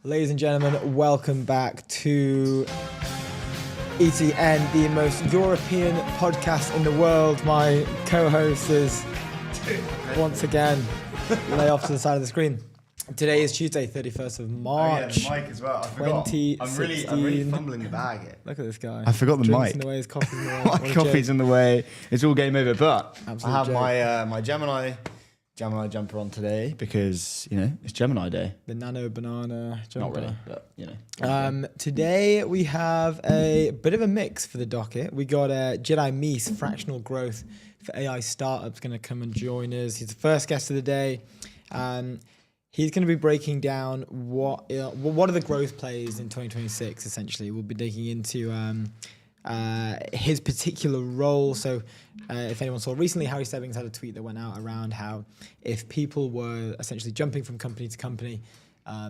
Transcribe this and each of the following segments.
Ladies and gentlemen, welcome back to ETN, the most European podcast in the world. My co-host is once again lay off to the side of the screen. Today is Tuesday, 31st of March. Oh yeah, the mic as well. I forgot. I'm really fumbling the bag here. Look at this guy. I forgot the Drinks mic. in the way, his coffee's in the way. My coffee's in the way. It's all game over. But Absolute I have joke. my Gemini jumper on today because it's Gemini Day. The nano banana jumper. Not really, but Today we have a bit of a mix for the docket. We got Jedi Meese, fractional growth for AI startups, going to come and join us. He's the first guest of the day. He's going to be breaking down what are the growth plays in 2026. Essentially, we'll be digging into his particular role. So, if anyone saw recently, Harry Stebbings had a tweet that went out around how if people were essentially jumping from company to company,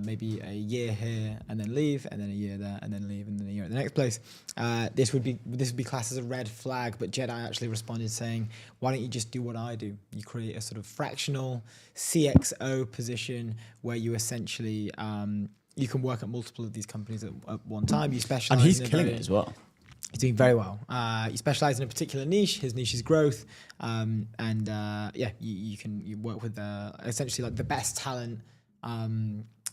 maybe a year here and then leave, and then a year there and then leave, and then a year at the next place, this would be classed as a red flag. But Jedi actually responded saying, "Why don't you just do what I do? You create a sort of fractional CXO position where you essentially you can work at multiple of these companies at one time. You specialize, and he's killing it as well. He's doing very well. You specialize in a particular niche. His niche is growth, you work with essentially like the best talent."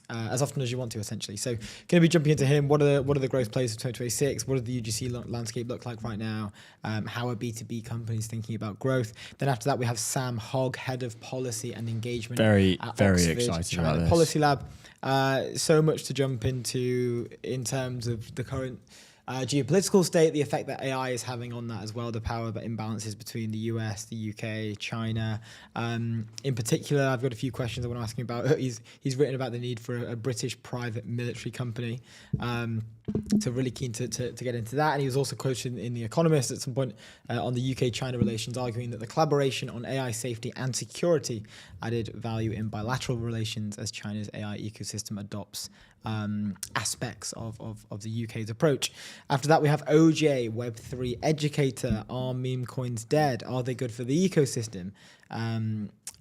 As often as you want to, essentially. So, going to be jumping into him. What are the growth plays of 2026? What does the UGC landscape look like right now? How are B2B companies thinking about growth? Then after that, we have Sam Hogg, head of policy and engagement. Very at excited China about this. Policy Lab. So much to jump into in terms of the current geopolitical state, the effect that AI is having on that as well, the power imbalances between the US, the UK, China. In particular, I've got a few questions I want to ask him about. He's written about the need for a British private military company. So really keen to get into that. And he was also quoted in The Economist at some point on the UK-China relations, arguing that the collaboration on AI safety and security added value in bilateral relations as China's AI ecosystem adopts aspects of the UK's approach. After that, we have OJ, Web3 educator. Are meme coins dead? Are they good for the ecosystem?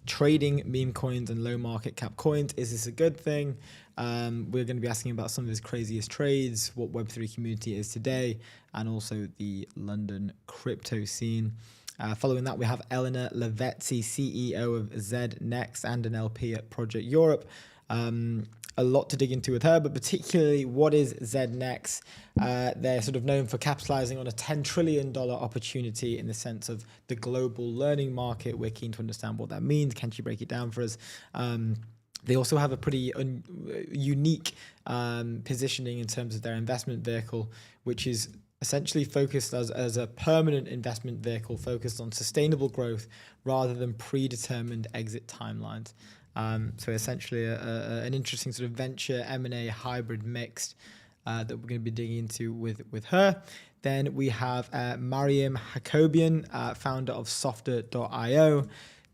Trading meme coins and low market cap coins, is this a good thing? We're going to be asking about some of his craziest trades, what Web3 community is today, and also the London crypto scene. Following that, we have Eleanor Lavetzi, CEO of ZNext and an LP at Project Europe. A lot to dig into with her, but particularly what is ZNext? They're sort of known for capitalizing on a $10 trillion opportunity in the sense of the global learning market. We're keen to understand what that means. Can she break it down for us? They also have a pretty unique positioning in terms of their investment vehicle, which is essentially focused as a permanent investment vehicle focused on sustainable growth rather than predetermined exit timelines. So essentially an interesting sort of venture M&A hybrid mixed that we're going to be digging into with her. Then we have Mariam Hakobian, founder of Softer.io.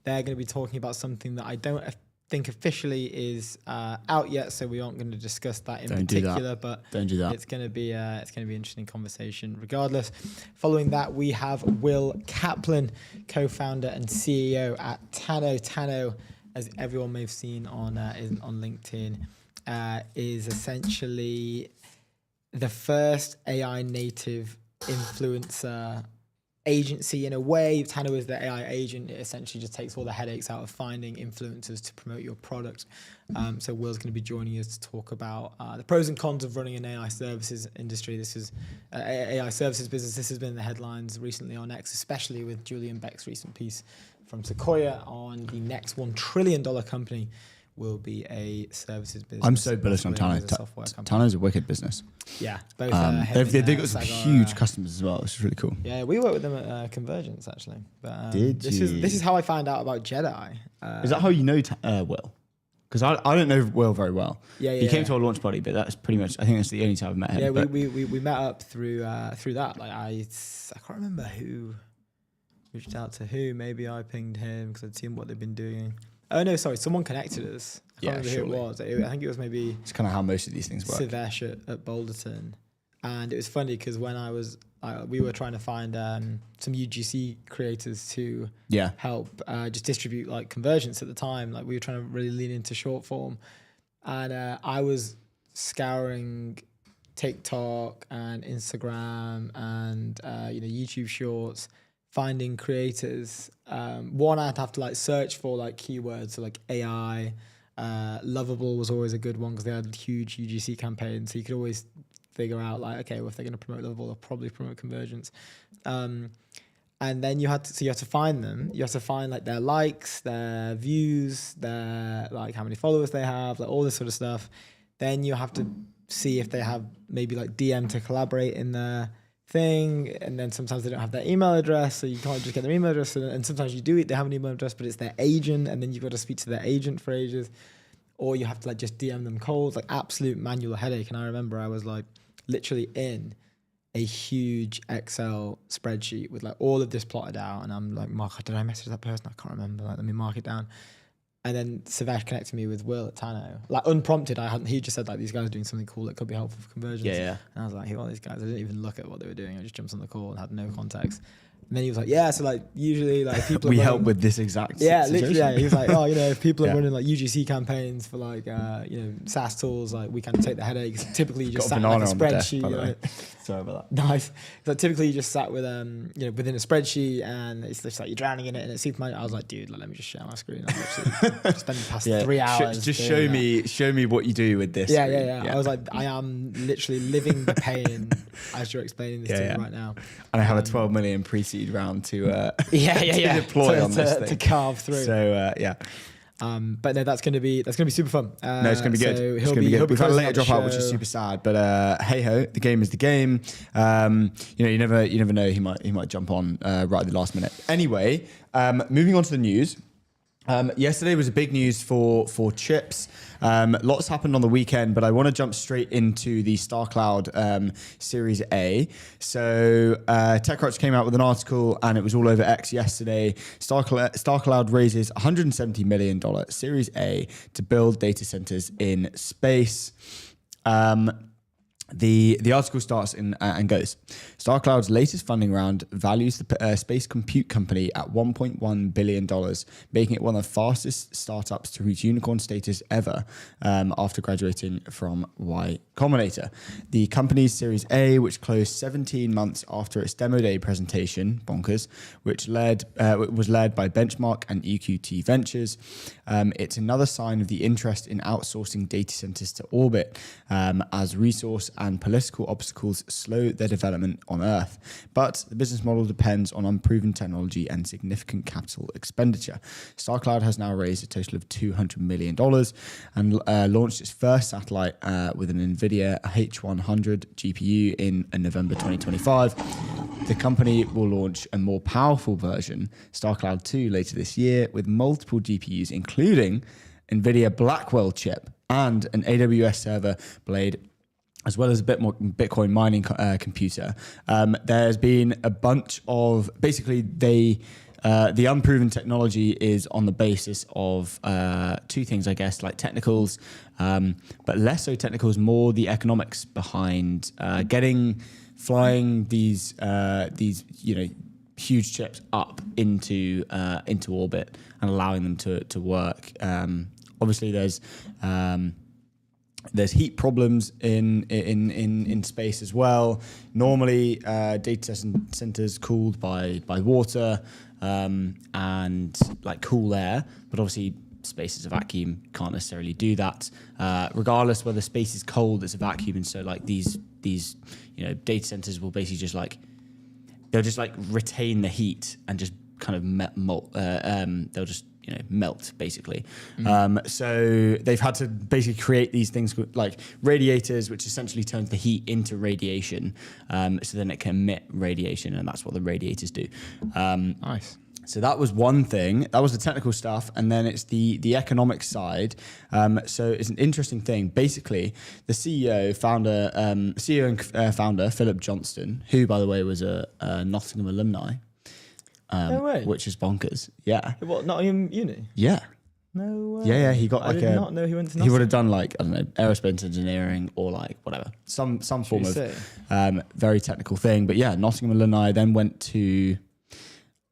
They're going to be talking about something that I don't think officially is out yet, so we aren't going to discuss that in particular. But don't do that. It's going to be an interesting conversation regardless. Following that, we have Will Kaplan, co-founder and CEO at Tano. Tano, as everyone may have seen on LinkedIn, is essentially the first AI native influencer agency in a way. Tano is the AI agent. It essentially just takes all the headaches out of finding influencers to promote your product. So Will's going to be joining us to talk about the pros and cons of running an AI services industry. This is AI services business. This has been in the headlines recently on X, especially with Julian Beck's recent piece from Sequoia on the next $1 trillion company will be a services business. I'm so bullish on Tano. Tano's a wicked business. Yeah, both. They've got some huge customers as well, which is really cool. Yeah, we work with them at Convergence actually. But, this you? This is how I found out about Jedi. Is that how you know Will? Because I don't know Will very well. Yeah. He came to our launch party, but that's pretty much. I think that's the only time I've met him. Yeah, we met up through that. Like I can't remember who reached out to who. Maybe I pinged him because I'd seen what they've been doing. Oh no, sorry, someone connected us. I can't remember who it was. I think it was maybe. It's kind of how most of these things work. Sivesh at Boulderton, and it was funny because when we were trying to find some UGC creators to help just distribute like Convergence at the time. Like we were trying to really lean into short form, and I was scouring TikTok and Instagram and YouTube Shorts, finding creators. One, I'd have to like search for like keywords, so like AI. Lovable was always a good one because they had huge UGC campaigns, so you could always figure out like, okay, well, if they're going to promote Lovable, they'll probably promote convergence. And then you have to find them. You have to find like their likes, their views, their like how many followers they have, like all this sort of stuff. Then you have to see if they have maybe like DM to collaborate in their thing. And then sometimes they don't have their email address, so you can't just get their email address. And sometimes you do, they have an email address, but it's their agent, and then you've got to speak to their agent for ages. Or you have to like just DM them cold, like absolute manual headache. And I remember I was like literally in a huge Excel spreadsheet with like all of this plotted out, and I'm like, Mark, did I message that person? I can't remember. Like, let me mark it down. And then Savesh connected me with Will at Tano, like unprompted. He just said like, these guys are doing something cool that could be helpful for conversions. Yeah. And I was like, who are these guys? I didn't even look at what they were doing. I just jumped on the call and had no context. And then he was like, yeah, so like usually like people we help with this exact situation. Literally, yeah. He was like, oh, if people are running like UGC campaigns for like SaaS tools, like we kind of take the headaches. Typically you just sat in like a spreadsheet. Sorry about that. Nice. So typically you just sat with within a spreadsheet, and it's just like you're drowning in it, and it's super manual. I was like, dude, let me just share my screen. I'm literally spending the past 3 hours. Just show me what you do with this. Yeah. I was like, I am literally living the pain as you're explaining this to me right now. And I have a 12 million pre-seed round to deploy on this thing. to carve through. So but no, that's gonna be super fun. No, it's gonna be good. So it's gonna be good. We've had a later drop out, which is super sad. But hey ho, the game is the game. You never know. He might jump on right at the last minute. Anyway, moving on to the news. Yesterday was a big news for chips. Lots happened on the weekend, but I want to jump straight into the StarCloud Series A. So TechCrunch came out with an article, and it was all over X yesterday. StarCloud raises $170 million Series A to build data centers in space. The article starts and goes, StarCloud's latest funding round values the space compute company at $1.1 billion, making it one of the fastest startups to reach unicorn status ever after graduating from Y Combinator. The company's Series A, which closed 17 months after its demo day presentation, bonkers, which was led by Benchmark and EQT Ventures. It's another sign of the interest in outsourcing data centers to orbit as resource and political obstacles slow their development on Earth. But the business model depends on unproven technology and significant capital expenditure. StarCloud has now raised a total of $200 million and launched its first satellite with an NVIDIA H100 GPU in November 2025. The company will launch a more powerful version, StarCloud 2, later this year with multiple GPUs, including NVIDIA Blackwell chip and an AWS server blade, as well as a bit more Bitcoin mining computer. There's been a bunch of, basically the unproven technology is on the basis of two things, I guess, like technicals, but less so technicals, more the economics behind flying these huge chips up into orbit and allowing them to work. Obviously, there's heat problems in space as well. Normally, data centers cooled by water and like cool air, but obviously space is a vacuum, can't necessarily do that. Regardless whether space is cold, it's a vacuum, and so like these data centers will basically they'll just retain the heat and just kind of they'll just melt basically. So they've had to basically create these things like radiators, which essentially turns the heat into radiation, so then it can emit radiation, and that's what the radiators do. Nice. So that was one thing. That was the technical stuff, and then it's the economic side. So it's an interesting thing. Basically, the CEO and founder Philip Johnston, who by the way was a Nottingham alumni. No way. Which is bonkers. Yeah. What, Nottingham Uni? Yeah. No way. Yeah. He got I did not know he went to Nottingham. He would have done like, I don't know, aerospace engineering or like whatever. Some form of very technical thing. But yeah, Nottingham alumni, then went to,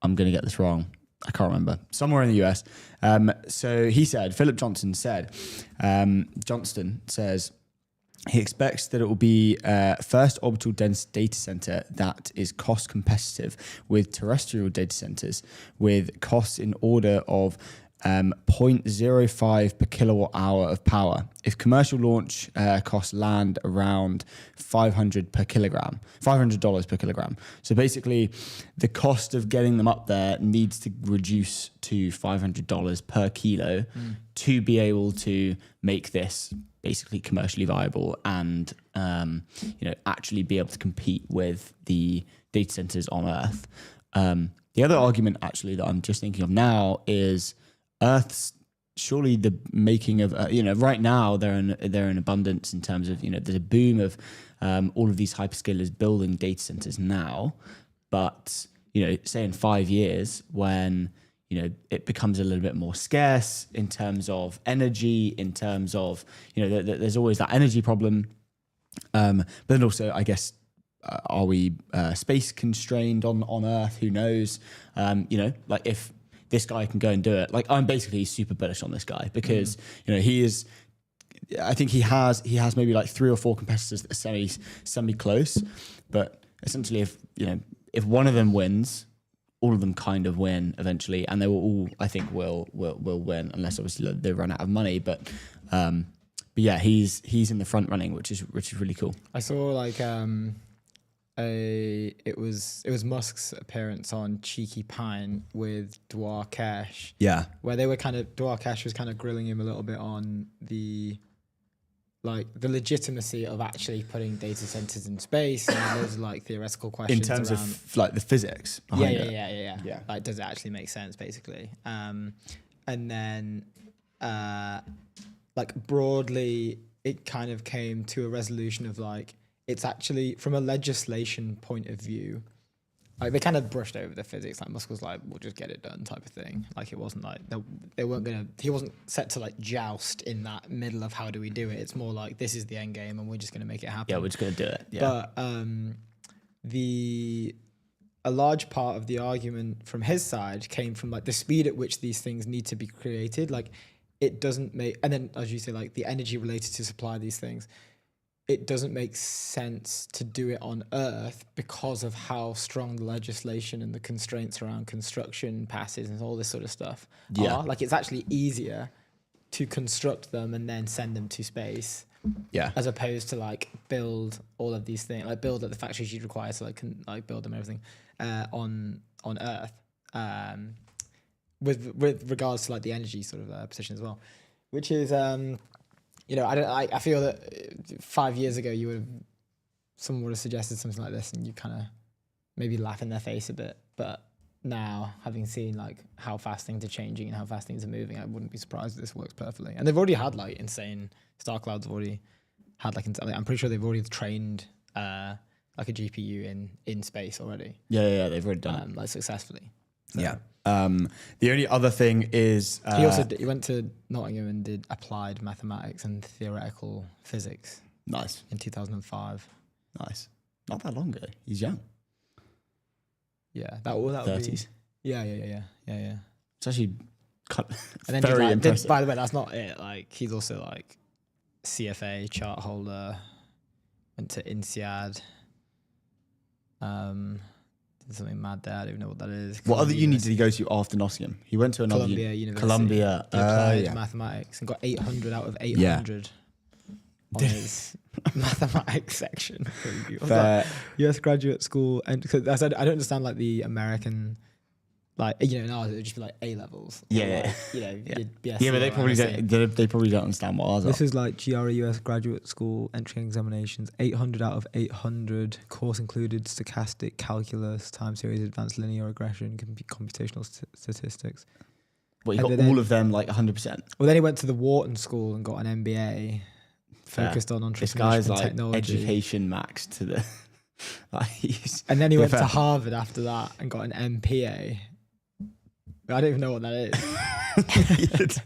I'm going to get this wrong, I can't remember, somewhere in the US. So he said, Philip Johnston says, He expects that it will be first orbital dense data center that is cost competitive with terrestrial data centers, with costs in order of 0.05 per kilowatt hour of power. If commercial launch costs land around $500 per kilogram, $500 per kilogram. So basically, the cost of getting them up there needs to reduce to $500 per kilo to be able to make this basically commercially viable and actually be able to compete with the data centers on Earth. The other argument actually that I'm just thinking of now is Earth's surely the making of right now they're in abundance in terms of there's a boom of all of these hyperscalers building data centers now, but say in 5 years when it becomes a little bit more scarce in terms of energy, in terms of there's always that energy problem, but then also I guess are we space constrained on Earth? Who knows? Like if this guy can go and do it. Like I'm basically super bullish on this guy because he is. I think he has maybe like 3 or 4 competitors that are semi close, but essentially if one of them wins, all of them kind of win eventually, and they will all I think will win unless obviously they run out of money. But yeah, he's in the front running, which is really cool. I saw like it was Musk's appearance on Cheeky Pine with Dwarkesh. Yeah. Where they were Dwarkesh was kind of grilling him a little bit on the legitimacy of actually putting data centers in space, and those are like theoretical questions In terms around, of like the physics behind it. Yeah. Like, does it actually make sense, basically? And then like broadly, it kind of came to a resolution of like, it's actually from a legislation point of view, like they kind of brushed over the physics. Like Musk was like, "We'll just get it done," type of thing. Like it wasn't like they weren't gonna. He wasn't set to like joust in that middle of how do we do it. It's more like this is the end game, and we're just gonna make it happen. Yeah, we're just gonna do it. Yeah. But a large part of the argument from his side came from like the speed at which these things need to be created. Like it doesn't make, and then as you say, like the energy related to supply these things. It doesn't make sense to do it on Earth because of how strong the legislation and the constraints around construction passes and all this sort of stuff are. Like it's actually easier to construct them and then send them to space. Yeah. As opposed to like build all of these things, like build at the factories you'd require to like build them and everything on Earth. With regards to like the energy sort of position as well, which is I feel that 5 years ago someone would have suggested something like this and you kind of maybe laugh in their face a bit. But now, having seen like how fast things are changing and how fast things are moving, I wouldn't be surprised if this works perfectly. And they've already had like insane StarClouds have already had like I'm pretty sure they've already trained like a GPU in space already. Yeah, they've already done it like successfully. So. Yeah. The only other thing is he went to Nottingham and did applied mathematics and theoretical physics. Nice. In 2005. Nice. Not that long ago. He's young. Yeah, that would 30s. Be. Yeah. It's actually and then very impressive. By the way, that's not it. Like he's also like CFA chart holder. Went to INSEAD. Something mad there. I don't even know what that is. What other uni did he go to after Nottingham? He went to another Columbia University. Columbia. Applied mathematics and got 800 out of 800 on his mathematics section. US graduate school, and cause I said I don't understand like the American, like now it would just be like A levels. Yeah. BSc Yeah, but they probably don't. They probably don't understand what ours are. This is like GRE US graduate school entry examinations. 800 out of 800. Course included stochastic calculus, time series, advanced linear regression, computational statistics. Well, you got all of them like 100%. Well, then he went to the Wharton School and got an MBA, focused on entrepreneurship this guy's and like technology. Education max to the. And then he went to Harvard after that and got an MPA. I don't even know what that is.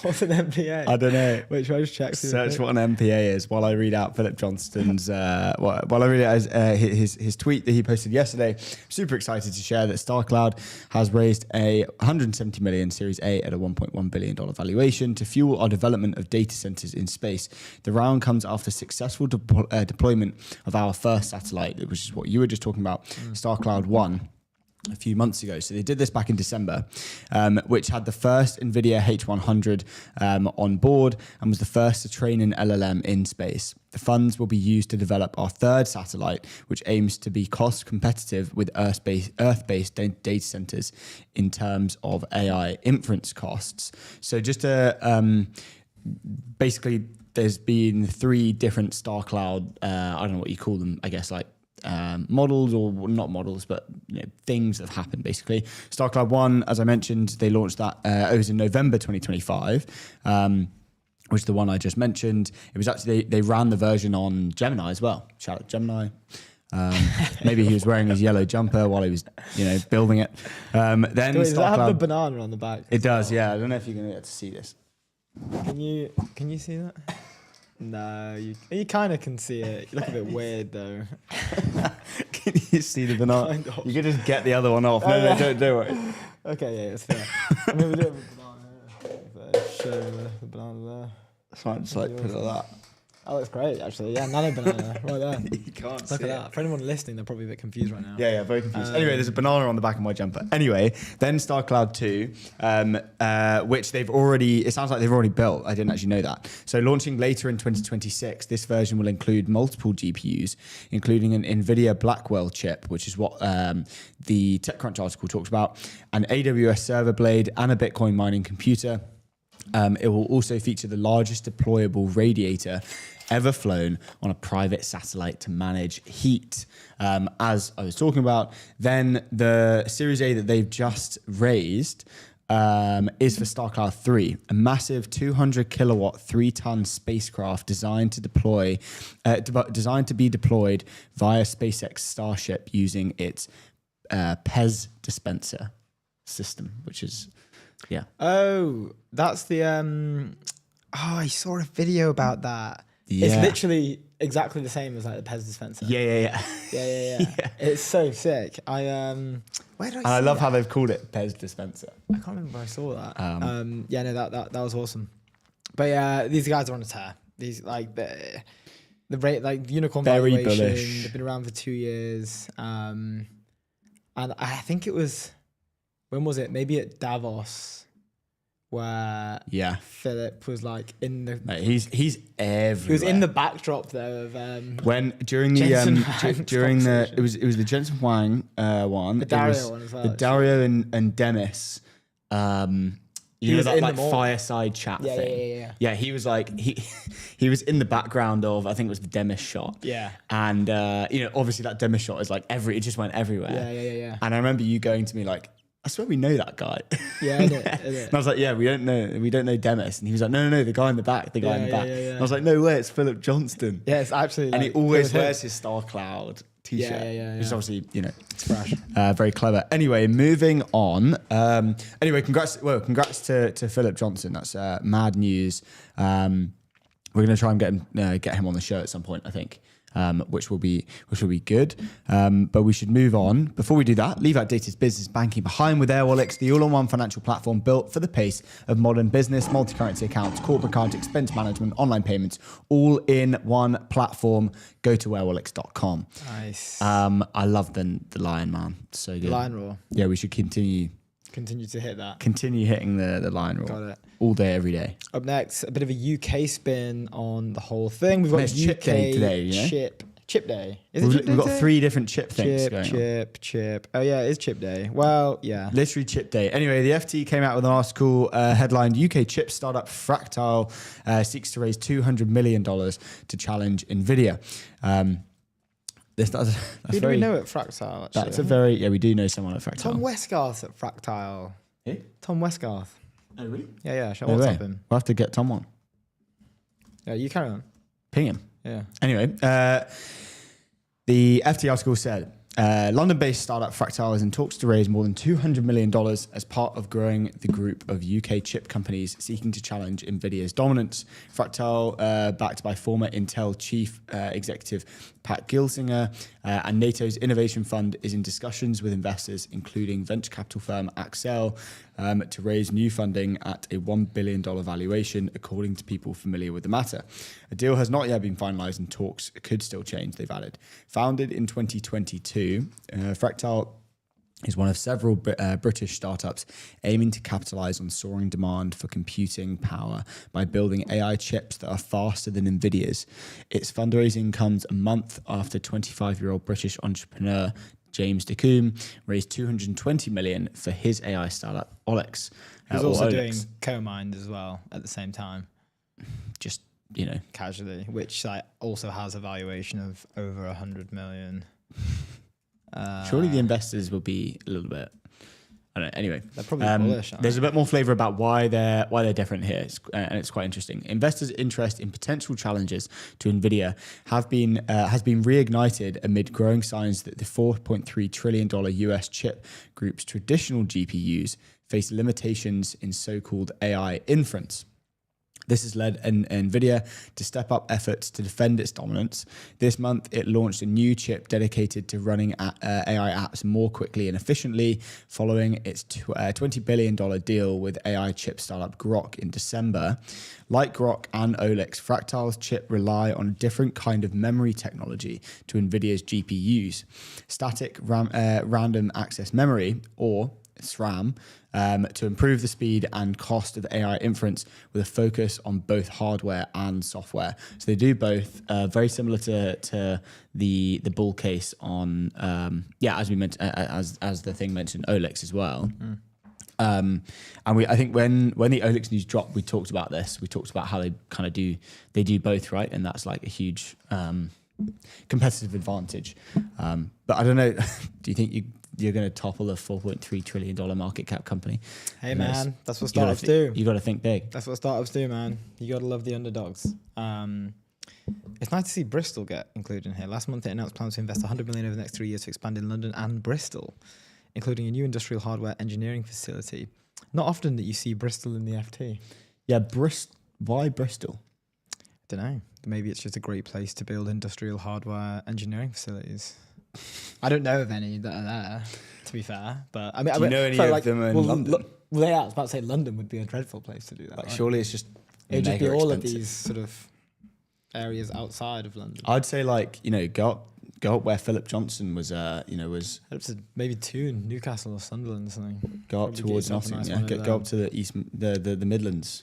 What's an MPA? I don't know. Wait, should I just check? Search what an MPA is while I read out Philip Johnston's while I read out his tweet that he posted yesterday. Super excited to share that StarCloud has raised a 170 million Series A at a $1.1 billion valuation to fuel our development of data centers in space. The round comes after successful deployment of our first satellite, which is what you were just talking about, StarCloud 1. A few months ago. So they did this back in December, which had the first NVIDIA H100 on board and was the first to train an LLM in space. The funds will be used to develop our third satellite, which aims to be cost competitive with Earth-based data centers in terms of AI inference costs. So just to basically, there's been 3 different StarCloud, I don't know what you call them, I guess like models, or not models, but things that have happened basically. StarCloud 1, as I mentioned, they launched that, it was in November 2025, which is the one I just mentioned. It was actually, they ran the version on Gemini as well. Shout out Gemini. Maybe he was wearing his yellow jumper while he was, building it. Then does that have the banana on the back? It does, yeah. I don't know if you're going to get to see this. Can you see that? No, you kind of can see it. You look a bit weird though. Can you see the banana? Kind of. You could just get the other one off. No, don't worry. Okay, yeah, it's fair. I mean, we do have a banana here. Show the banana there. So I just like put it like that. Oh, that's great, actually. Yeah, nano banana right there. You can't Look see at that. For anyone listening, they're probably a bit confused right now. Yeah, very confused. Anyway, there's a banana on the back of my jumper. Anyway, then StarCloud 2, which it sounds like they've already built. I didn't actually know that. So launching later in 2026, this version will include multiple GPUs, including an NVIDIA Blackwell chip, which is what the TechCrunch article talks about, an AWS server blade, and a Bitcoin mining computer. It will also feature the largest deployable radiator ever flown on a private satellite to manage heat. As I was talking about, then the Series A that they've just raised is for StarCloud 3, a massive 200 kilowatt, 3-ton spacecraft designed to be deployed via SpaceX Starship using its PEZ dispenser system, which is, yeah. Oh, that's the I saw a video about that. Yeah. It's literally exactly the same as like the Pez dispenser. Yeah. Yeah. It's so sick. Where did I see I love that? how they've called it PEZ dispenser. I can't remember where I saw that. That was awesome. But yeah, these guys are on a tear. These like the rate, like the unicorn Very valuation. bullish. They've been around for 2 years. And I think it was, when was it? Maybe at Davos, where Philip was like in the. Mate, he's everywhere. He was in the backdrop though of when during the it was the Jensen Huang one, the Dario one as well. The Dario and Demis. You know that like fireside chat thing. Yeah, he was like he was in the background of, I think it was the Demis shot. Yeah. And obviously that Demis shot is like it just went everywhere. Yeah. And I remember you going to me like, I swear we know that guy. Yeah, I did. And I was like, yeah, we don't know Demis. And he was like, no, the guy in the back, Yeah. And I was like, no way, it's Philip Johnston. Yeah, it's actually. And he always wears his StarCloud t-shirt. Yeah. Which is obviously, it's fresh. very clever. Anyway, moving on. Congrats to Philip Johnston. That's mad news. We're going to try and get him on the show at some point, I think. Which will be good. But we should move on. Before we do that, leave Outdated's business banking behind with Airwallex, the all-in-one financial platform built for the pace of modern business, multi-currency accounts, corporate card, expense management, online payments, all in one platform. Go to airwallex.com. Nice. I love the lion, man. So good. Lion roar. Yeah, we should continue to hit that. Continue hitting the lion roar. Got it. All day, every day. Up next, a bit of a UK spin on the whole thing. We've got It's UK chip day today, you know? Chip day. Is it chip day We've got today? 3 different chip things going on. Chip. Oh yeah, it is chip day. Well, yeah. Literally chip day. Anyway, the FT came out with an article headlined UK chip startup Fractal seeks to raise $200 million to challenge NVIDIA. Who do we know at Fractal, actually? We do know someone at Fractal. Tom Westgarth at Fractal. Who? Tom Westgarth. Oh, really? Yeah. Shall No I way. WhatsApp him? We'll have to get Tom on. Yeah, you carry on. Ping him. Yeah. Anyway, the FT article said, London-based startup Fractal is in talks to raise more than $200 million as part of growing the group of UK chip companies seeking to challenge NVIDIA's dominance. Fractal, backed by former Intel chief executive Pat Gelsinger, and NATO's innovation fund, is in discussions with investors, including venture capital firm Accel, to raise new funding at a $1 billion valuation, according to people familiar with the matter. A deal has not yet been finalised and talks could still change, they've added. Founded in 2022, Fractal is one of several British startups aiming to capitalise on soaring demand for computing power by building AI chips that are faster than NVIDIA's. Its fundraising comes a month after 25-year-old British entrepreneur James DeCombe raised $220 million for his AI startup, Olex. He's also doing Co-Mind as well at the same time. Just, casually, which also has a valuation of over 100 million. Surely the investors will be a little bit. I don't know. Anyway, they're probably bullish. There's a bit more flavour about why they're different here, and it's quite interesting. Investors' interest in potential challenges to Nvidia has been reignited amid growing signs that the $4.3 trillion US chip group's traditional GPUs face limitations in so-called AI inference. This has led NVIDIA to step up efforts to defend its dominance. This month, it launched a new chip dedicated to running AI apps more quickly and efficiently, following its $20 billion deal with AI chip startup Grok in December. Like Grok and Olex, Fractal's chip rely on a different kind of memory technology to NVIDIA's GPUs. Static random access memory, or SRAM, to improve the speed and cost of AI inference with a focus on both hardware and software. So they do both, very similar to the bull case on, as we mentioned, as the thing mentioned, Olex as well. And I think when the Olex news dropped, we talked about this. We talked about how they kind of do both, right? And that's like a huge competitive advantage. But I don't know. Do you think you're going to topple a $4.3 trillion market cap company? Hey man, that's what startups do. You got to think big. That's what startups do, man. You got to love the underdogs. It's nice to see Bristol get included in here. Last month, it announced plans to invest $100 million over the next 3 years to expand in London and Bristol, including a new industrial hardware engineering facility. Not often that you see Bristol in the FT. Yeah, why Bristol? I don't know. Maybe it's just a great place to build industrial hardware engineering facilities. I don't know of any that are there, to be fair. But I mean, do you know any of them in London? I was about to say London would be a dreadful place to do that. Like, right? Surely it's just it'd just be all expensive. of these sort of areas outside of London. I'd say go up where Philip Johnson was. Maybe Newcastle or Sunderland or something. Go up towards Nottingham. Go up to the east, the Midlands.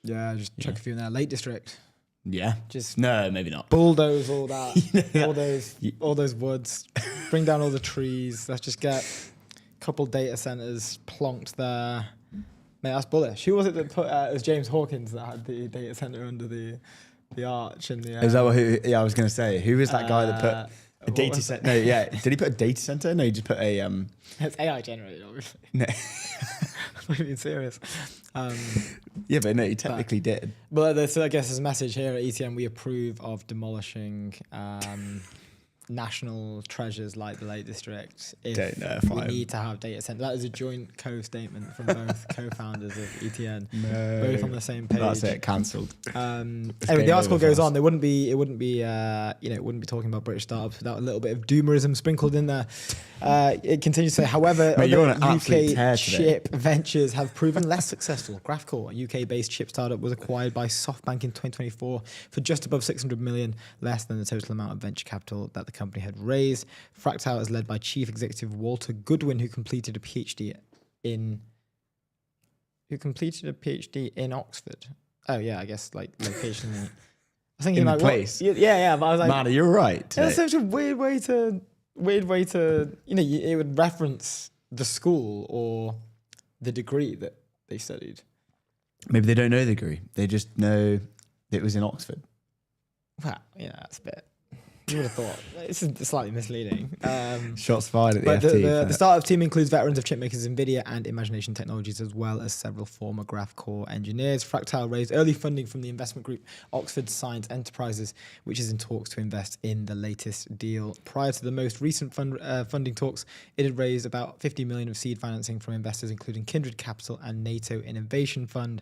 Yeah, just chuck a few in there. Lake District. Yeah, just no, maybe not. Bulldoze all that, all those woods, bring down all the trees. Let's just get a couple data centers plonked there. Mate, that's bullish. Who was it that put? It was James Hawkins that had the data center under the arch and the. Is that what? Yeah, I was going to say. Who was that guy that put a data center? No, yeah. Did he put a data center? No, he just put a. It's AI generated, obviously. No. I'm being serious. Yeah, but no, he technically did. But so I guess there's a message here at ETN: we approve of demolishing national treasures like the Lake District. If we need to have data centers, that is a joint co-statement from both co-founders of ETN, both on the same page. That's it. Cancelled. Anyway, the article goes on. It wouldn't be talking about British startups without a little bit of doomerism sprinkled in there. It continues to say, however, UK chip ventures have proven less successful. Graphcore, a UK-based chip startup, was acquired by SoftBank in 2024 for just above 600 million, less than the total amount of venture capital that the company had raised. Fractal is led by Chief Executive Walter Goodwin, who completed a PhD in Oxford. Oh yeah, I guess like location. I was thinking in like the place. Yeah, but I was like, man, you're right. It's such a weird way to it would reference the school or the degree that they studied. Maybe they don't know the degree. They just know it was in Oxford. Well, that's a bit. You would have thought. This is slightly misleading. Shots fired at the But FT. the startup team includes veterans of chipmakers NVIDIA and Imagination Technologies, as well as several former Graph Core engineers. Fractile raised early funding from the investment group Oxford Science Enterprises, which is in talks to invest in the latest deal. Prior to the most recent funding talks, it had raised about $50 million of seed financing from investors, including Kindred Capital and NATO Innovation Fund.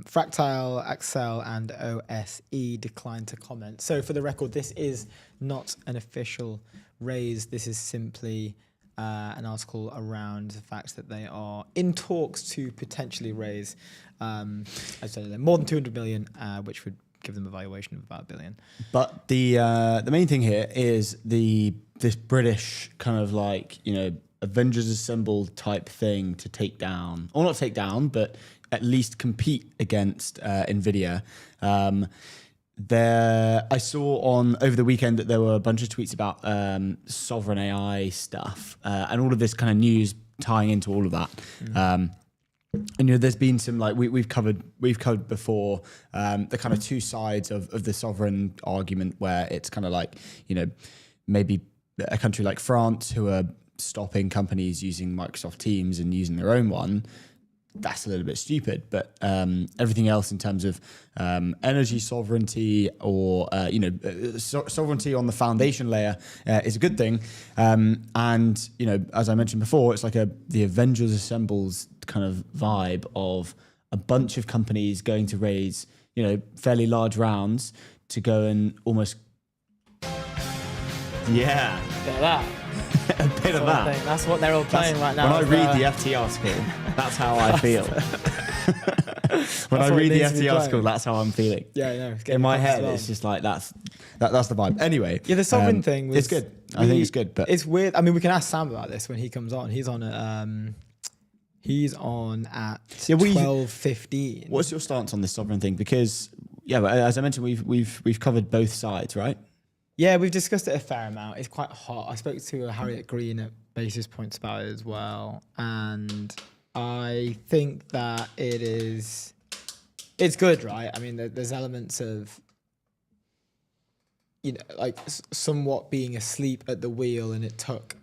Fractile, Accel, and OSE declined to comment. So, for the record, this is not an official raise. This is simply an article around the fact that they are in talks to potentially raise, I said, more than 200 million, which would give them a valuation of about $1 billion. But the main thing here is this British kind of like, you know, Avengers Assemble type thing to take down, or not take down, but at least compete against NVIDIA. I saw over the weekend that there were a bunch of tweets about sovereign AI stuff and all of this kind of news tying into all of that. And you know, there's been some like we've covered before the kind of two sides of the sovereign argument, where it's kind of like, you know, maybe a country like France who are stopping companies using Microsoft Teams and using their own one. That's a little bit stupid, but everything else in terms of energy sovereignty or sovereignty on the foundation layer is a good thing. And you know, as I mentioned before, it's like the Avengers Assembles kind of vibe of a bunch of companies going to raise, you know, fairly large rounds to go and almost That. a bit of that. That's what they're all playing right now. When I read the FT article, that's how I feel. When I read the FT article, that's how I'm feeling. Yeah, I know. In my head, it's just like that's the vibe. Anyway, yeah, the sovereign thing was, it's good. I think it's good, but it's weird. I mean, we can ask Sam about this when he comes on. He's on at 12:15. What's your stance on this sovereign thing? Because as I mentioned, we've covered both sides, right? Yeah, we've discussed it a fair amount. It's quite hot. I spoke to Harriet Green at Basis Points about it as well, and I think that it's good, right? I mean, there's elements of, you know, like somewhat being asleep at the wheel, and it took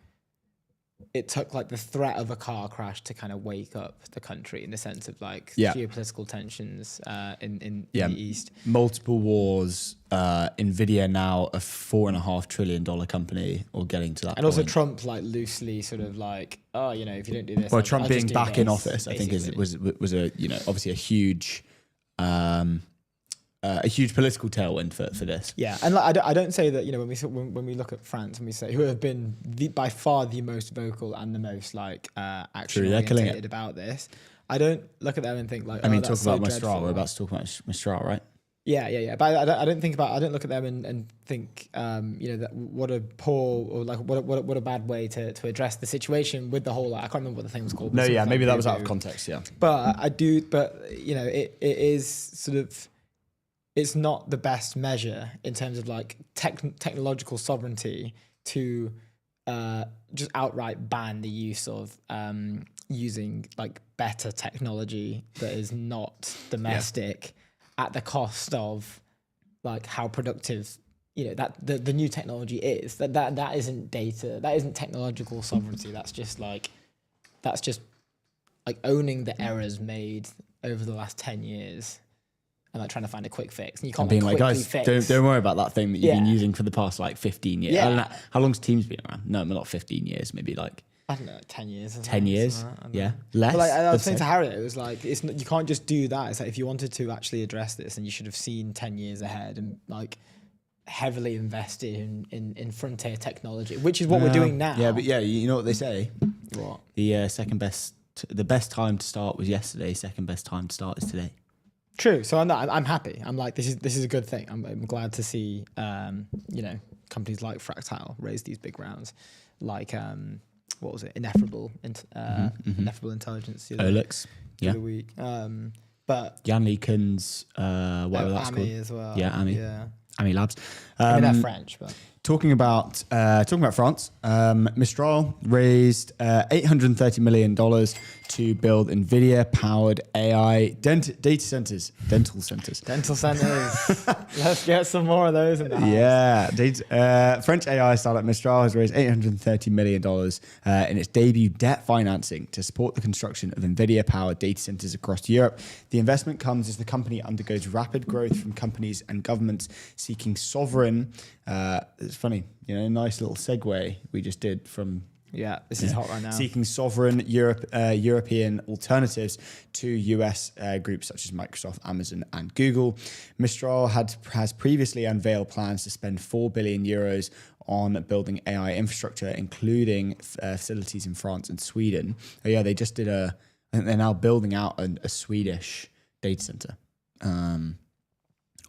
like the threat of a car crash to kind of wake up the country in the sense of like geopolitical tensions in the East. Multiple wars, NVIDIA now a $4.5 trillion company, or getting to that and point. Also Trump like loosely sort of like, oh, you know, if you don't do this. Well, Trump being back in office, basically. I think was a, you know, obviously a huge political tailwind for this. Yeah, and like, I don't say that, you know, when we look at France and we say who have been by far the most vocal and the most like action oriented about this, I don't look at them and think like, I mean, talk about Mistral. We're about to talk about Mistral, right? Yeah. But I don't look at them and think, you know, that what a poor or like what a bad way to address the situation with the whole. Like, I can't remember what the thing was called. No, yeah, maybe that was out of context. Yeah, but I do. But you know, it is sort of. It's not the best measure in terms of like technological sovereignty to just outright ban the use of using like better technology that is not domestic at the cost of like how productive, you know, that the new technology is. That isn't data. That isn't technological sovereignty. That's just like owning the errors made over the last 10 years. And like trying to find a quick fix, and you can't being like guys, fix. Don't worry about that thing that you've been using for the past like 15 years. Yeah. I don't know, how long's Teams been around? No, not 15 years, maybe like I don't know, 10 years. 10 years, yeah, less. But like, I was saying to Harriet, it was like you can't just do that. It's like if you wanted to actually address this, then you should have seen 10 years ahead and like heavily invested in frontier technology, which is what we're doing now. Yeah, but you know what they say? What? The best time to start was yesterday. Second best time to start is today. True. So I'm happy. I'm like, this is a good thing. I'm glad to see, you know, companies like Fractile raise these big rounds, like what was it? Ineffable Intelligence. Olex. The other week. But Jan Leeken's whatever that's called. AMI as well. Yeah, AMI. Yeah. AMI Labs. I mean, they're French, but Talking about France, Mistral raised $830 million to build NVIDIA-powered AI dental centers. Dental centers. Let's get some more of those in the house. Yeah. French AI startup Mistral has raised $830 million in its debut debt financing to support the construction of NVIDIA-powered data centers across Europe. The investment comes as the company undergoes rapid growth from companies and governments seeking sovereign. It's funny, nice little segue we just did from. Yeah, this is hot right now. Seeking sovereign European alternatives to US groups such as Microsoft, Amazon, and Google. Mistral has previously unveiled plans to spend 4 billion euros on building AI infrastructure, including facilities in France and Sweden. Oh yeah, they just did I think they're now building out a Swedish data center.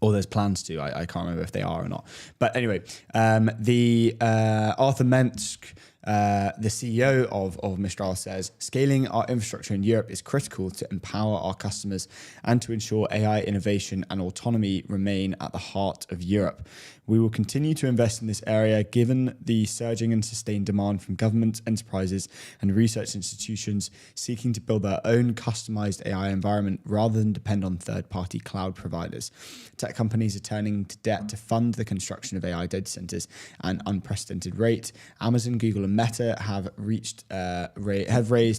Or there's plans to. I can't remember if they are or not. But anyway, the Arthur Mensk, the CEO of Mistral, says scaling our infrastructure in Europe is critical to empower our customers and to ensure AI innovation and autonomy remain at the heart of Europe. We will continue to invest in this area given the surging and sustained demand from governments, enterprises, and research institutions seeking to build their own customized AI environment rather than depend on third-party cloud providers. Tech companies are turning to debt to fund the construction of AI data centers at an unprecedented rate. Amazon, Google, and Meta have raised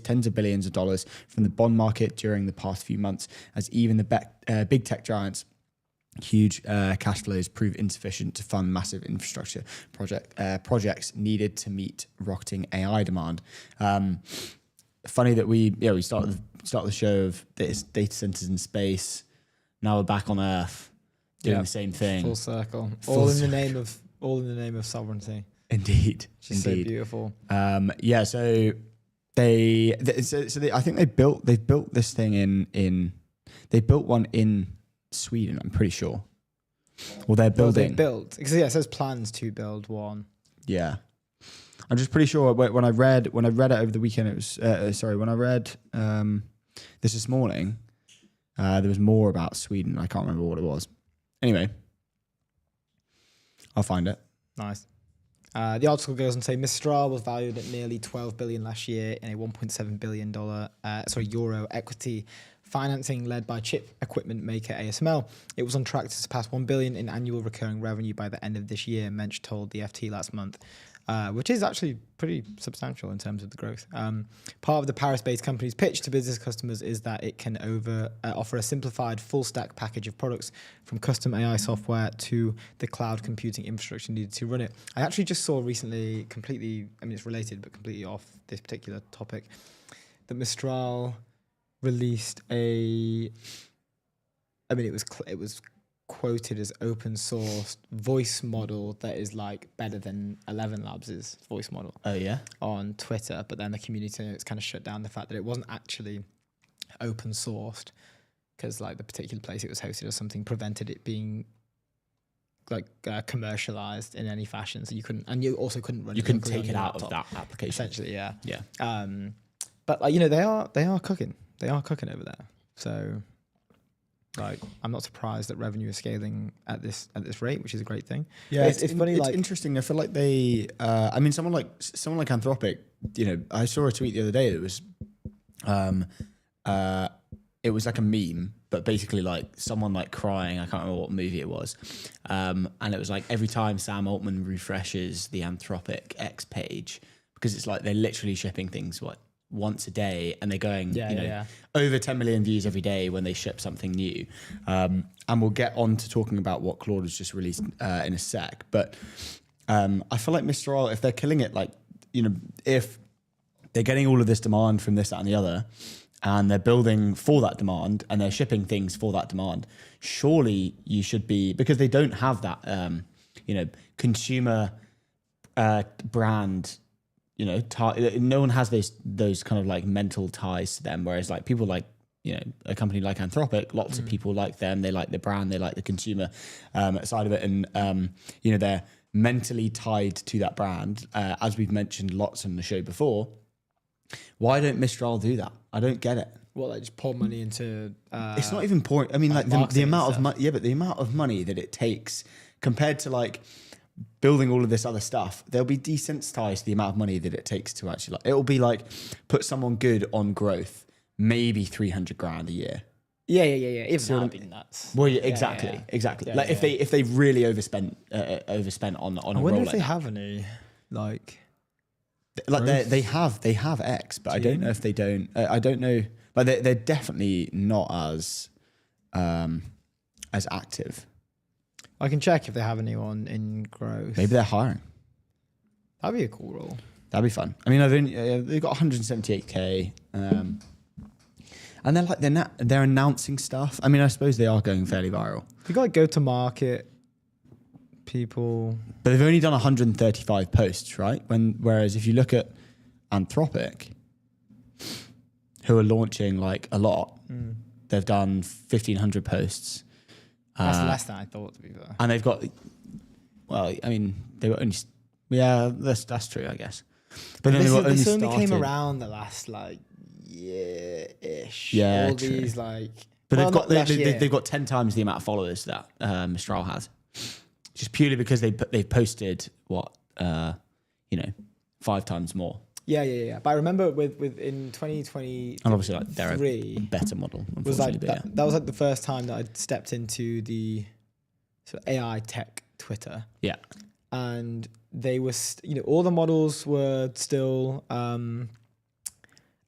tens of billions of dollars from the bond market during the past few months, as even the big tech giants' huge cash flows prove insufficient to fund massive infrastructure projects needed to meet rocketing AI demand. Funny that we started the show of data centers in space. Now we're back on Earth doing the same thing. Full circle. All in the name of sovereignty. Indeed. Just so beautiful. So I think they've built this thing they built one in Sweden, I'm pretty sure. Well, they're building. Because it says plans to build one. Yeah, I'm just pretty sure. When I read it over the weekend, it was when I read this morning, there was more about Sweden. I can't remember what it was. Anyway, I'll find it. Nice. The article goes on to say Mistral was valued at nearly 12 billion last year in a 1.7 billion euro equity financing led by chip equipment maker ASML. It was on track to surpass 1 billion in annual recurring revenue by the end of this year, Mensch told the FT last month, which is actually pretty substantial in terms of the growth. Part of the Paris-based company's pitch to business customers is that it can offer a simplified full-stack package of products from custom AI software to the cloud computing infrastructure needed to run it. I actually just saw recently, it's related, but completely off this particular topic, that Mistral released it was quoted as open source voice model that is like better than 11 Labs' voice model. Oh yeah, on Twitter, but then the community it's kind of shut down the fact that it wasn't actually open sourced because like the particular place it was hosted or something prevented it being like commercialized in any fashion. So you couldn't, and you also couldn't run. You couldn't take it out of that application. Essentially, yeah. But like, they are cooking. They are cooking over there. So, like, I'm not surprised that revenue is scaling at this rate, which is a great thing. Yeah, it's funny. It's interesting. I feel like they. Someone like Anthropic. I saw a tweet the other day that was, it was like a meme, but basically like someone like crying. I can't remember what movie it was, and it was like every time Sam Altman refreshes the Anthropic X page, because it's like they're literally shipping things once a day, and they're going over 10 million views every day when they ship something new. And we'll get on to talking about what Claude has just released in a sec. But I feel like Mistral, if they're killing it, if they're getting all of this demand from this, that, and the other, and they're building for that demand and they're shipping things for that demand, surely you should be, because they don't have that, consumer brand. No one has those kind of like mental ties to them. Whereas like people like, a company like Anthropic, lots of people like them. They like the brand, they like the consumer side of it. And, they're mentally tied to that brand. As we've mentioned lots on the show before, why don't Mistral do that? I don't get it. Well, they just pour money into... it's not even pouring. I mean, like the amount of money, but the amount of money that it takes compared to like building all of this other stuff, they'll be desensitized to the amount of money that it takes to actually like. It'll be like put someone good on growth, maybe 300 grand a year. Yeah. Even that would be nuts. Well, yeah, exactly. Yeah, like if they really overspent on I a wonder role if they like have any like they have X, but I don't know if they don't. I don't know, but they're definitely not as active. I can check if they have anyone in growth. Maybe they're hiring. That'd be a cool role. That'd be fun. I mean, they've got 178k, and they're like they're announcing stuff. I mean, I suppose they are going fairly viral. You got like go to market people, but they've only done 135 posts, right? Whereas if you look at Anthropic, who are launching like a lot, they've done 1,500 posts. That's less than I thought, to be fair. And they've got, well, I mean, they were only, yeah, that's true, I guess. But then this only came around the last like year-ish. Yeah, all true. These like, but they've got 10 times the amount of followers that Mistral has, just purely because they've posted 5 times more. Yeah. But I remember with in 2020, and obviously like they're a better model. Was like that was like the first time that I'd stepped into the sort of AI tech Twitter. Yeah, and they were, all the models were still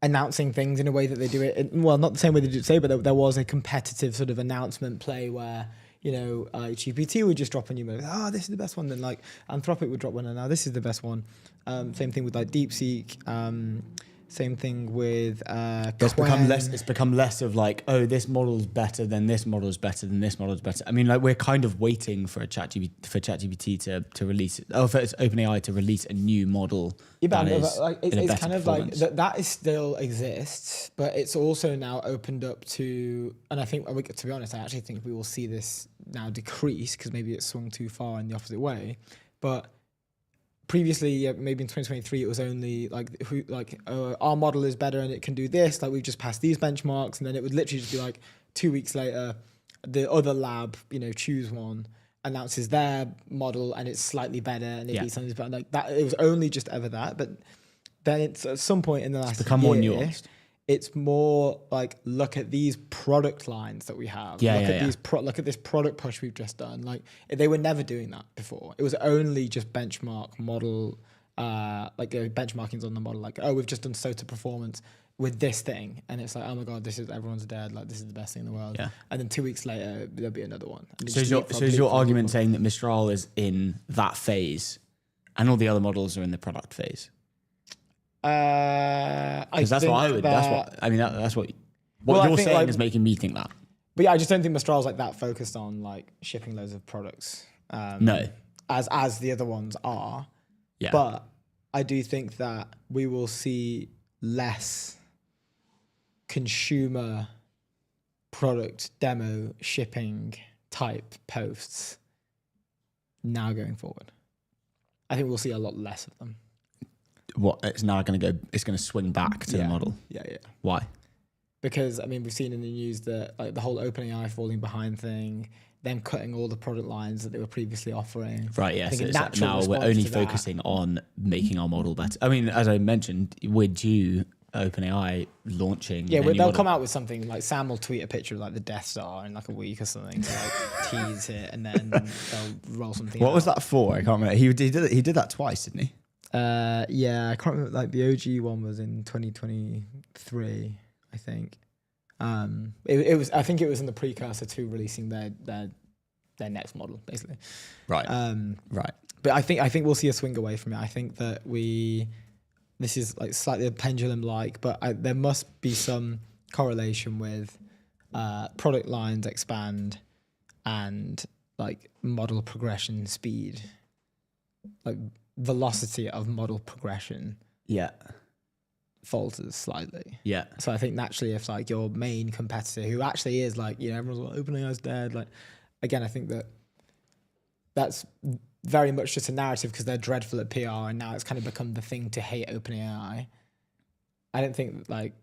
announcing things in a way that they do it. Well, not the same way they do it today, but there was a competitive sort of announcement play where GPT would just drop a new model. This is the best one. Then like Anthropic would drop one, and now this is the best one. Same thing with like DeepSeek. Same thing with it's become less of like, oh, this model's better than this model's better than this model's better. I mean, like we're kind of waiting for ChatGPT to release it. Oh, for OpenAI to release a new model. Yeah, but it's kind of like that is still exists, but it's also now opened up to, and I think, to be honest, I actually think we will see this now decrease because maybe it's swung too far in the opposite way. But previously, maybe in 2023, it was only our model is better and it can do this. Like we've just passed these benchmarks, and then it would literally just be like 2 weeks later, the other lab, choose one, announces their model and it's slightly better and it beats something better. Like that, it was only just ever that. But then it's at some point in the last become more nuanced. It's more like, look at these product lines that we have. Look at this product push we've just done. Like they were never doing that before. It was only just benchmark model, benchmarkings on the model. Like, oh, we've just done SOTA performance with this thing, and it's like, oh my god, everyone's dead. Like this is the best thing in the world. Yeah. And then 2 weeks later, there'll be another one. So is your argument saying that Mistral is in that phase, and all the other models are in the product phase? Because that's what I would. That's what you're saying is making me think that. But yeah, I just don't think Mistral's like that focused on like shipping loads of products. No, as the other ones are. Yeah. But I do think that we will see less consumer product demo shipping type posts now going forward. I think we'll see a lot less of them. What it's now going to go? It's going to swing back to the model. Yeah. Why? Because I mean, we've seen in the news that like the whole OpenAI falling behind thing, them cutting all the product lines that they were previously offering. Right. Yeah. So now we're only focusing on making our model better. I mean, as I mentioned, we're due OpenAI launching. Yeah, they'll come out with something like Sam will tweet a picture of like the Death Star in like a week or something to like tease it, and then they'll roll something. What was that for? I can't remember. He did that twice, didn't he? Yeah, I can't remember. Like the OG one was in 2023, I think. It was. I think it was in the precursor to releasing their next model, basically. Right. Right. But I think we'll see a swing away from it. I think that this is like slightly a pendulum-like, but there must be some correlation with product lines expand and like model progression speed, like velocity of model progression. Yeah. Falters slightly. Yeah. So I think naturally, if like your main competitor, who actually is like, everyone's like OpenAI's dead. Like, again, I think that's very much just a narrative because they're dreadful at PR, and now it's kind of become the thing to hate OpenAI. I don't think like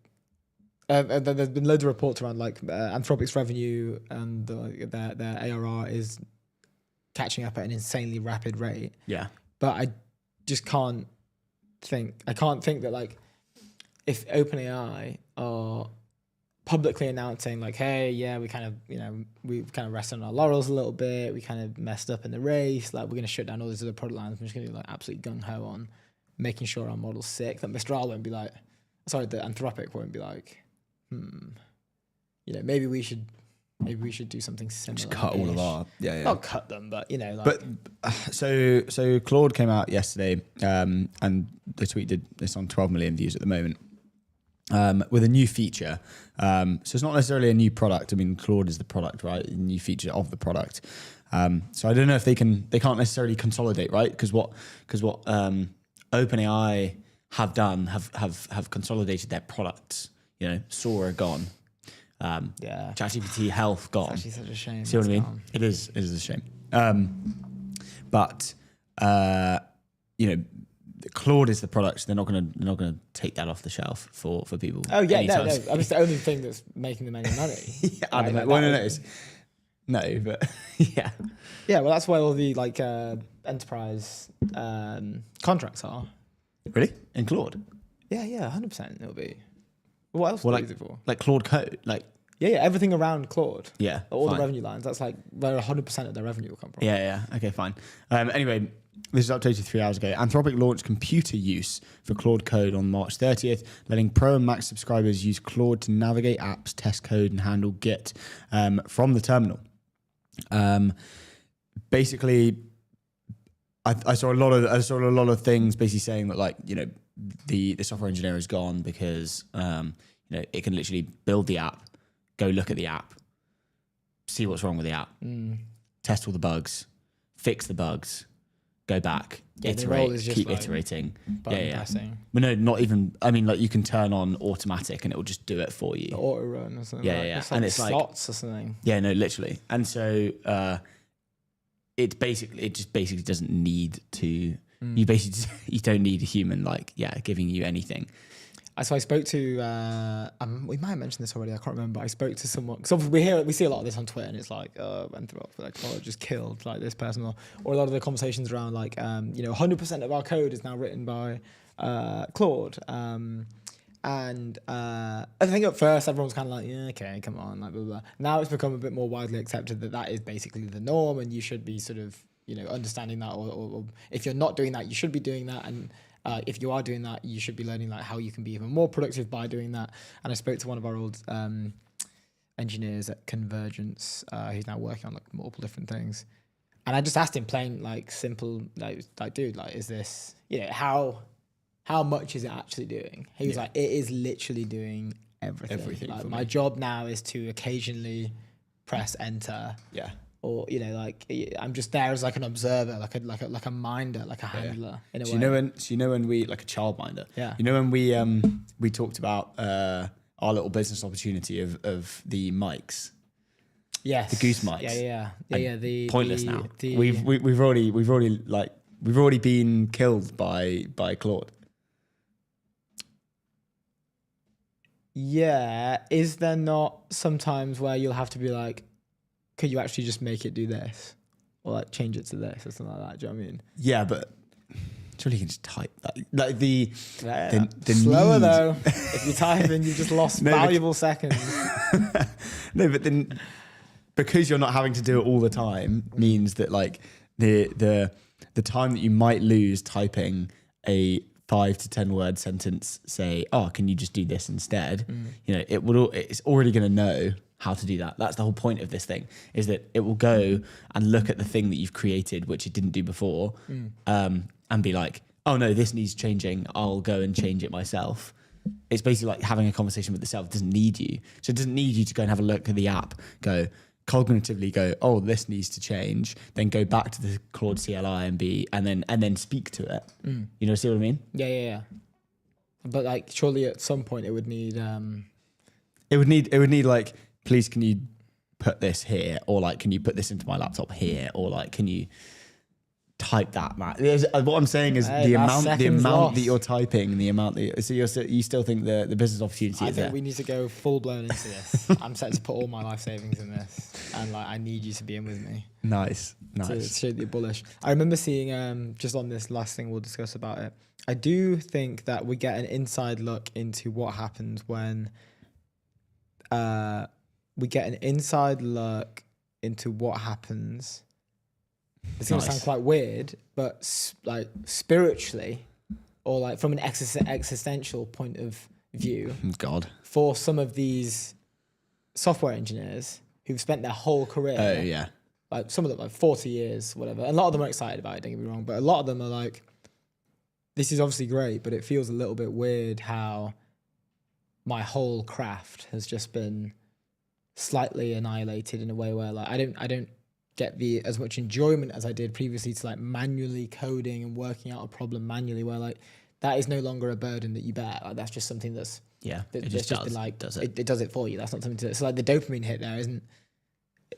there's been loads of reports around like Anthropic's revenue and their ARR is catching up at an insanely rapid rate. Yeah. But I just can't think that like if OpenAI are publicly announcing like, hey, yeah, we kind of rested on our laurels a little bit, we kind of messed up in the race, like we're going to shut down all these other product lines, we're just going to be like absolutely gung-ho on making sure our model's sick, that Mistral won't be like, sorry, the Anthropic won't be like, maybe we should do something similar. Just cut all of our, not cut them, but like. But so Claude came out yesterday, and the tweet did this on 12 million views at the moment, with a new feature. So it's not necessarily a new product. I mean, Claude is the product, right? A new feature of the product. So I don't know if they can't necessarily consolidate, right? Because what OpenAI have done have consolidated their products. Sora gone. ChatGPT Health gone. It's actually such a shame. See what I mean? Gone. It is a shame. But Claude is the product. So they're not gonna take that off the shelf for people. Oh yeah, no. anytime. I mean, it's the only thing that's making them any money. Yeah, I don't know. Like, Well, no, but yeah. Yeah, well, that's why all the like enterprise contracts are. Really? In Claude? Yeah, 100%. It'll be. What else? Well, do they use it for? like Claude Code, like Yeah, everything around Claude. yeah, All fine. the revenue lines. That's like where 100% of their revenue will come from. Yeah. Okay, fine. Anyway, this is updated 3 hours ago. Anthropic launched computer use for Claude Code on March 30th, letting Pro and Max subscribers use Claude to navigate apps, test code, and handle Git from the terminal. Basically, I saw a lot of things basically saying that like the software engineer is gone because it can literally build the app, go look at the app, see what's wrong with the app, test all the bugs, fix the bugs, go back, iterate, keep like iterating. Pressing. But no, not even. I mean, like you can turn on automatic and it will just do it for you. The auto run or something. Yeah. And it's like slots or something. Yeah, no, literally. And so it just basically doesn't need to. You don't need a human giving you anything. So I spoke to we might have mentioned this already. I can't remember. I spoke to someone because we see a lot of this on Twitter, and it's like Anthropic just killed like this person, or a lot of the conversations around 100% of our code is now written by Claude. And I think at first everyone was kind of like, yeah, okay, come on, like blah, blah, blah. Now it's become a bit more widely accepted that is basically the norm, and you should be sort of understanding that, or if you're not doing that, you should be doing that, and if you are doing that, you should be learning like how you can be even more productive by doing that. And I spoke to one of our old engineers at Convergence, who's now working on like multiple different things, and I just asked him plain like simple like dude, like is this how much is it actually doing? He was like, it is literally doing everything. Like, my job now is to occasionally press enter. Yeah. Or I'm just there as like an observer, like a minder, like a handler in a way. When we like a childminder. Yeah. When we talked about our little business opportunity of the mics. Yes. The goose mics. Yeah. The pointless now. We've already been killed by Claude. Yeah. Is there not sometimes where you'll have to be like, could you actually just make it do this? Or like change it to this or something like that? Do you know what I mean? Yeah, but surely you can just type that. Like the slower need. Though. If you type in, you've just lost valuable seconds. No, but then because you're not having to do it all the time means that like the time that you might lose typing a 5 to 10 word sentence, say, oh, can you just do this instead? It's already going to know how to do that. That's the whole point of this thing, is that it will go and look at the thing that you've created, which it didn't do before, and be like, oh no, this needs changing. I'll go and change it myself. It's basically like having a conversation with itself. It doesn't need you. So it doesn't need you to go and have a look at the app, cognitively go, oh, this needs to change, then go back to the Claude CLI and then speak to it. See what I mean? Yeah. But like, surely at some point it would need. It would need like, please, can you put this here, or like, can you put this into my laptop here, or like, can you type that, man. What I'm saying is Hey, the that's amount seconds lost. that you're typing, the amount that so you still think the business opportunity I is think there. we need to go full blown into this. I'm set to put all my life savings in this, and like I need you to be in with me Nice. to show that you're bullish. I remember seeing just on this last thing we'll discuss about it. I do think that we get an inside look into what happens when we get an inside look into what happens. It's going to sound quite weird, but like spiritually or like from an existential point of view, God, for some of these software engineers who've spent their whole career, oh yeah, like some of them like 40 years, whatever. And a lot of them are excited about it, don't get me wrong, but a lot of them are like, this is obviously great, but it feels a little bit weird how my whole craft has just been slightly annihilated in a way where like I don't get as much enjoyment as I did previously to like manually coding and working out a problem manually, where like that is no longer a burden that you bear. Like that's just something that's it just does, like does it. It does it for you. That's not something to. So like the dopamine hit there isn't.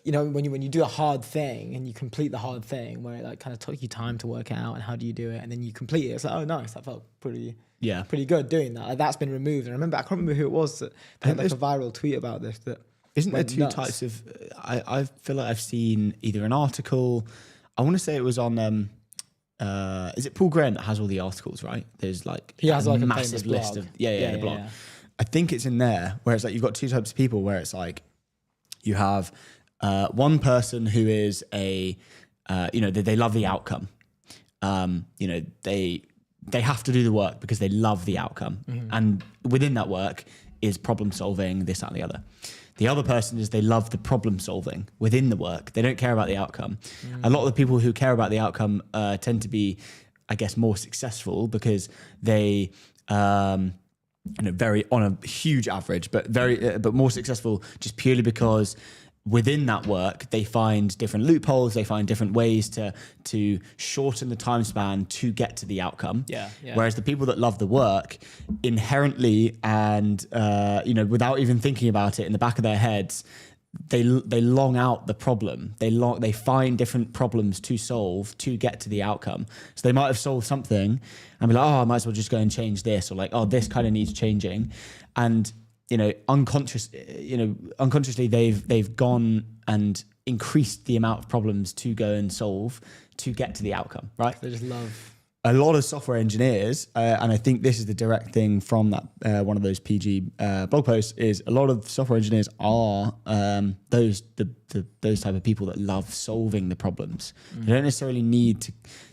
You know, when you do a hard thing and you complete the hard thing, where it like kind of took you time to work it out and how do you do it, and then you complete it. It's like, oh nice, that felt pretty good doing that. Like, that's been removed. And I can't remember who it was that had like a viral tweet about this. That isn't there two types of? I feel like I've seen either an article. I want to say it was on. Is it Paul Graham that has all the articles? Right, there's like he has like a massive list of the blog. Yeah. I think it's in there where it's like you've got two types of people where it's like you have. One person who is they love the outcome. They have to do the work because they love the outcome. Mm-hmm. And within that work is problem solving, this, that, and the other. The other person is they love the problem solving within the work. They don't care about the outcome. A lot of the people who care about the outcome tend to be, I guess, more successful because they, very on a huge average, but more successful just purely because within that work, they find different loopholes. They find different ways to shorten the time span to get to the outcome. Yeah. Whereas the people that love the work inherently and without even thinking about it in the back of their heads, they long out the problem. They find different problems to solve to get to the outcome. So they might have solved something and be like, oh, I might as well just go and change this, or like, oh, this kind of needs changing, and unconsciously they've gone and increased the amount of problems to go and solve to get to the outcome, right? They just love a lot of software engineers, and I think this is the direct thing from that one of those PG blog posts, is a lot of software engineers are those type of people that love solving the problems. They don't necessarily need to.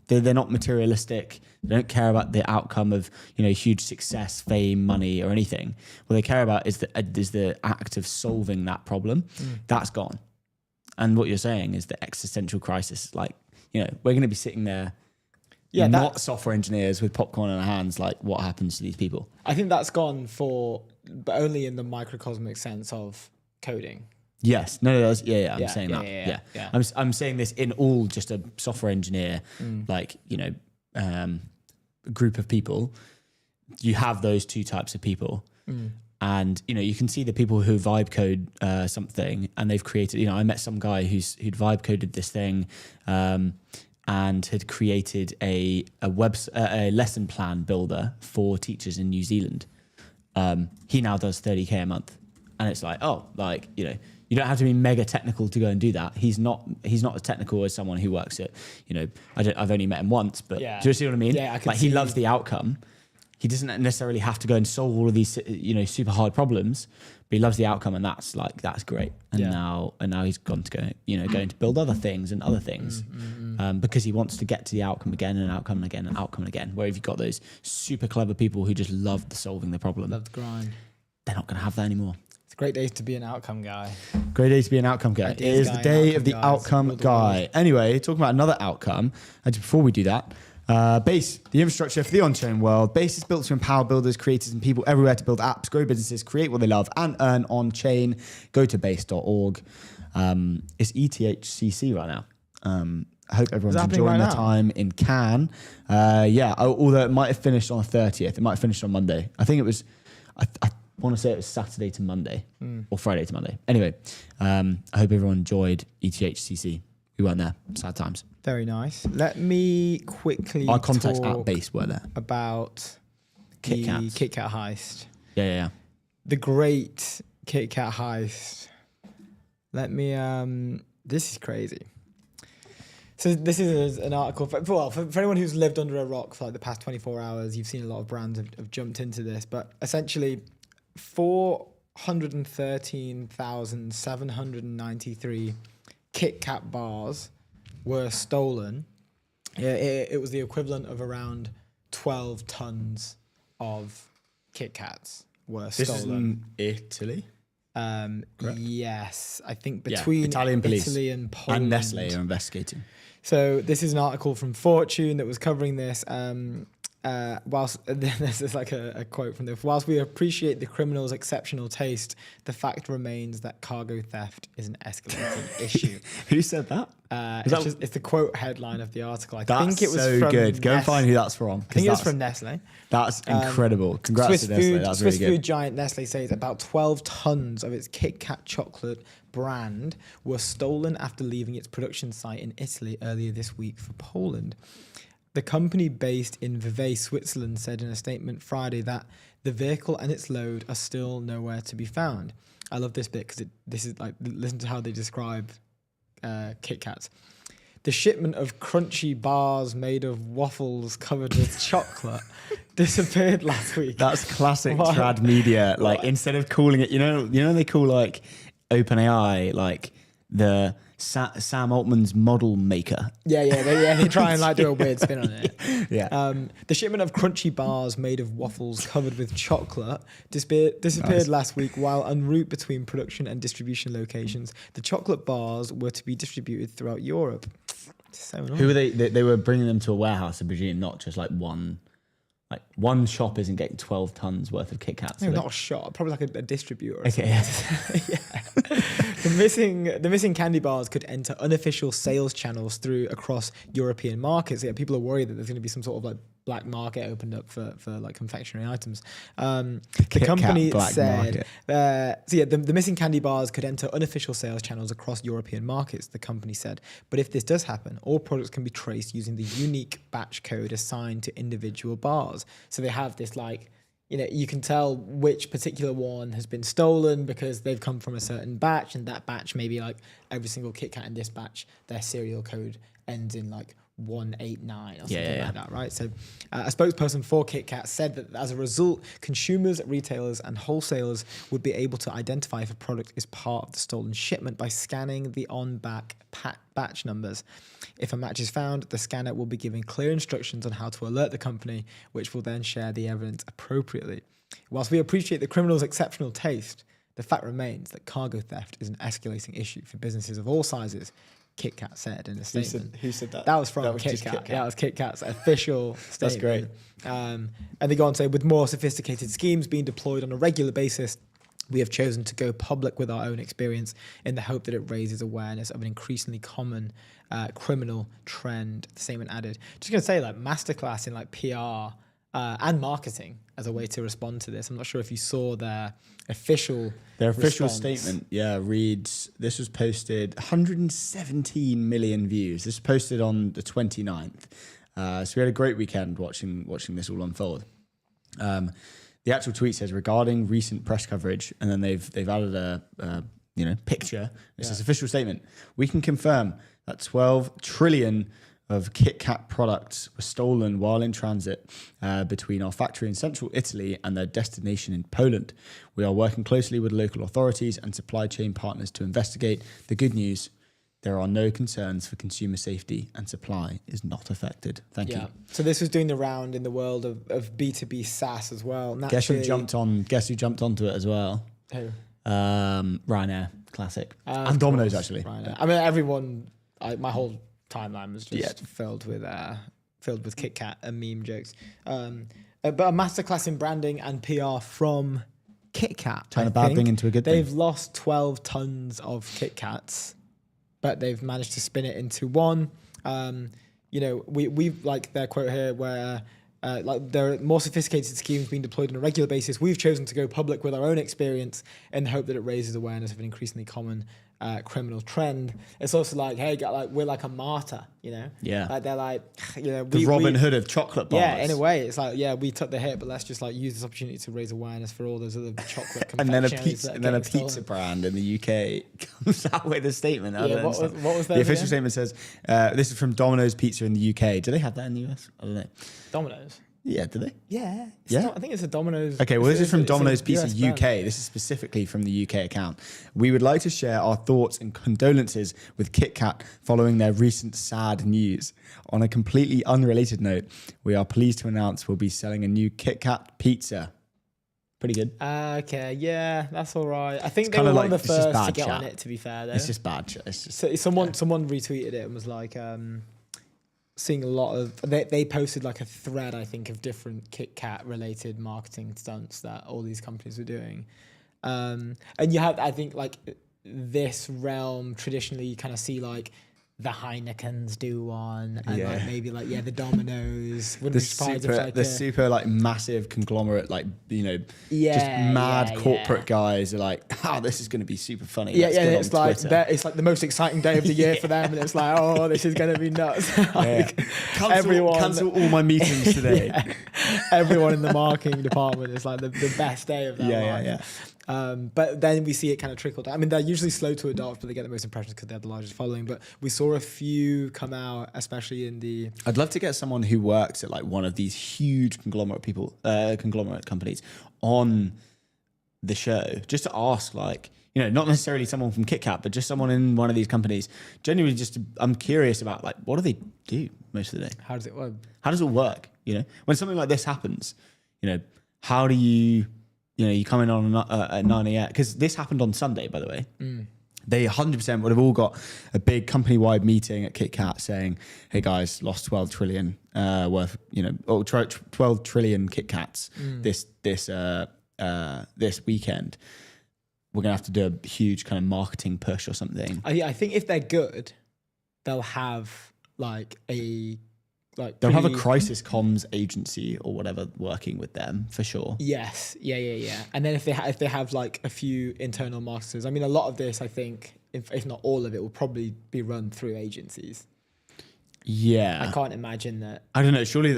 They're not materialistic. They don't care about the outcome of huge success, fame, money, or anything. What they care about is the act of solving that problem. That's gone. And what you're saying is the existential crisis. Like we're going to be sitting there. Yeah, not software engineers with popcorn in our hands. Like, what happens to these people? I think that's gone but only in the microcosmic sense of coding. Yes, no, I'm saying that. Yeah. I'm saying this in all just a software engineer, group of people. You have those two types of people, and you can see the people who vibe code something, and they've created. I met some guy who'd vibe coded this thing. And had created a lesson plan builder for teachers in New Zealand. He now does $30K a month, and it's like, you don't have to be mega technical to go and do that. He's not as technical as someone who works at, I've only met him once, but do you see what I mean? Yeah, he loves the outcome. He doesn't necessarily have to go and solve all of these, super hard problems, but he loves the outcome, and that's great. And now he's gone to going to build other things and other things, because he wants to get to the outcome again and outcome again and outcome again. Where if you've got those super clever people who just love solving the problem, love the grind, they're not going to have that anymore. It's a great day to be an outcome guy. Great day to be an outcome guy. It is the day of the outcome guy. Anyway, talking about another outcome, and before we do that. Base, the infrastructure for the on-chain world. Base is built to empower builders, creators, and people everywhere to build apps, grow businesses, create what they love, and earn on-chain. Go to base.org. It's ETHCC right now. I hope everyone's enjoying their time in Cannes. Although it might have finished on the 30th. It might have finished on Monday. I think it was, I want to say it was Saturday to Monday or Friday to Monday. Anyway, I hope everyone enjoyed ETHCC. we weren't there. Sad times. Very nice. Let me quickly Our contacts talk at base were there. about the KitKats. KitKat heist. Yeah. The great KitKat heist. Let me. This is crazy. So this is an article for anyone who's lived under a rock for like the past 24 hours. You've seen a lot of brands have jumped into this, but essentially, 413,793 KitKat bars were stolen. It was the equivalent of around 12 tons of KitKats were stolen. This is in Italy. Yes, I think between Italian police Italy and Poland. and Nestle are investigating. So this is an article from Fortune that was covering this. Whilst this is like a quote from this. Whilst we appreciate the criminal's exceptional taste, the fact remains that cargo theft is an escalating issue. Who said that? It's the quote headline of the article. I That's think it was so from good. Go and find who that's from. I think it was from Nestle. That's incredible. Congrats to Nestle. That's Swiss really food good. giant Nestle says about 12 tons of its KitKat chocolate brand were stolen after leaving its production site in Italy earlier this week for Poland. The company based in Vevey, Switzerland, said in a statement Friday that the vehicle and its load are still nowhere to be found. I love this bit because this is like, listen to how they describe KitKats. The shipment of crunchy bars made of waffles covered with chocolate disappeared last week. That's classic trad media. Like instead of calling it, you know, they call like OpenAI like the Sam Altman's model maker. They try and like do a weird spin on it. Yeah. The shipment of crunchy bars made of waffles covered with chocolate disappeared last week while en route between production and distribution locations. The chocolate bars were to be distributed throughout Europe. So annoying. Who were they? They were bringing them to a warehouse, I presume, not just like one. Like one shop isn't getting 12 tons worth of KitKats. No, not a shop, probably like a distributor. Or okay. Yeah. The missing candy bars could enter unofficial sales channels across European markets. Yeah, people are worried that there's going to be some sort of like black market opened up for like confectionery items. The company said, the missing candy bars could enter unofficial sales channels across European markets, the company said. But if this does happen, all products can be traced using the unique batch code assigned to individual bars. So they have this like, you can tell which particular one has been stolen because they've come from a certain batch, and that batch, maybe like every single KitKat in this batch, their serial code ends in like 189 or something like that, right? So a spokesperson for KitKat said that as a result, consumers, retailers and wholesalers would be able to identify if a product is part of the stolen shipment by scanning the on-back batch numbers. If a match is found, the scanner will be given clear instructions on how to alert the company, which will then share the evidence appropriately. Whilst we appreciate the criminal's exceptional taste, the fact remains that cargo theft is an escalating issue for businesses of all sizes, KitKat said in a statement. Who said that? That was from KitKat. That was KitKat's official statement. That's great. And they go on to say, with more sophisticated schemes being deployed on a regular basis, we have chosen to go public with our own experience in the hope that it raises awareness of an increasingly common criminal trend. The statement added, just going to say, like, masterclass in like PR and marketing as a way to respond to this. I'm not sure if you saw their official statement. Yeah, reads, this was posted 117 million views. This was posted on the 29th. So we had a great weekend watching this all unfold. The actual tweet says, regarding recent press coverage, and then they've added a picture. This is official statement. We can confirm that 12 trillion of KitKat products were stolen while in transit between our factory in central Italy and their destination in Poland. We are working closely with local authorities and supply chain partners to investigate. The good news, there are no concerns for consumer safety and supply is not affected. Thank you. So this was doing the round in the world of B2B SaaS as well. Guess who jumped onto it as well? Who? Ryanair, classic. And Domino's, actually. Ryanair. I mean, everyone, my whole timeline was just filled with KitKat and meme jokes. But a masterclass in branding and PR from KitKat. Turn a bad thing into a good thing. They've lost 12 tons of KitKats, but they've managed to spin it into one. We've like their quote here where there are more sophisticated schemes being deployed on a regular basis. We've chosen to go public with our own experience in the hope that it raises awareness of an increasingly common criminal trend. It's also like, hey, like we're like a martyr, you know? Yeah. Like they're like, you know, The Robin Hood of chocolate bars. Yeah, in a way, it's like, yeah, we took the hit, but let's just like use this opportunity to raise awareness for all those other chocolate and then a stolen. pizza brand in the UK comes out with a statement. Yeah, what was that? The official statement says, "This is from Domino's Pizza in the UK." Do they have that in the US? I don't know. Domino's. Yeah, do they? Yeah. Yeah? I think it's a Domino's. Okay, well, this is from Domino's Pizza US UK. brand. This is specifically from the UK account. We would like to share our thoughts and condolences with KitKat following their recent sad news. On a completely unrelated note, we are pleased to announce we'll be selling a new KitKat pizza. Pretty good. Okay, yeah, that's all right. I think It's they were kinda one of like- the it's just first to bad get chat. on it, to be fair, though. It's just bad. It's just, So someone retweeted it and was like, seeing a lot of they posted like a thread, I think, of different KitKat related marketing stunts that all these companies were doing, and you have, I think, like this realm traditionally you kind of see like the Heinekens do one, and like maybe like the Domino's. Wouldn't be surprised if like super like massive conglomerate, like, you know, Yeah, just mad yeah, corporate guys are like, oh, this is going to be super funny. Yeah, Let's yeah, get it's on like Twitter. it's like the most exciting day of the year for them, and it's like, oh, this is gonna be nuts. Like, Cancel all my meetings today. Yeah. Everyone in the marketing department is like the best day of their life. Yeah. But then we see it kind of trickle down. I mean, they're usually slow to adopt, but they get the most impressions because they have the largest following. But we saw a few come out, especially in the. I'd love to get someone who works at like one of these huge conglomerate companies on the show, just to ask, like, you know, not necessarily someone from KitKat, but just someone in one of these companies. Genuinely, I'm curious about, like, what do they do most of the day? How does it work? How does it work? You know, when something like this happens, you know, how do you come in on at 9 a.m. Because this happened on Sunday, by the way. They 100% would have all got a big company-wide meeting at KitKat saying, hey guys, lost 12 trillion worth, you know, or 12 trillion KitKats this weekend. We're going to have to do a huge kind of marketing push or something. I think if they're good, they'll have They'll have a crisis comms agency or whatever working with them for sure. Yes, yeah. And then if they have like a few internal marketers, I mean, a lot of this, I think, if not all of it, will probably be run through agencies. Yeah, I can't imagine that. I don't know. Surely,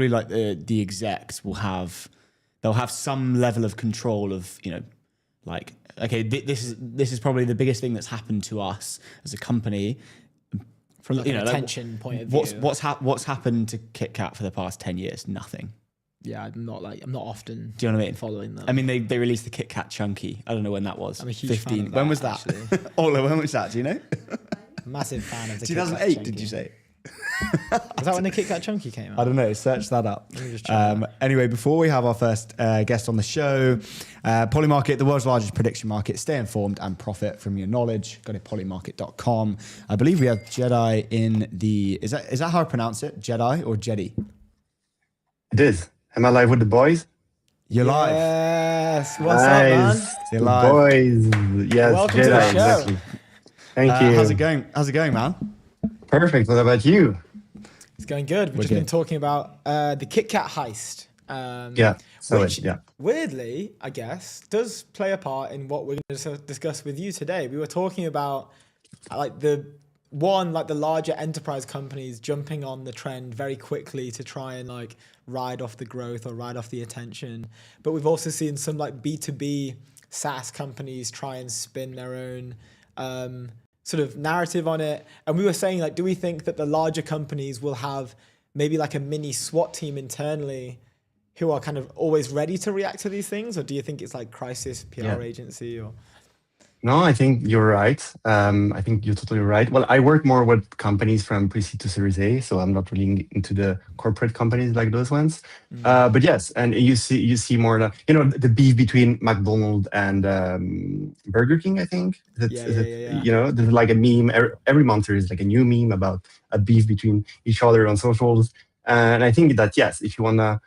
like the execs they'll have some level of control of, you know, like, okay, this is probably the biggest thing that's happened to us as a company. From like an attention point of view. What's happened to KitKat for the past 10 years? Nothing. Yeah, I'm not often. Do you know what I mean? Following them. I mean, they released the KitKat Chunky. I don't know when that was. I'm a huge fan of that, When was that? Ola, when was that? Do you know? Massive fan of the 2008, KitKat did you say? Was that when the KitKat Chunky came out? I don't know. Search that up. Let me just check that. Anyway, before we have our first guest on the show, Polymarket, the world's largest prediction market. Stay informed and profit from your knowledge. Go to polymarket.com. I believe we have Jedi in the. Is that how I pronounce it? Jedi or Jedi? It is. Am I live with the boys? You're live. Yes. What's up, man? You're The live. boys. Yes, Welcome to Jedi. the show. Exactly. Thank you. How's it going? How's it going, man? Perfect. What about you? It's going good. We've just been talking about the KitKat heist. Which, weirdly, I guess, does play a part in what we're going to discuss with you today. We were talking about like the larger enterprise companies jumping on the trend very quickly to try and like ride off the growth or ride off the attention. But we've also seen some like B2B SaaS companies try and spin their own sort of narrative on it. And we were saying, like, do we think that the larger companies will have maybe like a mini SWAT team internally who are kind of always ready to react to these things? Or do you think it's like crisis PR agency or? No, I think you're right. I think you're totally right. Well, I work more with companies from pre-seed to Series A, so I'm not really into the corporate companies like those ones. But yes, and you see more the beef between McDonald's and Burger King. I think you know, there's like a meme every month. There is like a new meme about a beef between each other on socials, and I think that yes, if you wanna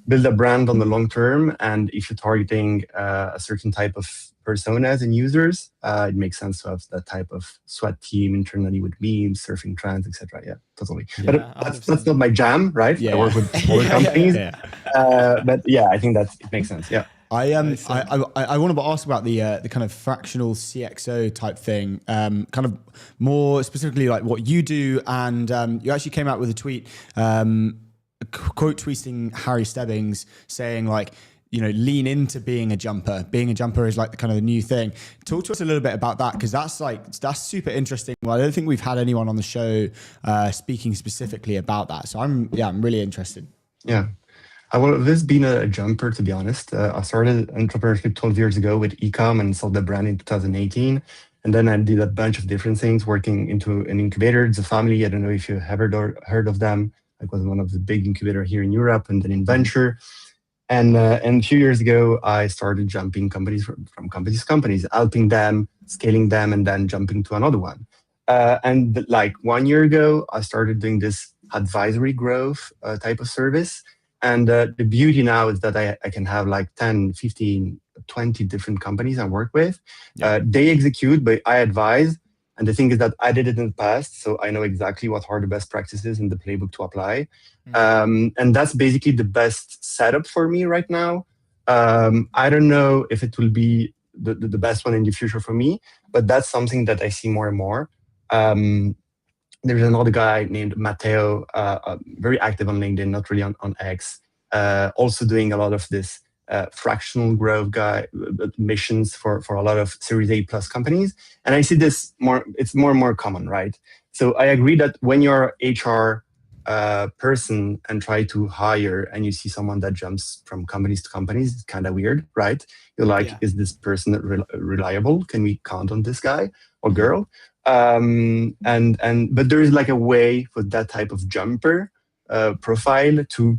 build a brand on the long term, and if you're targeting a certain type of personas and users, it makes sense to have that type of SWAT team internally with memes, surfing trends, etc. Yeah, totally. Yeah, but that's not my jam, right? Yeah. I work with smaller companies. But yeah, I think that it makes sense. Yeah. I want to ask about the kind of fractional CXO type thing, kind of more specifically like what you do, and you actually came out with a tweet, quote tweeting Harry Stebbings saying like, lean into being a jumper. Being a jumper is like the kind of the new thing. Talk to us a little bit about that, because that's super interesting. Well, I don't think we've had anyone on the show speaking specifically about that. So I'm really interested. Yeah. I've always been a jumper, to be honest. I started entrepreneurship 12 years ago with ecom and sold the brand in 2018. And then I did a bunch of different things, working into an incubator, The Family. I don't know if you have heard of them. It was one of the big incubator here in Europe, and then in Venture. And a few years ago, I started jumping companies from companies to companies, helping them, scaling them, and then jumping to another one. And like 1 year ago, I started doing this advisory growth type of service. And the beauty now is that I can have like 10, 15, 20 different companies I work with. Yeah. They execute, but I advise. And the thing is that I did it in the past, so I know exactly what are the best practices in the playbook to apply. And that's basically the best setup for me right now. I don't know if it will be the best one in the future for me, but that's something that I see more and more. There's another guy named Matteo, very active on LinkedIn, not really on X, also doing a lot of this fractional growth missions for a lot of Series A plus companies. And I see this it's more and more common, right? So I agree that when you're HR person and try to hire and you see someone that jumps from companies to companies, it's kind of weird, right? You're like, is this person reliable? Can we count on this guy or girl? But there is like a way for that type of jumper profile to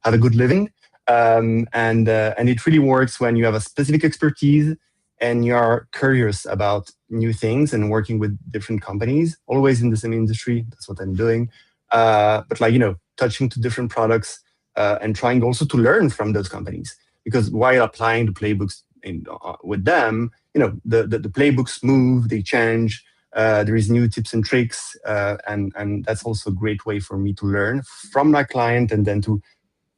have a good living. And it really works when you have a specific expertise and you're curious about new things and working with different companies, always in the same industry. That's what I'm doing. But like, touching to different products and trying also to learn from those companies. Because while applying the playbooks with them, the playbooks move, they change. There is new tips and tricks, and that's also a great way for me to learn from my client and then to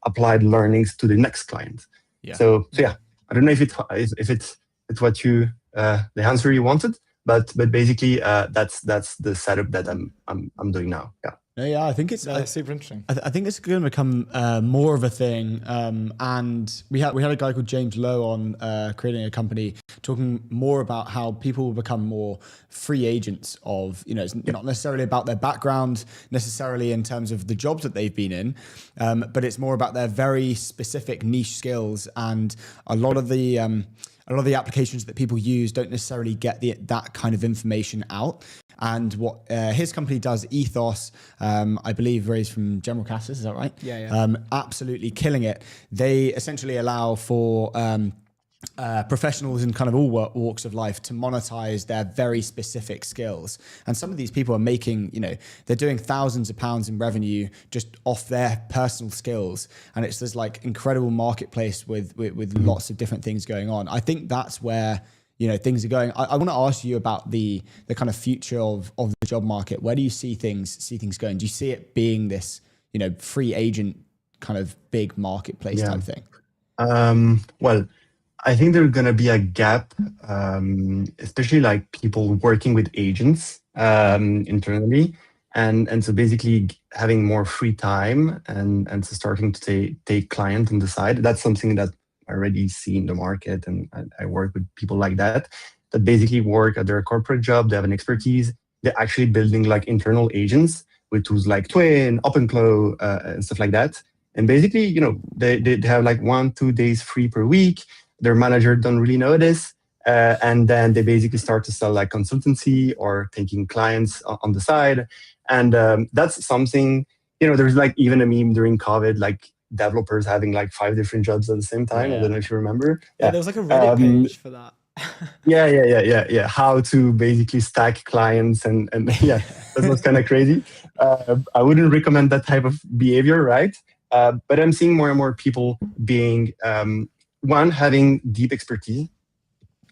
apply the learnings to the next client. Yeah. So yeah, I don't know if it's what you the answer you wanted, but basically that's the setup that I'm doing now. Yeah. Yeah, I think it's super interesting. I think it's going to become more of a thing. And we had a guy called James Lowe on creating a company, talking more about how people will become more free agents of, it's not necessarily about their background necessarily in terms of the jobs that they've been in, but it's more about their very specific niche skills. And a lot of the applications that people use don't necessarily get that kind of information out. And what his company does, Ethos, I believe raised from General Cassis, is that right? Yeah. Absolutely killing it. They essentially allow for professionals in kind of all walks of life to monetize their very specific skills. And some of these people are making, they're doing thousands of pounds in revenue just off their personal skills. And it's this like incredible marketplace with lots of different things going on. I think that's where things are going. I want to ask you about the kind of future of the job market. Where do you see things going? Do you see it being this, free agent kind of big marketplace type thing? Well, I think there's going to be a gap, especially like people working with agents internally. And so basically having more free time and so starting to take clients on the side. That's something that I already see in the market, and I work with people like that basically work at their corporate job. They have an expertise. They're actually building like internal agents with tools like Twin, OpenClaw, and stuff like that. And basically, they have like 1-2 days free per week. Their manager don't really know this. And then they basically start to sell like consultancy or taking clients on the side. And that's something, there's like even a meme during COVID, like developers having like 5 different jobs at the same time. I don't know if you remember. Yeah, there was like a Reddit page for that. Yeah. How to basically stack clients and yeah, that was kind of crazy. I wouldn't recommend that type of behavior, right? But I'm seeing more and more people being, having deep expertise.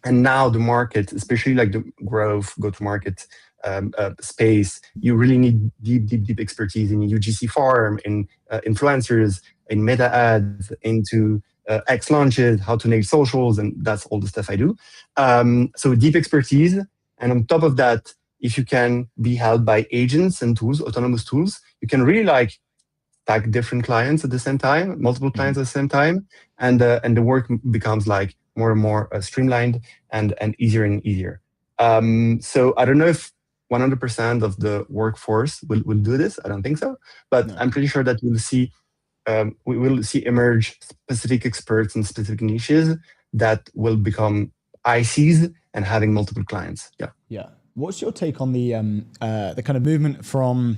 And now the market, especially like the growth, go-to-market space, you really need deep expertise in UGC farm, in influencers, in meta ads, into X launches, how to nail socials, and that's all the stuff I do. So deep expertise, and on top of that, if you can be held by agents and tools, autonomous tools, you can really like tag different clients at the same time, multiple clients at the same time, and the work becomes like more and more streamlined and easier and easier. So I don't know if 100% of the workforce will do this. I don't think so, but I'm pretty sure that we will see emerge specific experts in specific niches that will become ICs and having multiple clients. Yeah. Yeah. What's your take on the kind of movement from,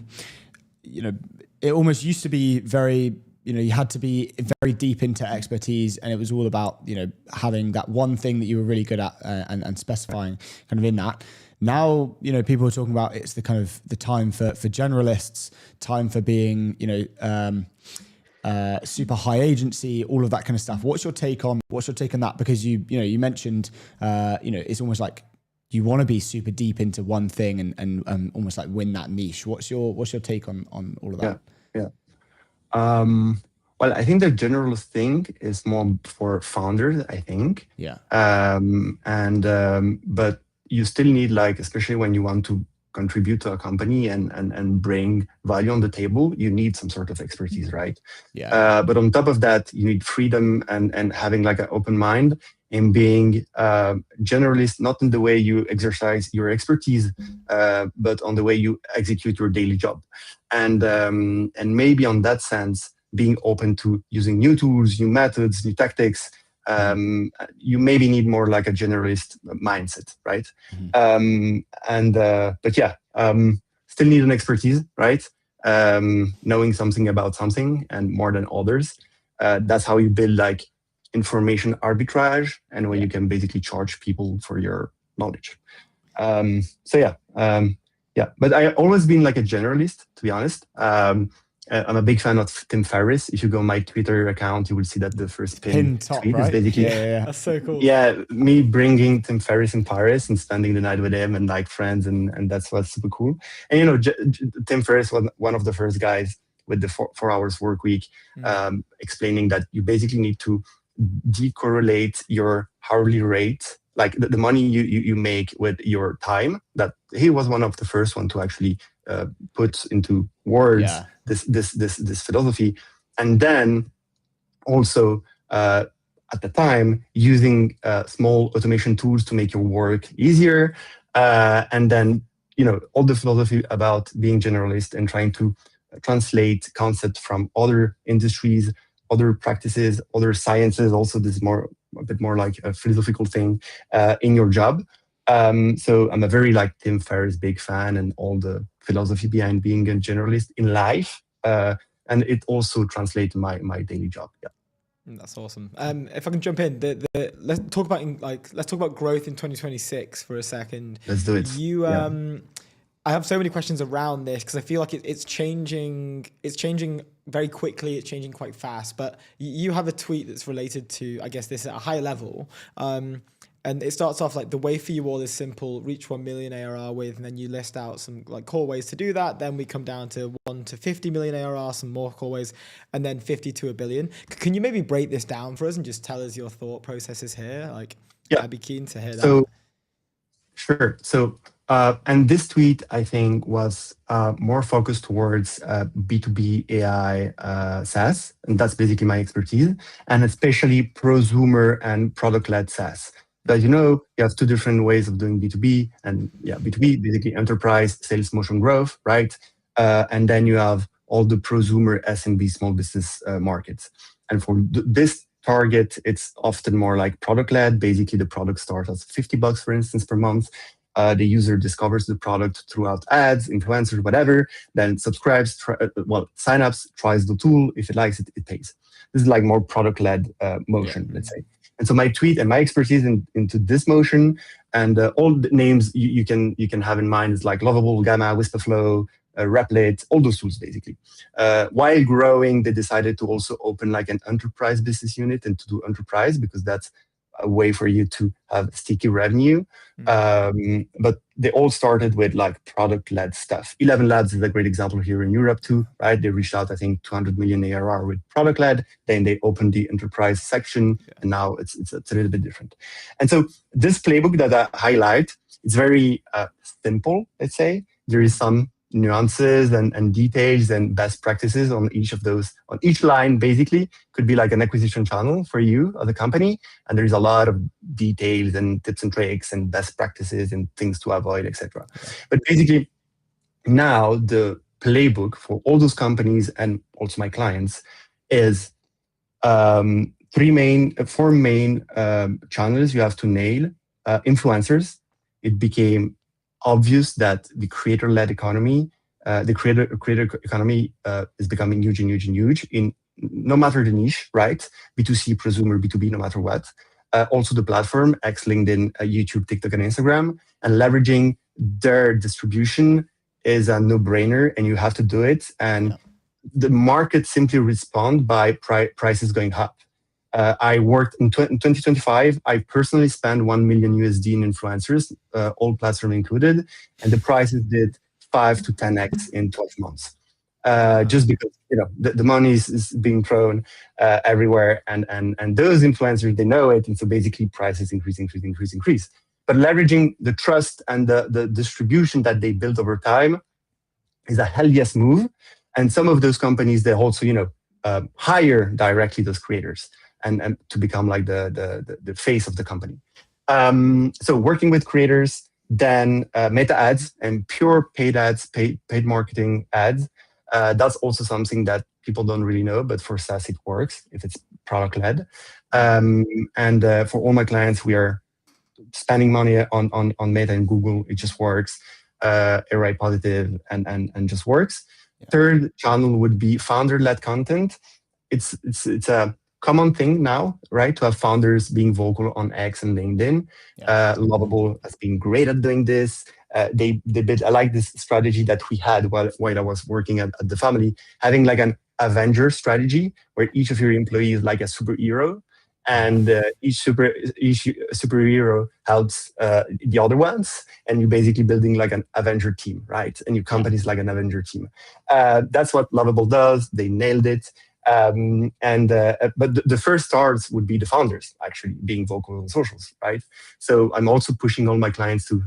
it almost used to be very, you had to be very deep into expertise, and it was all about, having that one thing that you were really good at and specifying kind of in that. Now, people are talking about it's the kind of the time for generalists, time for being, super high agency, all of that kind of stuff. What's your take on that? Because you mentioned, it's almost like you want to be super deep into one thing and almost like win that niche. What's your take on all of that? Yeah. Well, I think the generalist thing is more for founders, I think. Yeah. But you still need, like, especially when you want to contribute to a company and bring value on the table, you need some sort of expertise, right? Yeah. But on top of that, you need freedom and having like an open mind and being generalist, not in the way you exercise your expertise, but on the way you execute your daily job. And maybe on that sense, being open to using new tools, new methods, new tactics, you maybe need more like a generalist mindset, right? But yeah, still need an expertise, right? Knowing something about something and more than others. That's how you build like information arbitrage, and when you can basically charge people for your knowledge. But I've always been like a generalist, to be honest. I'm a big fan of Tim Ferriss. If you go on my Twitter account, you will see that the first pin top, tweet right? is basically That's so cool. Yeah, me bringing Tim Ferriss in Paris and spending the night with him and like friends, and that's what's super cool. And Tim Ferriss was one of the first guys with the 4 hours work week, explaining that you basically need to decorrelate your hourly rate, like the money you make with your time. That he was one of the first one to actually put into words this philosophy, and then also at the time using small automation tools to make your work easier, and then all the philosophy about being generalist and trying to translate concepts from other industries, other practices, other sciences. Also, this is a bit more like a philosophical thing in your job. So I'm a very like Tim Ferriss big fan, and all the philosophy behind being a generalist in life, and it also translates my daily job. Yeah. That's awesome. If I can jump in, let's talk about growth in 2026 for a second. Let's do it. I have so many questions around this because I feel like it's changing. It's changing very quickly. It's changing quite fast. But you have a tweet that's related to, I guess, this at a high level. And it starts off like, the way for you all is simple: reach 1 million ARR with, and then you list out some like core ways to do that. Then we come down to 1 to 50 million ARR, some more core ways, and then 50 to $1 billion. Can you maybe break this down for us and just tell us your thought processes here? Like, I'd be keen to hear that. Sure. So, and this tweet, I think, was more focused towards B2B AI SaaS, and that's basically my expertise, and especially prosumer and product-led SaaS. But you have two different ways of doing B2B, and B2B, basically enterprise sales motion growth, right? And then you have all the prosumer SMB small business markets. And for this target, it's often more like product-led. Basically, the product starts at $50, for instance, per month. The user discovers the product throughout ads, influencers, whatever, then subscribes, sign ups, tries the tool. If it likes it, it pays. This is like more product-led motion, let's say. And so my tweet and my expertise into this motion, and all the names you can have in mind is like Lovable, Gamma, Whisperflow, Replit, all those tools basically. While growing, they decided to also open like an enterprise business unit and to do enterprise, because that's a way for you to have sticky revenue. But they all started with like product-led stuff. 11 Labs is a great example here in Europe too, right? They reached out, I think, 200 million ARR with product-led. Then they opened the enterprise section, and now it's a little bit different. And so this playbook that I highlight, it's very simple, let's say. There is some nuances and details and best practices on each of those. On each line, basically, could be like an acquisition channel for you or the company. And there is a lot of details and tips and tricks and best practices and things to avoid, etc. But basically, now the playbook for all those companies and also my clients is four main channels you have to nail. Influencers. It became obvious that the creator-led economy, creator economy is becoming huge in no matter the niche, right? B2C, prosumer, B2B, no matter what. Also the platform, X, LinkedIn, YouTube, TikTok, and Instagram, and leveraging their distribution is a no-brainer, and you have to do it. And the market simply respond by prices going up. I worked in 2025. I personally spent 1 million USD in influencers, all platform included, and the prices did 5 to 10x in 12 months. Just because the money is being thrown everywhere, and those influencers, they know it, and so basically prices increase. But leveraging the trust and the distribution that they built over time is a hell yes move. And some of those companies, they also hire directly those creators. And to become like the face of the company. So working with creators, then meta ads and pure paid ads, paid marketing ads. That's also something that people don't really know, but for SaaS it works if it's product led. And for all my clients, we are spending money on Meta and Google. It just works. Array positive and just works. Yeah. Third channel would be founder led content. It's a common thing now, right? To have founders being vocal on X and LinkedIn. Lovable has been great at doing this. I like this strategy that we had while I was working at the family, having like an Avenger strategy where each of your employees is like a superhero, and each superhero helps the other ones, and you're basically building like an Avenger team, right? And your company is like an Avenger team. That's what Lovable does. They nailed it. But the first starts would be the founders actually being vocal on socials, right? So I'm also pushing all my clients to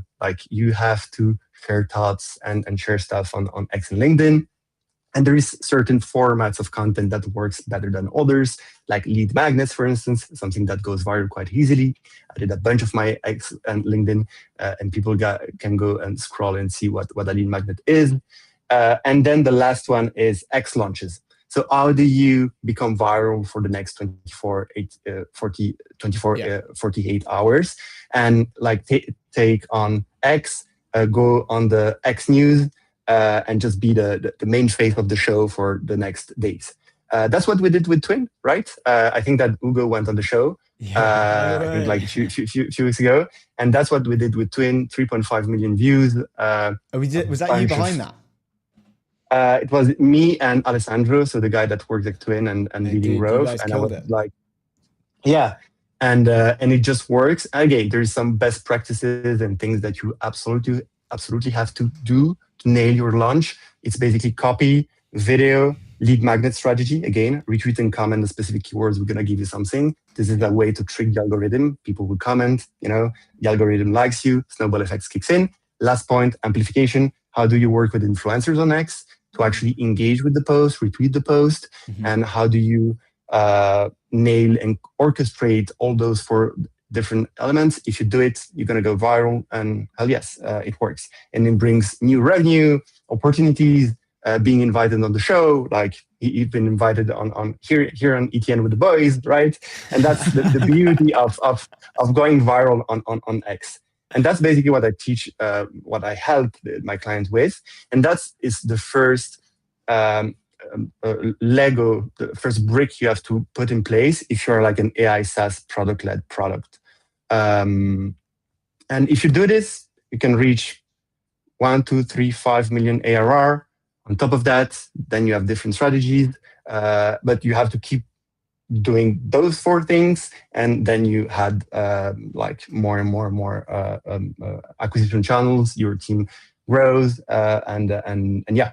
you have to share thoughts and share stuff on X and LinkedIn. And there is certain formats of content that works better than others, like lead magnets, for instance, something that goes viral quite easily. I did a bunch of my X and LinkedIn, and people can go and scroll and see what a lead magnet is. And then the last one is X launches. So how do you become viral for the next 48 hours and take on X, go on the X news and just be the main face of the show for the next days. That's what we did with Twin, right? I think that Hugo went on the show I think like a few weeks ago. And that's what we did with Twin, 3.5 million views. Was that you behind that? It was me and Alessandro, so the guy that works at Twin and leading Rove, and I was like, and it just works. Again, there's some best practices and things that you absolutely have to do to nail your launch. It's basically copy, video, lead magnet strategy. Again, retweet and comment the specific keywords. We're gonna give you something. This is a way to trick the algorithm. People will comment. The algorithm likes you. Snowball effects kicks in. Last point, amplification. How do you work with influencers on X to actually engage with the post, retweet the post, and how do you nail and orchestrate all those four different elements? If you do it, you're going to go viral, and hell yes, it works. And it brings new revenue, opportunities, being invited on the show, like you've been invited on here on ETN with the boys, right? And that's the beauty of going viral on X. And that's basically what I teach, what I help my clients with. And that is the first Lego, the first brick you have to put in place if you're like an AI SaaS product-led product. And if you do this, you can reach 1, 2, 3, 5 million ARR. On top of that, then you have different strategies, but you have to keep doing those four things, and then you had like more and more and more acquisition channels. Your team grows, and yeah.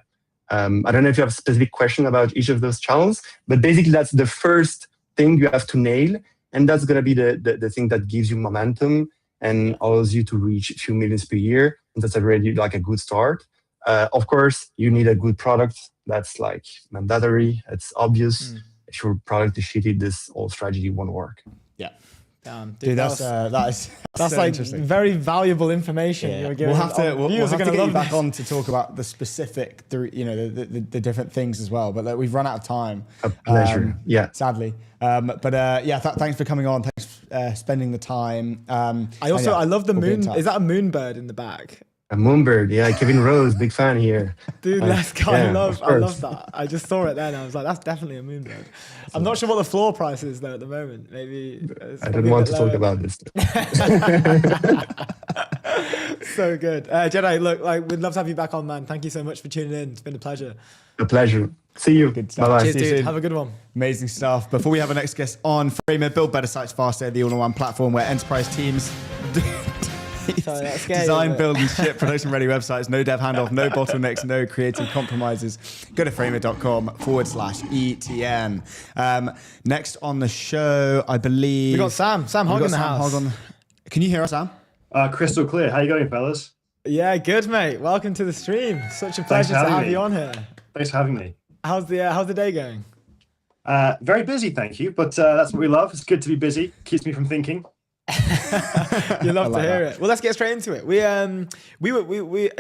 I don't know if you have a specific question about each of those channels, but basically that's the first thing you have to nail, and that's going to be the thing that gives you momentum and allows you to reach a few millions per year. And that's already like a good start. Of course, you need a good product. That's like mandatory. It's obvious. If your product is shitty, this whole strategy won't work. Yeah. Dude, that's that's so like interesting. very valuable information you're giving. We'll have to Viewers are get going to you love back this. on to talk about the specific, the different things as well. But we've run out of time. A pleasure. Sadly. Thanks for coming on. Thanks for spending the time. I love the moon. Is that a moonbird in the back? A moonbird, yeah. Kevin Rose, big fan here. Dude, let's go. Yeah, I love that. I just saw it then. I was like, that's definitely a moonbird. I'm not sure what the floor price is though at the moment. Maybe I don't want to talk about this. So good, Jedi. Look, we'd love to have you back on, man. Thank you so much for tuning in. It's been a pleasure. A pleasure. See you. Good stuff. Bye bye. Cheers, dude. Have a good one. Amazing stuff. Before we have our next guest on, Framer, build better sites faster, the all-in-one platform where enterprise teams design, build, and ship production-ready websites. No dev handoff, no bottlenecks, no creative compromises. Go to framer.com/ETN. Next on the show, I believe We got Sam Hogg in the house. Can you hear us, Sam? Crystal clear. How you going, fellas? Yeah, good, mate. Welcome to the stream. Such a pleasure to have you on here. Thanks for having me. How's the day going? Very busy, thank you. But that's what we love. It's good to be busy. Keeps me from thinking. You love to hear it. Well, let's get straight into it. We I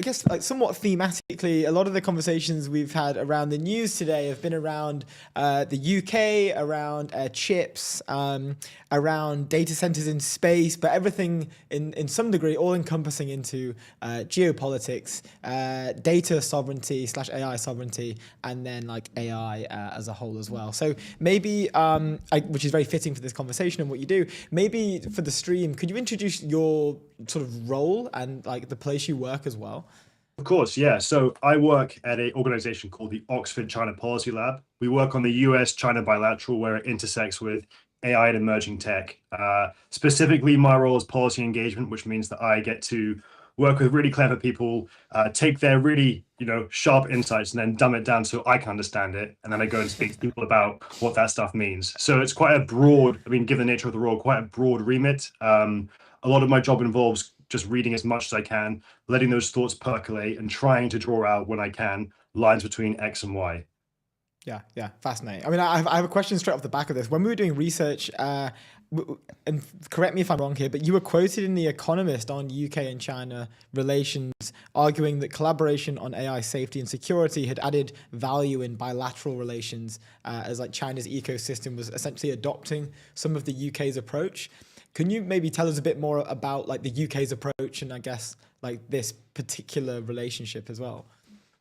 guess like somewhat thematically, a lot of the conversations we've had around the news today have been around the UK, around chips, around data centers in space, but everything in some degree all encompassing into geopolitics, data sovereignty / AI sovereignty, and then like AI as a whole as well. So maybe, which is very fitting for this conversation and what you do, maybe for the stream, could you introduce your sort of role and like the place you work as well? Of course, yeah. So I work at an organization called the Oxford China Policy Lab. We work on the US-China bilateral where it intersects with AI and emerging tech. Specifically, my role is policy engagement, which means that I get to work with really clever people, take their really sharp insights and then dumb it down so I can understand it. And then I go and speak to people about what that stuff means. So it's quite a broad, given the nature of the role, quite a broad remit. A lot of my job involves just reading as much as I can, letting those thoughts percolate and trying to draw out when I can lines between X and Y. Yeah, fascinating. I have a question straight off the back of this. When we were doing research, and correct me if I'm wrong here, but you were quoted in The Economist on UK and China relations, arguing that collaboration on AI safety and security had added value in bilateral relations, as like China's ecosystem was essentially adopting some of the UK's approach. Can you maybe tell us a bit more about like the UK's approach and I guess like this particular relationship as well?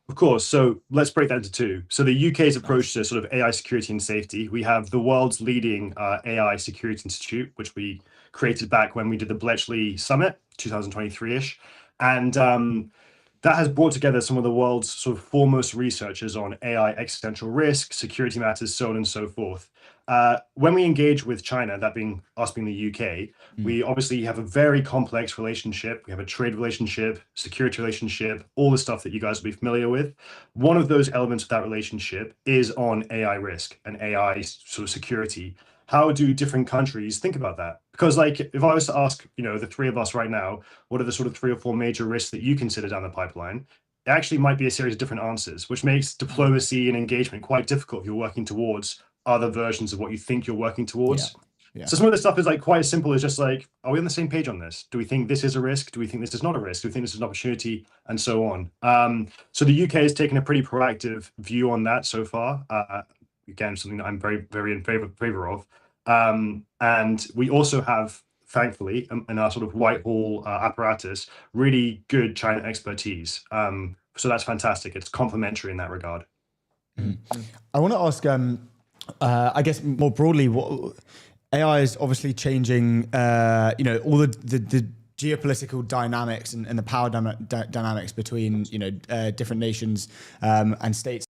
Of course. So let's break that into two. So the UK's approach to sort of AI security and safety, we have the world's leading AI security institute, which we created back when we did the Bletchley Summit, 2023-ish. And that has brought together some of the world's sort of foremost researchers on AI existential risk, security matters, so on and so forth. When we engage with China, that being us being the UK, we obviously have a very complex relationship. We have a trade relationship, security relationship, all the stuff that you guys will be familiar with. One of those elements of that relationship is on AI risk and AI sort of security. How do different countries think about that? Because like if I was to ask, the three of us right now, what are the sort of 3 or 4 major risks that you consider down the pipeline? It actually might be a series of different answers, which makes diplomacy and engagement quite difficult if you're working towards other versions of what you think you're working towards. Yeah. So some of the stuff is like quite as simple as just like, are we on the same page on this? Do we think this is a risk? Do we think this is not a risk? Do we think this is an opportunity? And so on. So the UK has taken a pretty proactive view on that so far. Again, something that I'm very, very in favor of. And we also have, thankfully, in our sort of Whitehall apparatus, really good China expertise. So that's fantastic. It's complementary in that regard. I want to ask, I guess more broadly, what AI is obviously changing, all the geopolitical dynamics and the power dynamics between, different nations and states.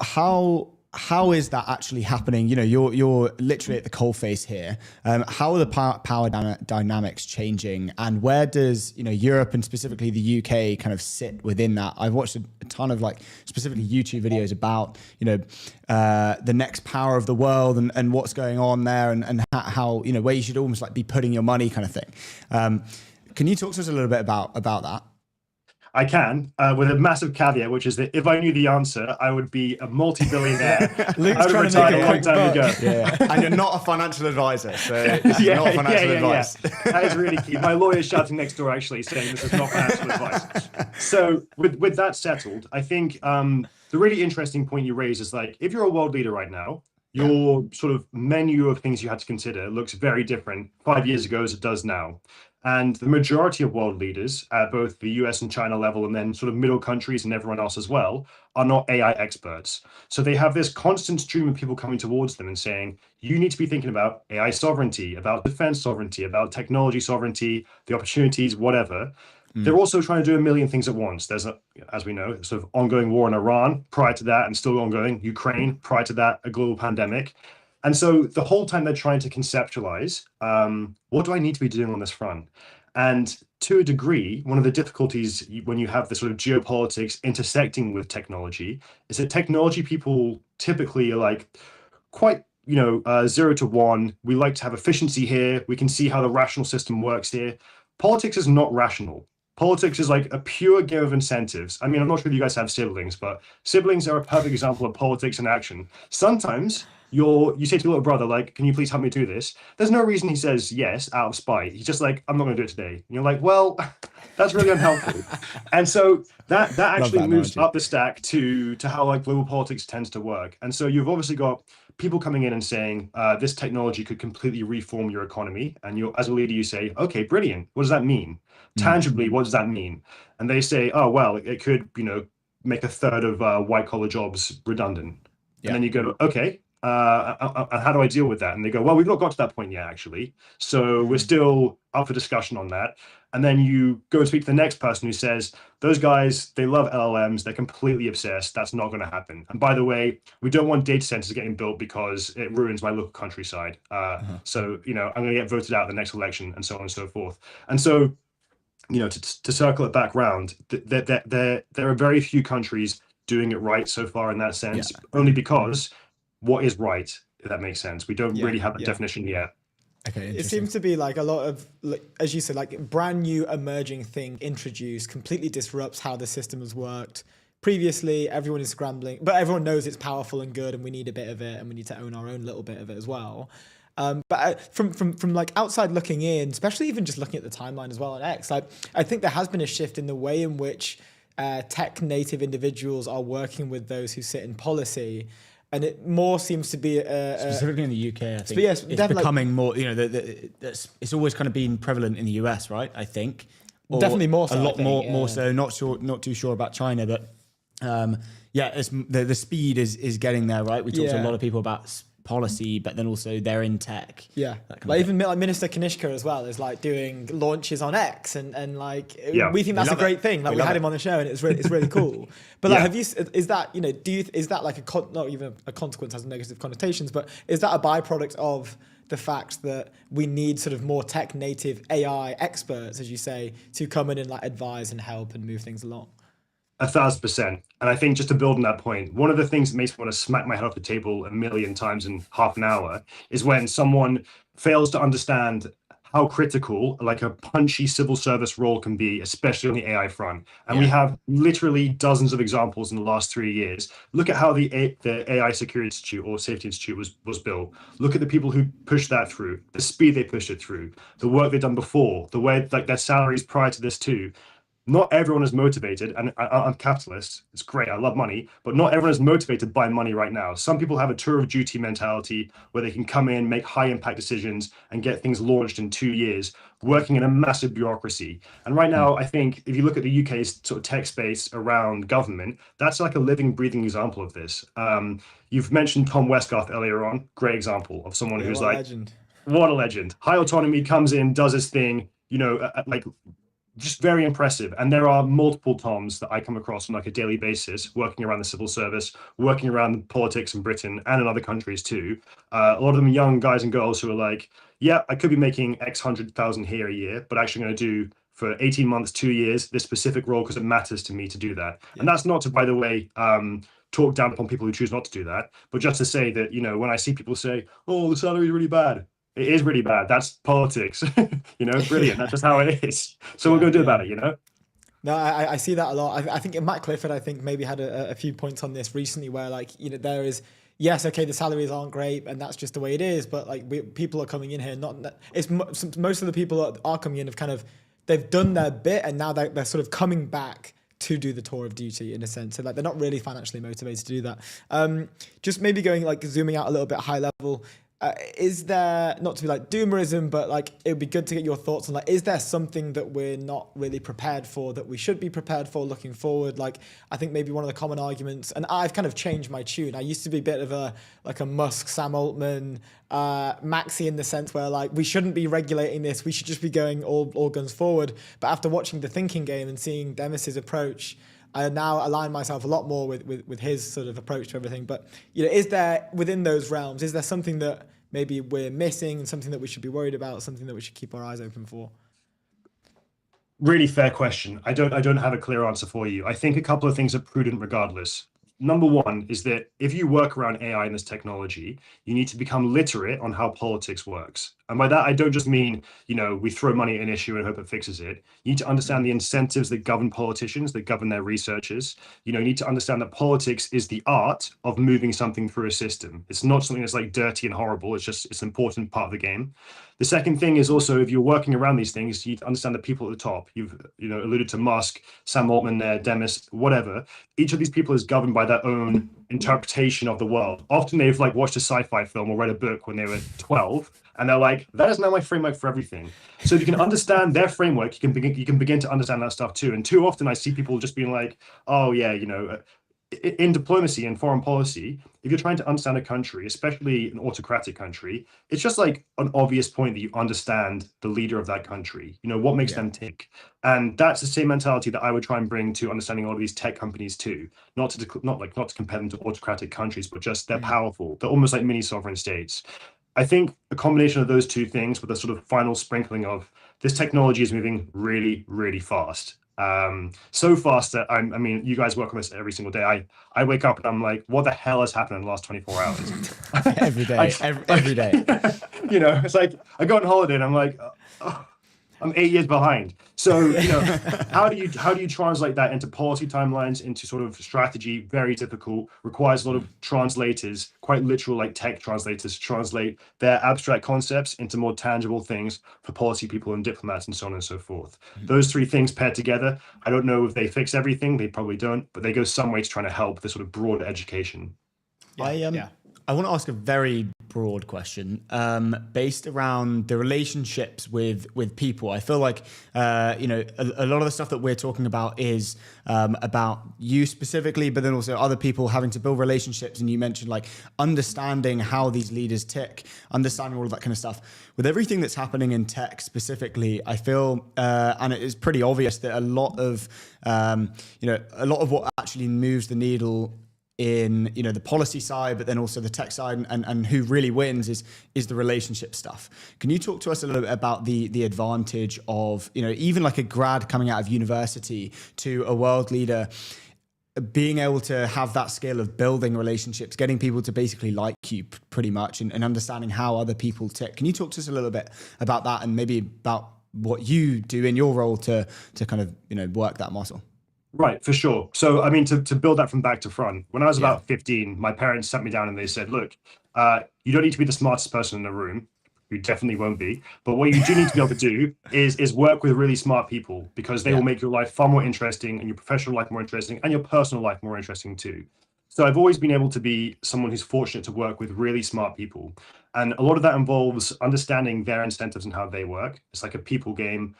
How how is that actually happening? You know, you're literally at the coalface here. How are the power dynamics changing, and where does, you know, Europe and specifically the UK kind of sit within that? I've watched a ton of like specifically YouTube videos about, you know, the next power of the world and what's going on there, and how, you know, where you should almost like be putting your money kind of thing. Can you talk to us a little bit about that? I can, with a massive caveat, which is that if I knew the answer, I would be a multi-billionaire. Luke's I would trying have to make retired a a long quick time buck. ago. Yeah. And you're not a financial advisor, so this is not financial advice. That is really key. My lawyer's shouting next door, actually, saying this is not financial advice. So with that settled, I think the really interesting point you raise is like, if you're a world leader right now, your sort of menu of things you had to consider looks very different 5 years ago as it does now. And the majority of world leaders at both the US and China level, and then sort of middle countries and everyone else as well, are not AI experts. So they have this constant stream of people coming towards them and saying, you need to be thinking about AI sovereignty, about defense sovereignty, about technology sovereignty, the opportunities, whatever. They're also trying to do a million things at once. There's, as we know, sort of ongoing war in Iran, prior to that, and still ongoing, Ukraine, prior to that, a global pandemic. And so the whole time they're trying to conceptualize, what do I need to be doing on this front? And to a degree, one of the difficulties when you have the sort of geopolitics intersecting with technology is that technology people typically are like quite, 0 to 1. We like to have efficiency here. We can see how the rational system works here. Politics is not rational. Politics is like a pure game of incentives. I mean, I'm not sure if you guys have siblings, but siblings are a perfect example of politics in action. Sometimes you say to your little brother, like, can you please help me do this? There's no reason he says yes out of spite. He's just like, I'm not going to do it today. And you're like, well, that's really unhelpful. And so that actually moves up the stack to how like global politics tends to work. And so you've obviously got people coming in and saying, this technology could completely reform your economy. And you, as a leader, you say, okay, brilliant. What does that mean? Tangibly, what does that mean? And they say, oh, well, it could, make a third of white collar jobs redundant. Yeah. And then you go, okay, how do I deal with that? And they go, well, we've not got to that point yet, actually. So we're still up for discussion on that. And then you go and speak to the next person who says, those guys, they love LLMs. They're completely obsessed. That's not going to happen. And by the way, we don't want data centers getting built because it ruins my local countryside. So, I'm going to get voted out the next election and so on and so forth. And so, to circle it back round, there are very few countries doing it right so far in that sense, only because what is right, if that makes sense. We don't really have a definition yet. Okay, it seems to be like a lot of, as you said, like brand new emerging thing introduced, completely disrupts how the system has worked. Previously, everyone is scrambling, but everyone knows it's powerful and good and we need a bit of it and we need to own our own little bit of it as well. But from like outside looking in, especially even just looking at the timeline as well on X, like I think there has been a shift in the way in which tech native individuals are working with those who sit in policy. And it more seems to be specifically in the UK. I think yes, it's becoming more. It's always kind of been prevalent in the US, right? I think definitely more so. A lot more so. Not too sure about China, but it's the speed is getting there, right? We talked to a lot of people about policy, but then also they're in tech. Yeah, like even like Minister Kanishka as well is like doing launches on X, and like we think that's a great thing. Like we had him on the show, and it's really cool. But like, have you? Is that is that like not even a consequence, has negative connotations, but is that a byproduct of the fact that we need sort of more tech native AI experts, as you say, to come in and like advise and help and move things along? 1,000%. And I think just to build on that point, one of the things that makes me want to smack my head off the table a million times in half an hour is when someone fails to understand how critical like a punchy civil service role can be, especially on the AI front. And we have literally dozens of examples in the last 3 years. Look at how the AI Security Institute or Safety Institute was built. Look at the people who pushed that through, the speed they pushed it through, the work they've done before, the way like their salaries prior to this too. Not everyone is motivated, and I'm capitalist. It's great. I love money, but not everyone is motivated by money right now. Some people have a tour of duty mentality where they can come in, make high impact decisions and get things launched in 2 years, working in a massive bureaucracy. And right now, I think if you look at the UK's sort of tech space around government, that's like a living, breathing example of this. You've mentioned Tom Westgarth earlier on. Great example of someone who's like, legend. What a legend. High autonomy, comes in, does his thing, like just very impressive. And there are multiple Toms that I come across on like a daily basis, working around the civil service, working around politics in Britain and in other countries too. A lot of them are young guys and girls who are like, yeah, I could be making X 100,000 here a year, but actually going to do for 18 months, 2 years, this specific role because it matters to me to do that. Yeah. And that's not to, by the way, talk down upon people who choose not to do that, but just to say that, you know, when I see people say, oh, the salary is really bad, it is really bad. That's politics. You know, brilliant. That's just how it is. So we're going to do about it, you know? No, I see that a lot. I think Matt Clifford, I think maybe had a few points on this recently where like, you know, there is, yes, okay, the salaries aren't great and that's just the way it is. But like people are coming in here, most of the people that are coming in have kind of, they've done their bit and now they're sort of coming back to do the tour of duty in a sense. So like they're not really financially motivated to do that. Just maybe going like zooming out a little bit high level. Is there, not to be like doomerism, but like it would be good to get your thoughts on like, is there something that we're not really prepared for that we should be prepared for looking forward? Like I think maybe one of the common arguments, and I've kind of changed my tune. I used to be a bit of a Musk, Sam Altman, Maxi in the sense where like we shouldn't be regulating this. We should just be going all guns forward. But after watching The Thinking Game and seeing Demis's approach, I now align myself a lot more with his sort of approach to everything. But you know, is there within those realms, is there something that maybe we're missing and something that we should be worried about, something that we should keep our eyes open for? Really fair question. I don't have a clear answer for you. I think a couple of things are prudent regardless. Number one is that if you work around AI and this technology, you need to become literate on how politics works. And by that, I don't just mean, you know, we throw money at an issue and hope it fixes it. You need to understand the incentives that govern politicians, that govern their researchers. You know, you need to understand that politics is the art of moving something through a system. It's not something that's like dirty and horrible. It's an important part of the game. The second thing is also, if you're working around these things, you need to understand the people at the top. You've, you know, alluded to Musk, Sam Altman there, Demis, whatever. Each of these people is governed by their own interpretation of the world. Often they've like watched a sci-fi film or read a book when they were 12, and they're like, that is now my framework for everything. So if you can understand their framework, you can begin to understand that stuff too. And too often I see people just being like, oh yeah, you know, in diplomacy and foreign policy, if you're trying to understand a country, especially an autocratic country, it's just like an obvious point that you understand the leader of that country, you know, what makes them tick. And that's the same mentality that I would try and bring to understanding all of these tech companies too. Not to compare them to autocratic countries, but just they're powerful. They're almost like mini sovereign states. I think a combination of those two things with a sort of final sprinkling of this technology is moving really, really fast. So fast that I mean, you guys work on this every single day. I wake up and I'm like, what the hell has happened in the last 24 hours? Every day, every day. You know, it's like I go on holiday and I'm like, oh, I'm 8 years behind. So, you know, how do you translate that into policy timelines, into sort of strategy? Very difficult. Requires a lot of translators, quite literal like tech translators, to translate their abstract concepts into more tangible things for policy people and diplomats and so on and so forth. Those three things paired together, I don't know if they fix everything. They probably don't, but they go some way to trying to help the sort of broader education. I want to ask a very broad question based around the relationships with people. I feel like, you know, a lot of the stuff that we're talking about is about you specifically, but then also other people having to build relationships. And you mentioned like understanding how these leaders tick, understanding all of that kind of stuff. With everything that's happening in tech specifically, I feel, and it is pretty obvious that a lot of what actually moves the needle in, you know, the policy side, but then also the tech side, and who really wins is the relationship stuff. Can you talk to us a little bit about the advantage of, you know, even like a grad coming out of university to a world leader being able to have that skill of building relationships, getting people to basically like you pretty much, and understanding how other people tick? Can you talk to us a little bit about that and maybe about what you do in your role to kind of, you know, work that muscle? Right, for sure. So, I mean, to build that from back to front, when I was about 15, my parents sat me down and they said, look, you don't need to be the smartest person in the room. You definitely won't be. But what you do need to be able to do is work with really smart people, because they will make your life far more interesting and your professional life more interesting and your personal life more interesting too. So I've always been able to be someone who's fortunate to work with really smart people. And a lot of that involves understanding their incentives and how they work. It's like a people game.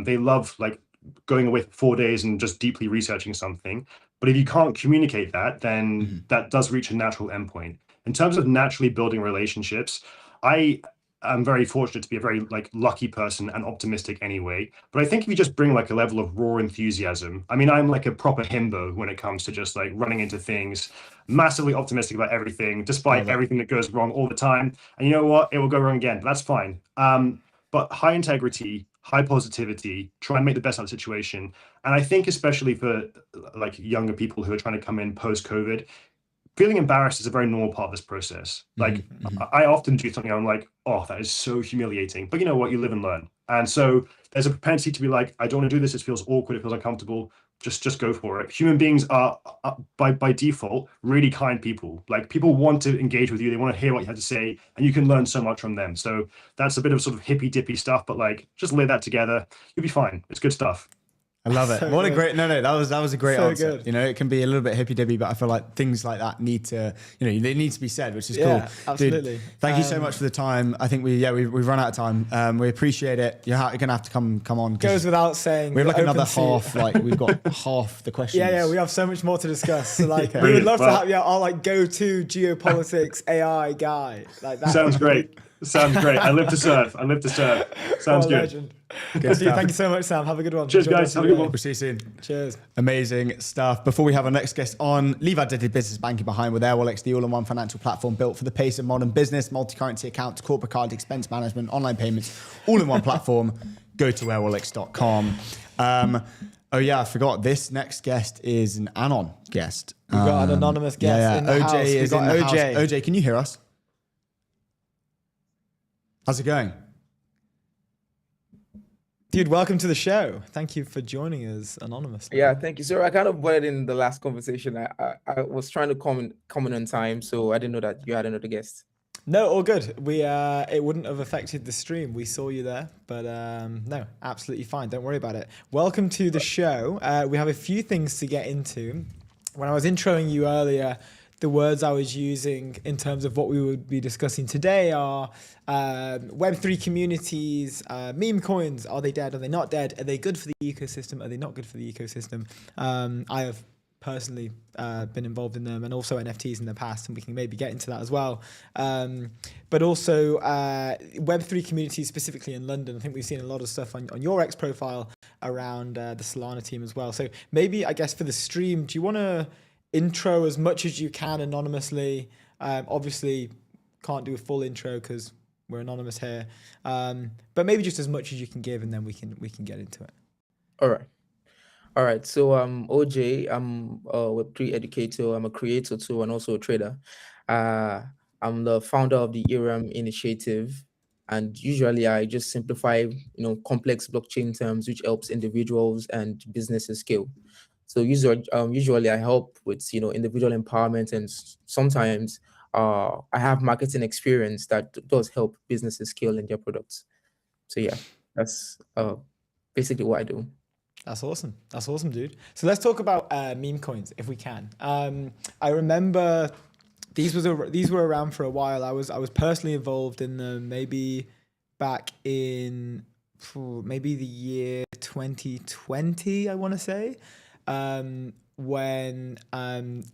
They love like going away for 4 days and just deeply researching something. But if you can't communicate that, then that does reach a natural endpoint. In terms of naturally building relationships, I I'm very fortunate to be a very like lucky person and optimistic anyway. But I think if you just bring like a level of raw enthusiasm, I mean, I'm like a proper himbo when it comes to just like running into things, massively optimistic about everything, despite everything that goes wrong all the time. And you know what? It will go wrong again, but that's fine. But high integrity, high positivity, try and make the best out of the situation. And I think especially for like younger people who are trying to come in post-COVID, feeling embarrassed is a very normal part of this process. Like I often do something, I'm like, oh, that is so humiliating. But you know what? You live and learn. And so there's a propensity to be like, I don't want to do this. It feels awkward. It feels uncomfortable. Just go for it. Human beings are by default really kind people. Like people want to engage with you. They want to hear what you have to say, and you can learn so much from them. So that's a bit of sort of hippy dippy stuff, but like just lay that together. You'll be fine. It's good stuff. I love it. So What good. a great, that was a great So answer. good. You know, it can be a little bit hippy dippy, but I feel like things like that need to, they need to be said, which is Yeah, cool. absolutely. Dude, thank you so much for the time. I think we've run out of time. We appreciate it. You're going to have to come on. Goes without saying. We have like we're another open to- half, like we've got half the questions. Yeah, we have so much more to discuss. So like, we would Brilliant. love to Well- have you our like go-to geopolitics AI guy. Like that Sounds great. Sounds great. I live to serve. Sounds good. Legend. Dude, thank you so much, Sam. Have a good one. Cheers, Enjoy the guys. rest of Have a your good day. one. We'll see you soon. Cheers. Amazing stuff. Before we have our next guest on, leave our dedicated business banking behind with Airwallex, the all-in-one financial platform built for the pace of modern business, multi-currency accounts, corporate card, expense management, online payments, all in one platform. Go to airwallex.com. Oh yeah, I forgot. This next guest is an Anon guest. We've got an anonymous guest in the OJ house. We've is got in the OJ. house. OJ, can you hear us? How's it going? Dude, welcome to the show. Thank you for joining us anonymously. Yeah, thank you, sir. I kind of butted in the last conversation. I was trying to come in on time, so I didn't know that you had another guest. No, all good. We it wouldn't have affected the stream. We saw you there, but no, absolutely fine. Don't worry about it. Welcome to the show. We have a few things to get into. When I was introing you earlier, the words I was using in terms of what we would be discussing today are Web3 communities, meme coins. Are they dead? Are they not dead? Are they good for the ecosystem? Are they not good for the ecosystem? I have personally been involved in them, and also NFTs in the past, and we can maybe get into that as well. But also Web3 communities, specifically in London. I think we've seen a lot of stuff on your X profile around the Solana team as well. So maybe, I guess, for the stream, do you want to intro as much as you can anonymously? Obviously, can't do a full intro because we're anonymous here. But maybe just as much as you can give, and then we can get into it. All right. So OJ, I'm a Web3 educator. I'm a creator too, and also a trader. I'm the founder of the ERM initiative, and usually I just simplify, complex blockchain terms, which helps individuals and businesses scale. So usually I help with, individual empowerment, and sometimes I have marketing experience that does help businesses scale in their products. So yeah, that's basically what I do. That's awesome. That's awesome, dude. So let's talk about meme coins if we can. I remember these were around for a while. I was personally involved in them maybe back in maybe the year 2020, I want to say. When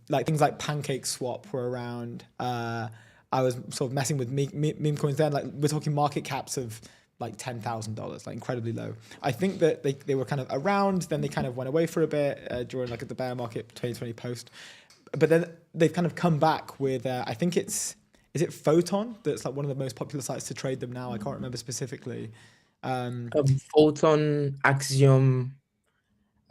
like things like Pancake Swap were around. I was sort of messing with meme coins then. Like we're talking market caps of like $10,000, like incredibly low. I think that they were kind of around, then they kind of went away for a bit during like the bear market 2020 post. But then they've kind of come back with, I think is it Photon? That's like one of the most popular sites to trade them now. I can't remember specifically. Photon, Axiom,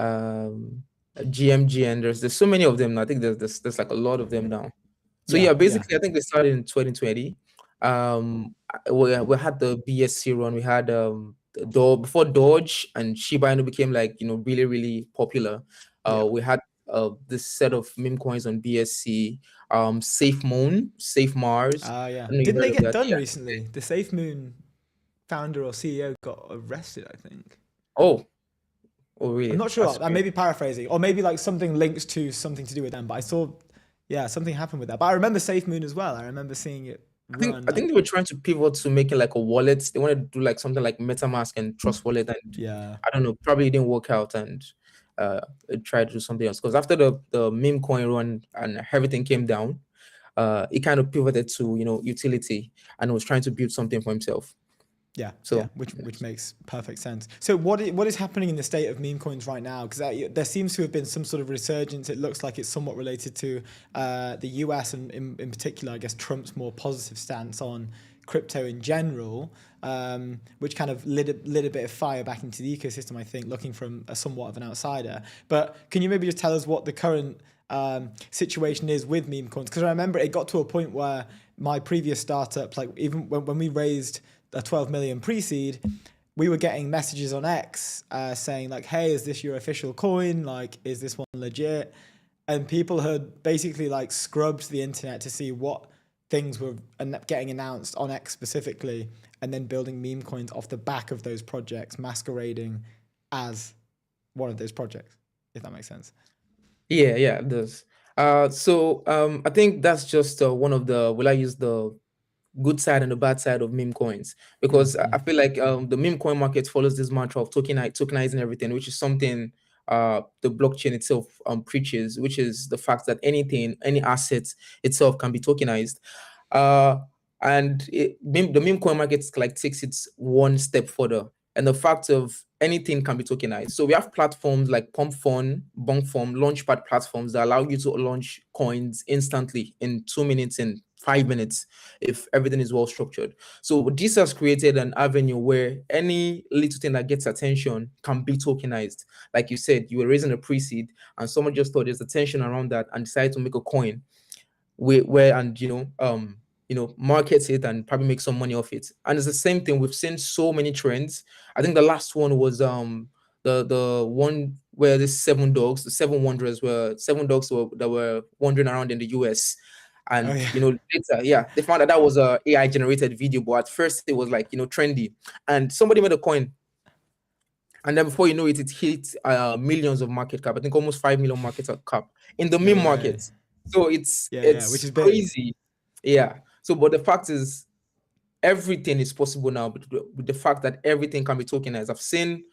GMG, and there's so many of them now. I think there's like a lot of them now. So yeah, basically I think they started in 2020. We had the BSC run. We had before Doge and Shiba Inu became like really really popular. We had this set of meme coins on BSC. Safe Moon, Safe Mars. Didn't they get done recently? The Safe Moon founder or CEO got arrested, I think. Oh really? I'm not sure. I may be paraphrasing, or maybe like something links to something to do with them. But I saw, something happened with that. But I remember Safe Moon as well. I remember seeing it. I think they were trying to pivot to making like a wallet. They wanted to do like something like MetaMask and Trust Wallet, and I don't know, probably didn't work out, and tried to do something else. Because after the meme coin run and everything came down, he kind of pivoted to utility and was trying to build something for himself. Yeah, So yeah, which makes perfect sense. So what is happening in the state of meme coins right now? Because there seems to have been some sort of resurgence. It looks like it's somewhat related to the US and in particular, I guess Trump's more positive stance on crypto in general, which kind of lit a bit of fire back into the ecosystem, I think, looking from a somewhat of an outsider. But can you maybe just tell us what the current situation is with meme coins? Because I remember it got to a point where my previous startup, like even when we raised a 12 million pre-seed, we were getting messages on X saying like, hey, is this your official coin? Like, is this one legit? And people had basically like scrubbed the internet to see what things were getting announced on X specifically, and then building meme coins off the back of those projects, masquerading as one of those projects, if that makes sense. Yeah, it does. So I think that's just one of the, will I use the good side and the bad side of meme coins, because I feel like the meme coin market follows this mantra of tokenizing everything, which is something the blockchain itself preaches, which is the fact that any asset itself can be tokenized. And the meme coin market like takes it one step further, and the fact of anything can be tokenized. So we have platforms like Pumpfund, Bonkform, Launchpad platforms that allow you to launch coins instantly in 2 minutes and 5 minutes if everything is well structured. So this has created an avenue where any little thing that gets attention can be tokenized. Like you said, you were raising a pre-seed and someone just thought there's attention around that and decided to make a coin market it and probably make some money off it. And it's the same thing. We've seen so many trends. I think the last one was the one where the seven wonders were seven dogs that were wandering around in the US. And later, they found that was a AI generated video, but at first it was like trendy. And somebody made a coin. And then before you know it, it hit millions of market cap. I think almost 5 million market cap in the meme market. So it's which is crazy. Yeah. So, but the fact is, everything is possible now with the fact that everything can be tokenized. I've seen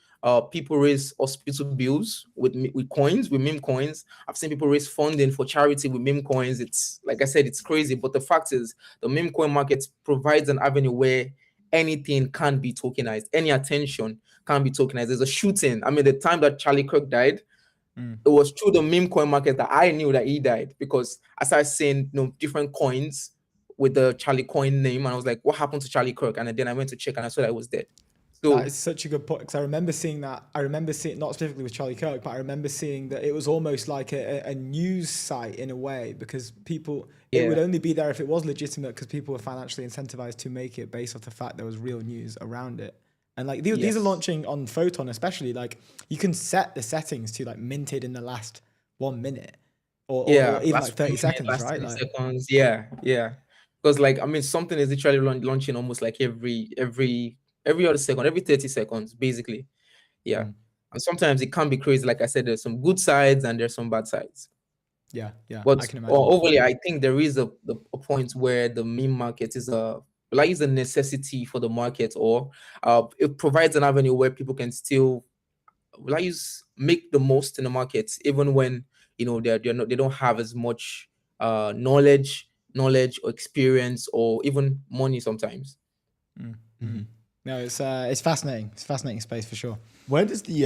people raise hospital bills with coins, with meme coins. I've seen people raise funding for charity with meme coins. It's like I said, it's crazy. But the fact is, the meme coin market provides an avenue where anything can be tokenized. Any attention can be tokenized. There's a shooting. I mean, the time that Charlie Kirk died, it was through the meme coin market that I knew that he died, because I started seeing different coins with the Charlie coin name, and I was like, what happened to Charlie Kirk? And then I went to check and I saw that it was dead. So that is such a good point, because I remember seeing that. I remember seeing, not specifically with Charlie Kirk, but I remember seeing that it was almost like a news site in a way, because people, it would only be there if it was legitimate, because people were financially incentivized to make it based off the fact there was real news around it. And like these are launching on Photon, especially. Like you can set the settings to like minted in the last 1 minute, or even like 30 seconds, right? 30 seconds. Yeah. Because like I mean, something is literally launching almost like every other second, every 30 seconds, basically. Yeah. And sometimes it can be crazy. Like I said, there's some good sides and there's some bad sides. Yeah. But I can imagine. overall, I think there is a point where the meme market is a necessity for the market, or it provides an avenue where people can still make the most in the market, even when they don't have as much knowledge or experience or even money sometimes. No, it's fascinating. It's a fascinating space for sure. Where does the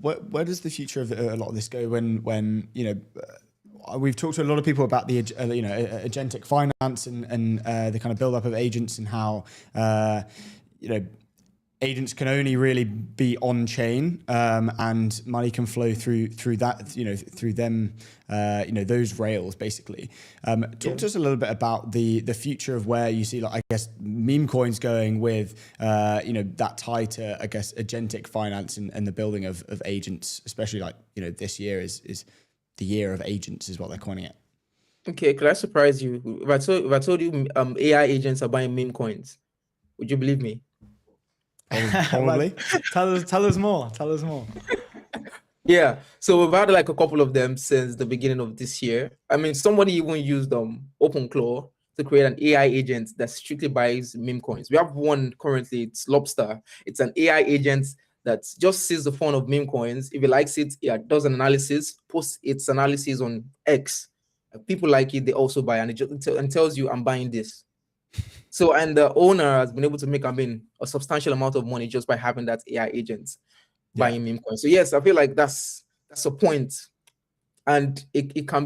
where does the future of a lot of this go when we've talked to a lot of people about the agentic finance and the kind of build up of agents, and how agents can only really be on chain, and money can flow through that, through them, those rails basically. Talk to us a little bit about the future of where you see, like, I guess, meme coins going with, that tie to, I guess, agentic finance and the building of agents, especially like, this year is the year of agents is what they're coining it. Okay, could I surprise you? If I told you AI agents are buying meme coins, would you believe me? Probably. Tell us more. Yeah, so we've had like a couple of them since the beginning of this year. I mean, somebody even used OpenClaw to create an AI agent that strictly buys meme coins. We have one currently, it's Lobster. It's an AI agent that just sees the fun of meme coins. If he likes it, does an analysis, posts its analysis on X, People like it, they also buy, and it just and tells you, I'm buying this. So, and the owner has been able to make, a substantial amount of money just by having that AI agent buying meme coins. So yes, I feel like that's a point, and it can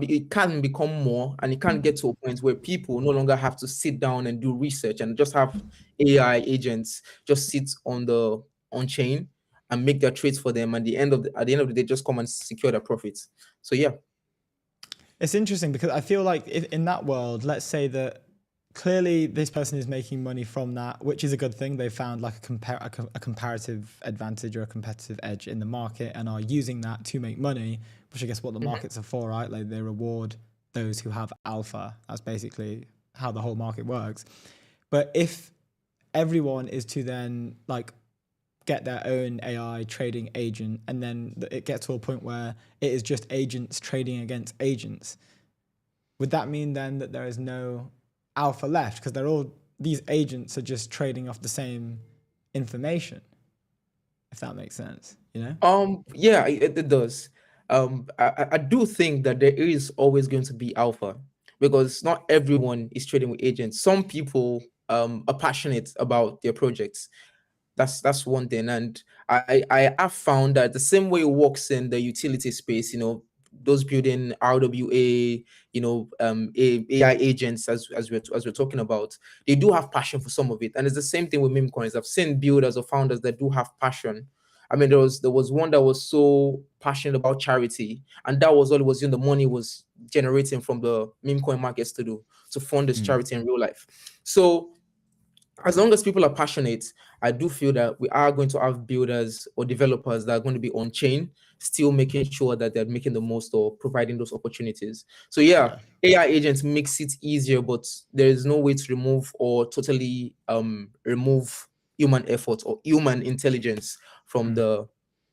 become more, and it can get to a point where people no longer have to sit down and do research and just have AI agents just sit on chain and make their trades for them. And at the end of the day, just come and secure their profits. So yeah. It's interesting because I feel like if, in that world, let's say that clearly this person is making money from that, which is a good thing. They found like a comparative advantage or a competitive edge in the market and are using that to make money, which I guess what the markets are for, right? Like they reward those who have alpha. That's basically how the whole market works. But if everyone is to then like get their own AI trading agent, and then it gets to a point where it is just agents trading against agents, would that mean then that there is no alpha left because these agents are just trading off the same information, if that makes sense, you know? Yeah, it does. I do think that there is always going to be alpha, because not everyone is trading with agents. Some people are passionate about their projects. That's one thing. And I have found that the same way it works in the utility space, those building RWA, AI agents, as we're talking about, they do have passion for some of it. And it's the same thing with meme coins. I've seen builders or founders that do have passion. I mean, there was one that was so passionate about charity, and that was all it was. The money was generating from the meme coin markets to fund this charity in real life. So as long as people are passionate, I do feel that we are going to have builders or developers that are going to be on chain, still making sure that they're making the most or providing those opportunities. So yeah, AI agents makes it easier, but there is no way to remove or totally remove human effort or human intelligence from the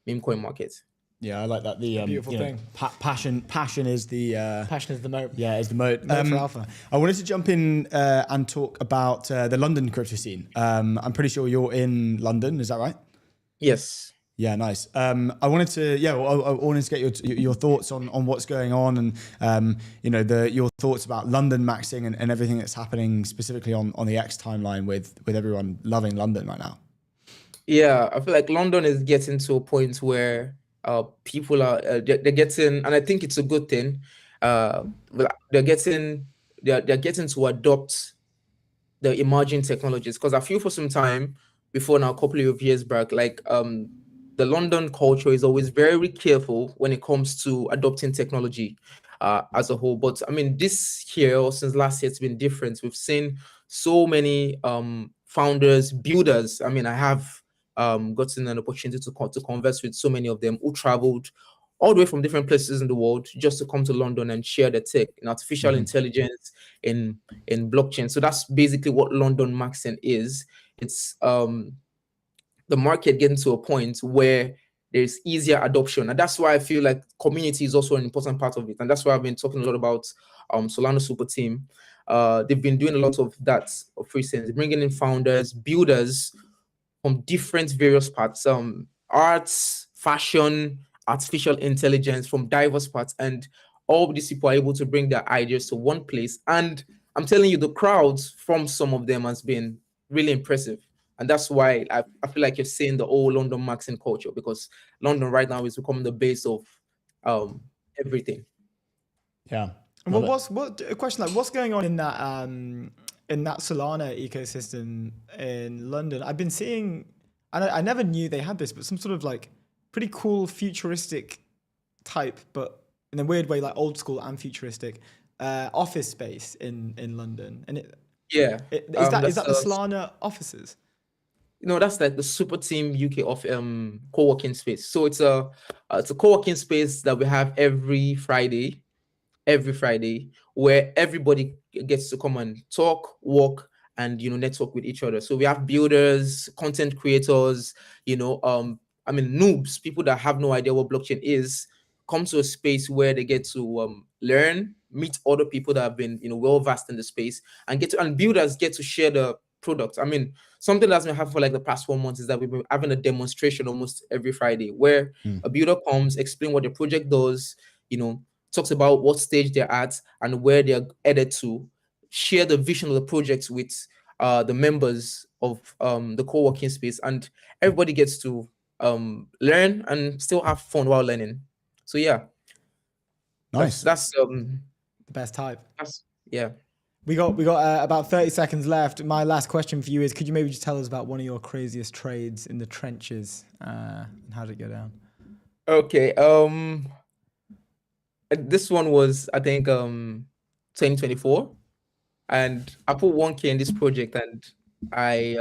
meme coin market. Yeah, I like that. The beautiful thing. Passion is the Passion is the moat. Yeah, is the moat. Moat for alpha. I wanted to jump in and talk about the London crypto scene. I'm pretty sure you're in London. Is that right? Yes. Yeah, nice. I wanted to, I wanted to get your thoughts on what's going on, and your thoughts about London maxing and everything that's happening specifically on the X timeline with everyone loving London right now. Yeah, I feel like London is getting to a point where people are they're getting, and I think it's a good thing. They're getting to adopt the emerging technologies, because I feel for some time before now, a couple of years back, like the London culture is always very careful when it comes to adopting technology as a whole. But I mean, this year or since last year, it's been different. We've seen so many founders, builders. I mean, I have gotten an opportunity to converse with so many of them who traveled all the way from different places in the world just to come to London and share the tech in artificial intelligence, in blockchain. So that's basically what London Maxing is. It's the market getting to a point where there's easier adoption. And that's why I feel like community is also an important part of it. And that's why I've been talking a lot about Solana Super Team. They've been doing a lot of that of recent, bringing in founders, builders from different various parts, arts, fashion, artificial intelligence, from diverse parts, and all these people are able to bring their ideas to one place. And I'm telling you, the crowds from some of them has been really impressive. And that's why I feel like you're seeing the old London maxing culture, because London right now is becoming the base of everything. Yeah. And a question, like what's going on in that Solana ecosystem in London? I've been seeing, and I never knew they had this, but some sort of like pretty cool futuristic type, but in a weird way, like old school and futuristic office space in London. And is that the Solana offices? That's like the Super Team UK of co-working space. So it's a co-working space that we have every Friday, where everybody gets to come and talk, work, and network with each other. So we have builders, content creators, noobs, people that have no idea what blockchain is, come to a space where they get to learn, meet other people that have been well versed in the space, and builders get to share the product. I mean, something that's been happening for like the past 4 months is that we've been having a demonstration almost every Friday where a builder comes, explain what the project does, talks about what stage they're at and where they're headed to, share the vision of the project with the members of the co-working space, and everybody gets to learn and still have fun while learning. So yeah, Nice. that's The best type. yeah. We got about 30 seconds left. My last question for you is, could you maybe just tell us about one of your craziest trades in the trenches, and how did it go down? Okay. This one was, I think, 2024, and I put 1K in this project, and I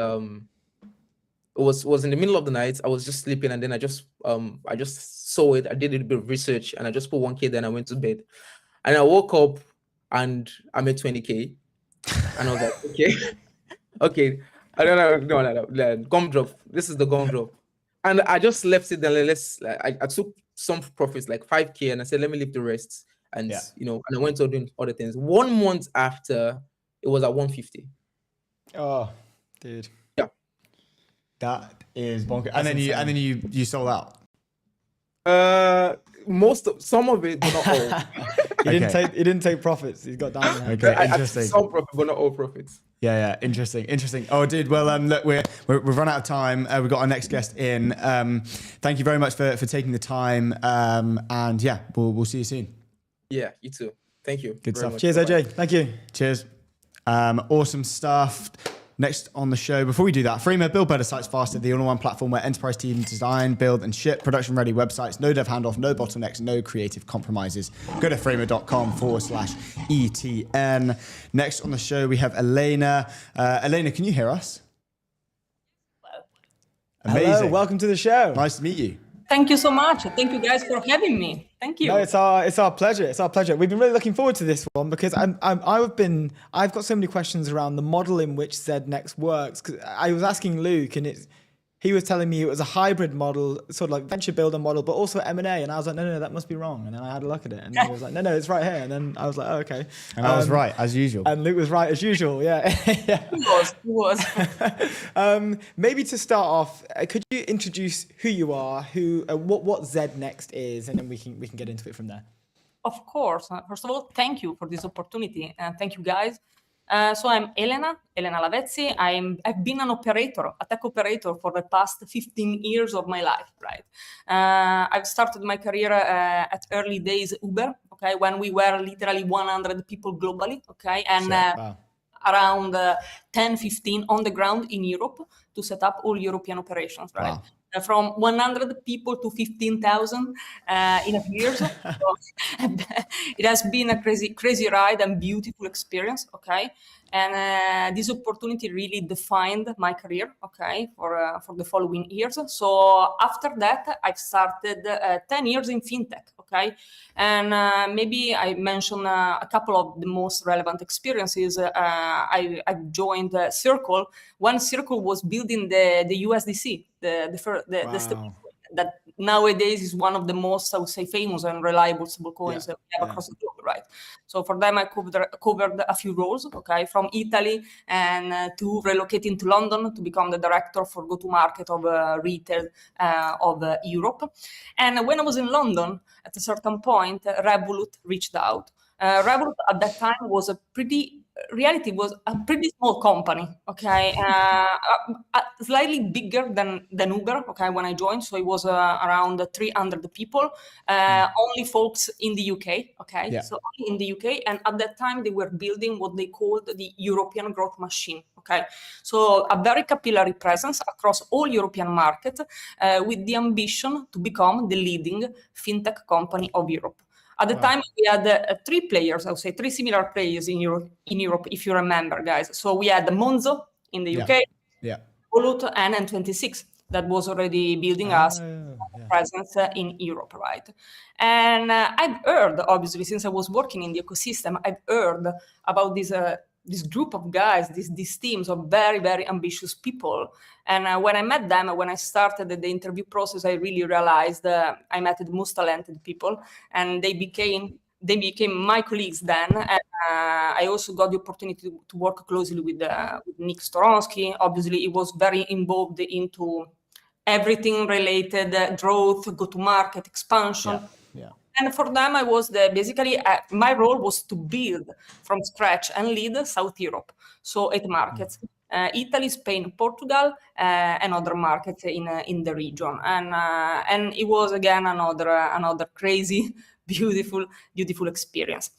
was in the middle of the night. I was just sleeping, and then I just saw it. I did a bit of research, and I just put 1K. Then I went to bed, and I woke up, and I made 20K, and I was like, okay, okay. I don't know, no, gum drop. This is the gum drop, and I just left it there. I took some profits, like 5K, and I said, let me leave the rest, and and I went on doing other things. 1 month after, it was at 150. Oh, dude. Yeah. That is bonkers. And then you sold out. Some of it, but not all. He didn't take profits. He's got diamond hands. Okay, interesting. Some profit, but not all profits. Yeah, interesting. Oh, dude. Well, look, we've run out of time. We've got our next guest in. Thank you very much for taking the time. And yeah, we'll see you soon. Yeah, you too. Thank you. Good stuff. Cheers, AJ. Thank you. Cheers. Awesome stuff. Next on the show, before we do that, Freema, build better sites faster, the all-in-one platform where enterprise teams design, build, and ship production-ready websites. No dev handoff, no bottlenecks, no creative compromises. Go to freema.com/ETN. Next on the show, we have Elena. Elena, can you hear us? Amazing. Hello, welcome to the show. Nice to meet you. Thank you so much. Thank you guys for having me. Thank you. No, it's our pleasure. It's our pleasure. We've been really looking forward to this one because I've got so many questions around the model in which ZNext works. Because I was asking Luke, and he was telling me it was a hybrid model, sort of like venture builder model, but also M&A. And I was like, no, that must be wrong. And then I had a look at it, and he was like, no, it's right here. And then I was like, oh, okay. And I was right as usual. And Luke was right as usual. Yeah. He was. Maybe to start off, could you introduce who you are, what ZNext is, and then we can get into it from there. Of course. First of all, thank you for this opportunity, and thank you guys. So I'm Elena Lavezzi. I've been a tech operator for the past 15 years of my life, right? I've started my career at early days Uber, okay, when we were literally 100 people globally, okay, and around 10, 15 on the ground in Europe to set up all European operations, right? Wow. From 100 people to 15,000 in a few years. So, it has been a crazy ride and beautiful experience, okay? And this opportunity really defined my career, okay, for the following years. So after that, I've started 10 years in fintech, okay? And maybe I mention a couple of the most relevant experiences. I joined Circle when Circle was building the USDC, the stable that nowadays is one of the most, I would say, famous and reliable stable coins that we have across the globe, right? So for them, I covered a few roles, okay, from Italy and to relocating to London to become the director for go-to-market of retail of Europe. And when I was in London, at a certain point, Revolut reached out. Revolut at that time was a pretty small company, okay, slightly bigger than Uber, okay, when I joined. So it was around 300 people, only folks in the UK, okay, so only in the UK. And at that time, they were building what they called the European growth machine, okay. So a very capillary presence across all European markets with the ambition to become the leading fintech company of Europe. At the time, we had three players, I would say three similar players in Europe, if you remember, guys. So we had the Monzo in the UK, Revolut, and N26 that was already building us presence in Europe, right? And I've heard, obviously, since I was working in the ecosystem, I've heard about this group of guys, these teams of very, very ambitious people. And when I met them, when I started the interview process, I really realized I met the most talented people, and they became my colleagues then. And I also got the opportunity to work closely with Nick Storonsky. Obviously, he was very involved into everything related growth, go-to-market, expansion. Yeah. And for them, I was basically my role was to build from scratch and lead South Europe, so 8 markets: Italy, Spain, Portugal, and other markets in the region. And it was again another crazy, beautiful experience.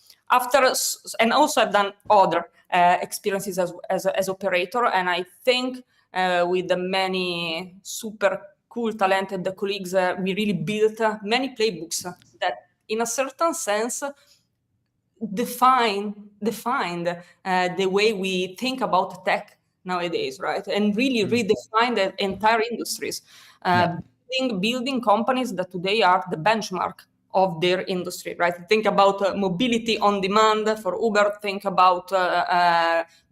And also I've done other experiences as operator, and I think with the many super cool, talented colleagues, we really built many playbooks that, in a certain sense, defined the way we think about tech nowadays, right? And really redefine the entire industries. Building companies that today are the benchmark of their industry, right? Think about mobility on demand for Uber. Think about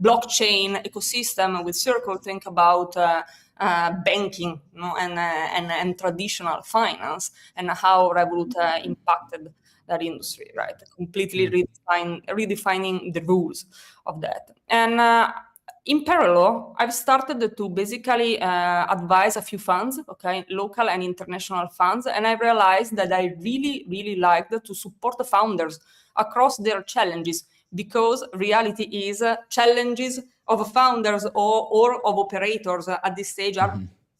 blockchain ecosystem with Circle. Think about banking, and traditional finance, and how Revolut impacted that industry, right? Completely redefining the rules of that. And in parallel, I've started to basically advise a few funds, okay, local and international funds, and I realized that I really, really liked to support the founders across their challenges, because reality is challenges of founders or of operators at this stage are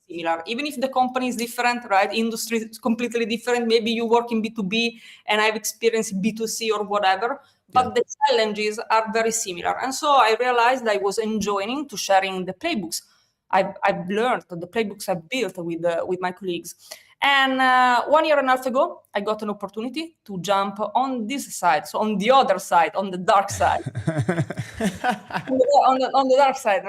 similar. Even if the company is different, right? Industry is completely different. Maybe you work in B2B and I've experienced B2C or whatever, but the challenges are very similar. And so I realized I was enjoying to sharing the playbooks I've learned, the playbooks I've built with my colleagues. And 1 year and a half ago, I got an opportunity to jump on this side, so on the other side, on the dark side, on the dark side,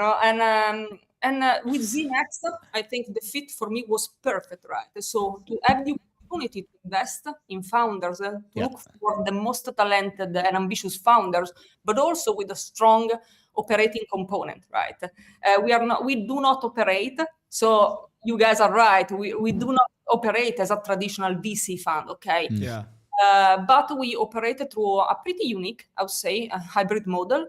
And with ZNext, I think the fit for me was perfect, right? So to have the opportunity to invest in founders, to look for the most talented and ambitious founders, but also with a strong operating component, right? We do not operate. So you guys are right. We do not operate as a traditional VC fund, okay? Yeah. But we operate through a pretty unique, I would say, a hybrid model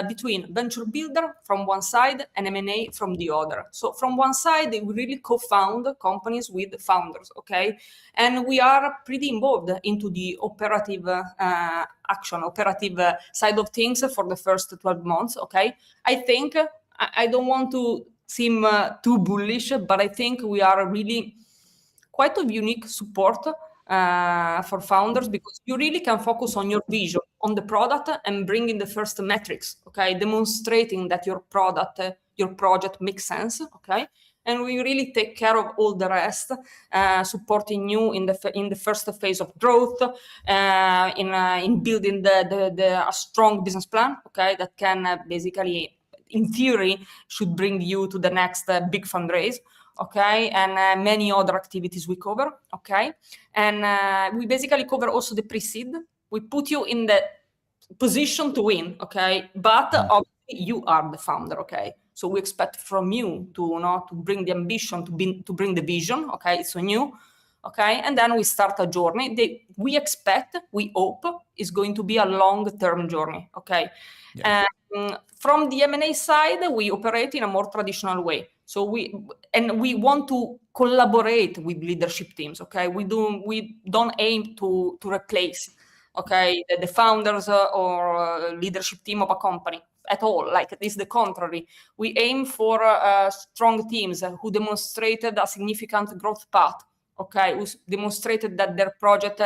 between venture builder from one side and M&A from the other. So from one side, we really co-found companies with founders, okay? And we are pretty involved into the operative operative side of things for the first 12 months, okay? I think, I don't want to seem too bullish, but I think we are really quite a unique support for founders, because you really can focus on your vision, on the product, and bring in the first metrics, okay? Demonstrating that your product, your project makes sense, okay? And we really take care of all the rest, supporting you in the first phase of growth, in building a strong business plan, okay? That can basically, in theory, should bring you to the next big fundraise. Okay, and many other activities we cover, okay? And we basically cover also the pre-seed. We put you in the position to win, okay? But obviously you are the founder, okay? So we expect from you to bring the ambition, to bring the vision, okay? It's on you, okay? And then we start a journey. We hope, is going to be a long-term journey, okay? Yeah. From the M&A side, we operate in a more traditional way. So we want to collaborate with leadership teams, okay? We don't aim to replace, okay, the founders or leadership team of a company at all. Like, it is the contrary. We aim for strong teams who demonstrated a significant growth path, okay? Who demonstrated that their project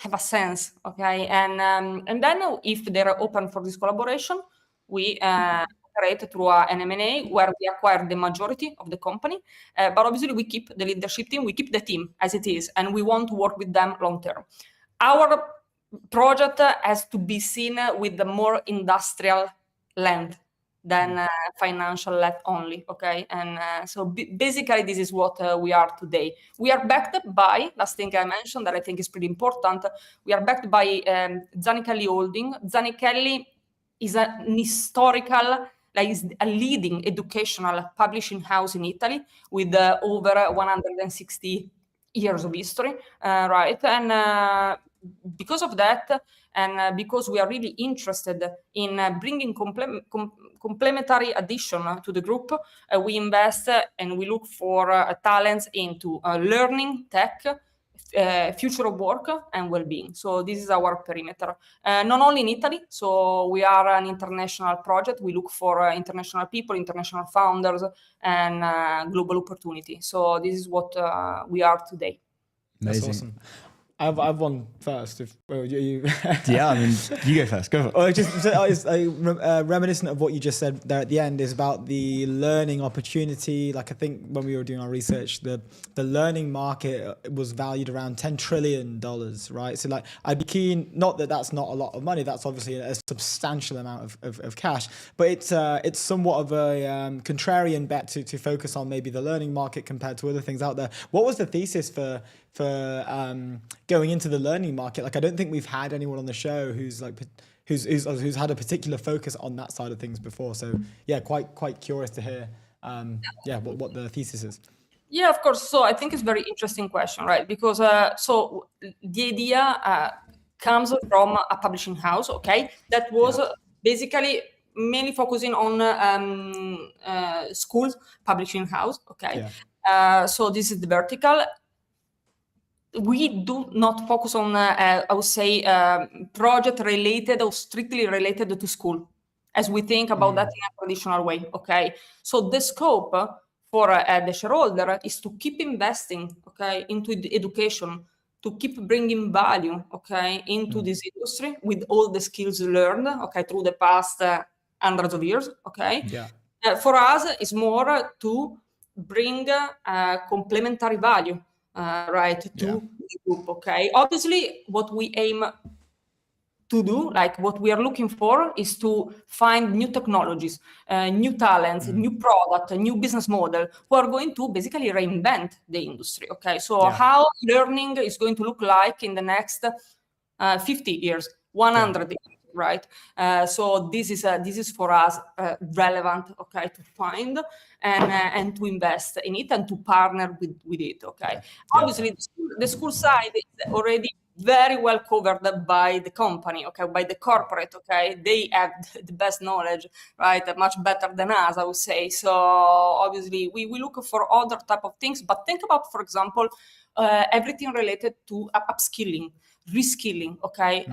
have a sense, okay? And then if they're open for this collaboration, we operate through an M&A where we acquire the majority of the company, but obviously we keep the leadership team, we keep the team as it is, and we want to work with them long term. Our project has to be seen with the more industrial lens than financial lens only, okay? And so basically this is what we are today. We are backed by, last thing I mentioned that I think is pretty important, we are backed by Zanichelli Holding. Zanichelli is an historical, is a leading educational publishing house in Italy with over 160 years of history, right? And because of that, and because we are really interested in bringing complementary addition to the group, we invest and we look for talents into learning, tech, future of work and well-being. So this is our perimeter. Not only in Italy, so we are an international project. We look for international people, international founders, and global opportunity. So this is what we are today. Amazing. That's awesome. I've one first. If you Yeah, I mean, you go first. Go for it. Or just reminiscent of what you just said there at the end is about the learning opportunity. Like I think when we were doing our research, the learning market was valued around $10 trillion, right? So like I'd be keen, not that that's not a lot of money, that's obviously a substantial amount of cash, but it's somewhat of a contrarian bet to focus on maybe the learning market compared to other things out there. What was the thesis for going into the learning market? Like I don't think we've had anyone on the show who's had a particular focus on that side of things before. So yeah, quite curious to hear what the thesis is. Yeah, of course. So I think it's a very interesting question, right? Because so the idea comes from a publishing house, okay, that was basically mainly focusing on schools publishing house, okay. So this is the vertical. We do not focus on, I would say, project related or strictly related to school, as we think about that in a traditional way, okay? So the scope for the shareholder is to keep investing, okay, into the education, to keep bringing value, okay, into this industry with all the skills learned, okay, through the past hundreds of years, okay? For us, it's more to bring complementary value, right, to the group, okay? Obviously, what we aim to do, like what we are looking for, is to find new technologies, new talents, new product, a new business model, who are going to basically reinvent the industry, okay? So how learning is going to look like in the next 50 years, 100 years, right? So this is for us relevant, okay, to find and to invest in it and to partner with it, okay? Obviously, the school side is already very well covered by the company, okay, by the corporate, okay? They have the best knowledge, right? Much better than us, I would say. So obviously, we look for other type of things, but think about, for example, everything related to upskilling, reskilling, okay?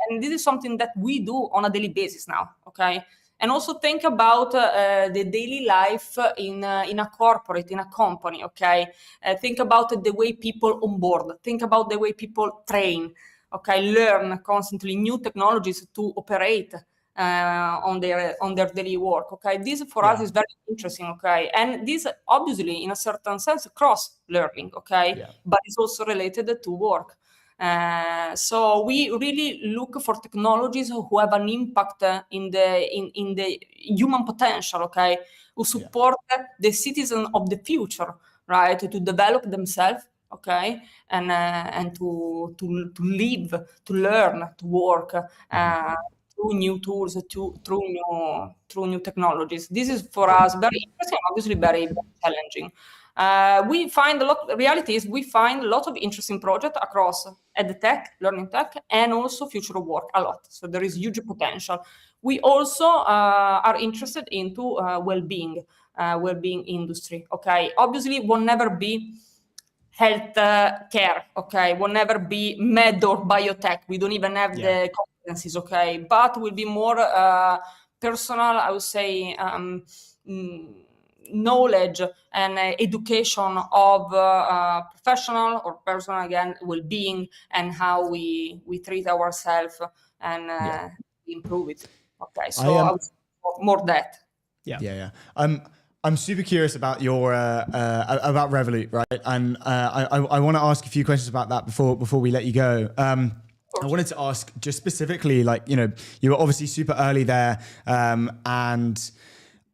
And this is something that we do on a daily basis now, okay? And also think about the daily life in a corporate, in a company, okay? Think about the way people onboard. Think about the way people train, okay? Learn constantly new technologies to operate on their daily work, okay? This for us is very interesting, okay? And this obviously, in a certain sense, cross learning, okay? But it's also related to work. So we really look for technologies who have an impact in the human potential, okay? Who support the citizen of the future, right? To develop themselves, okay, and to live, to learn, to work through new tools, through new technologies. This is for us very interesting, obviously very challenging. We find reality is we find a lot of interesting projects across EdTech, learning tech, and also future of work a lot. So there is huge potential. We also are interested into well-being industry. Okay, obviously will never be health care. Okay, will never be med or biotech. We don't even have the competencies. Okay, but will be more personal, I would say. Knowledge and education of professional or personal, again, well-being, and how we treat ourselves and improve it. Okay, so I would say more that. I'm super curious about your about Revolut, right? And I want to ask a few questions about that before we let you go. I wanted to ask just specifically, like, you know, you were obviously super early there, and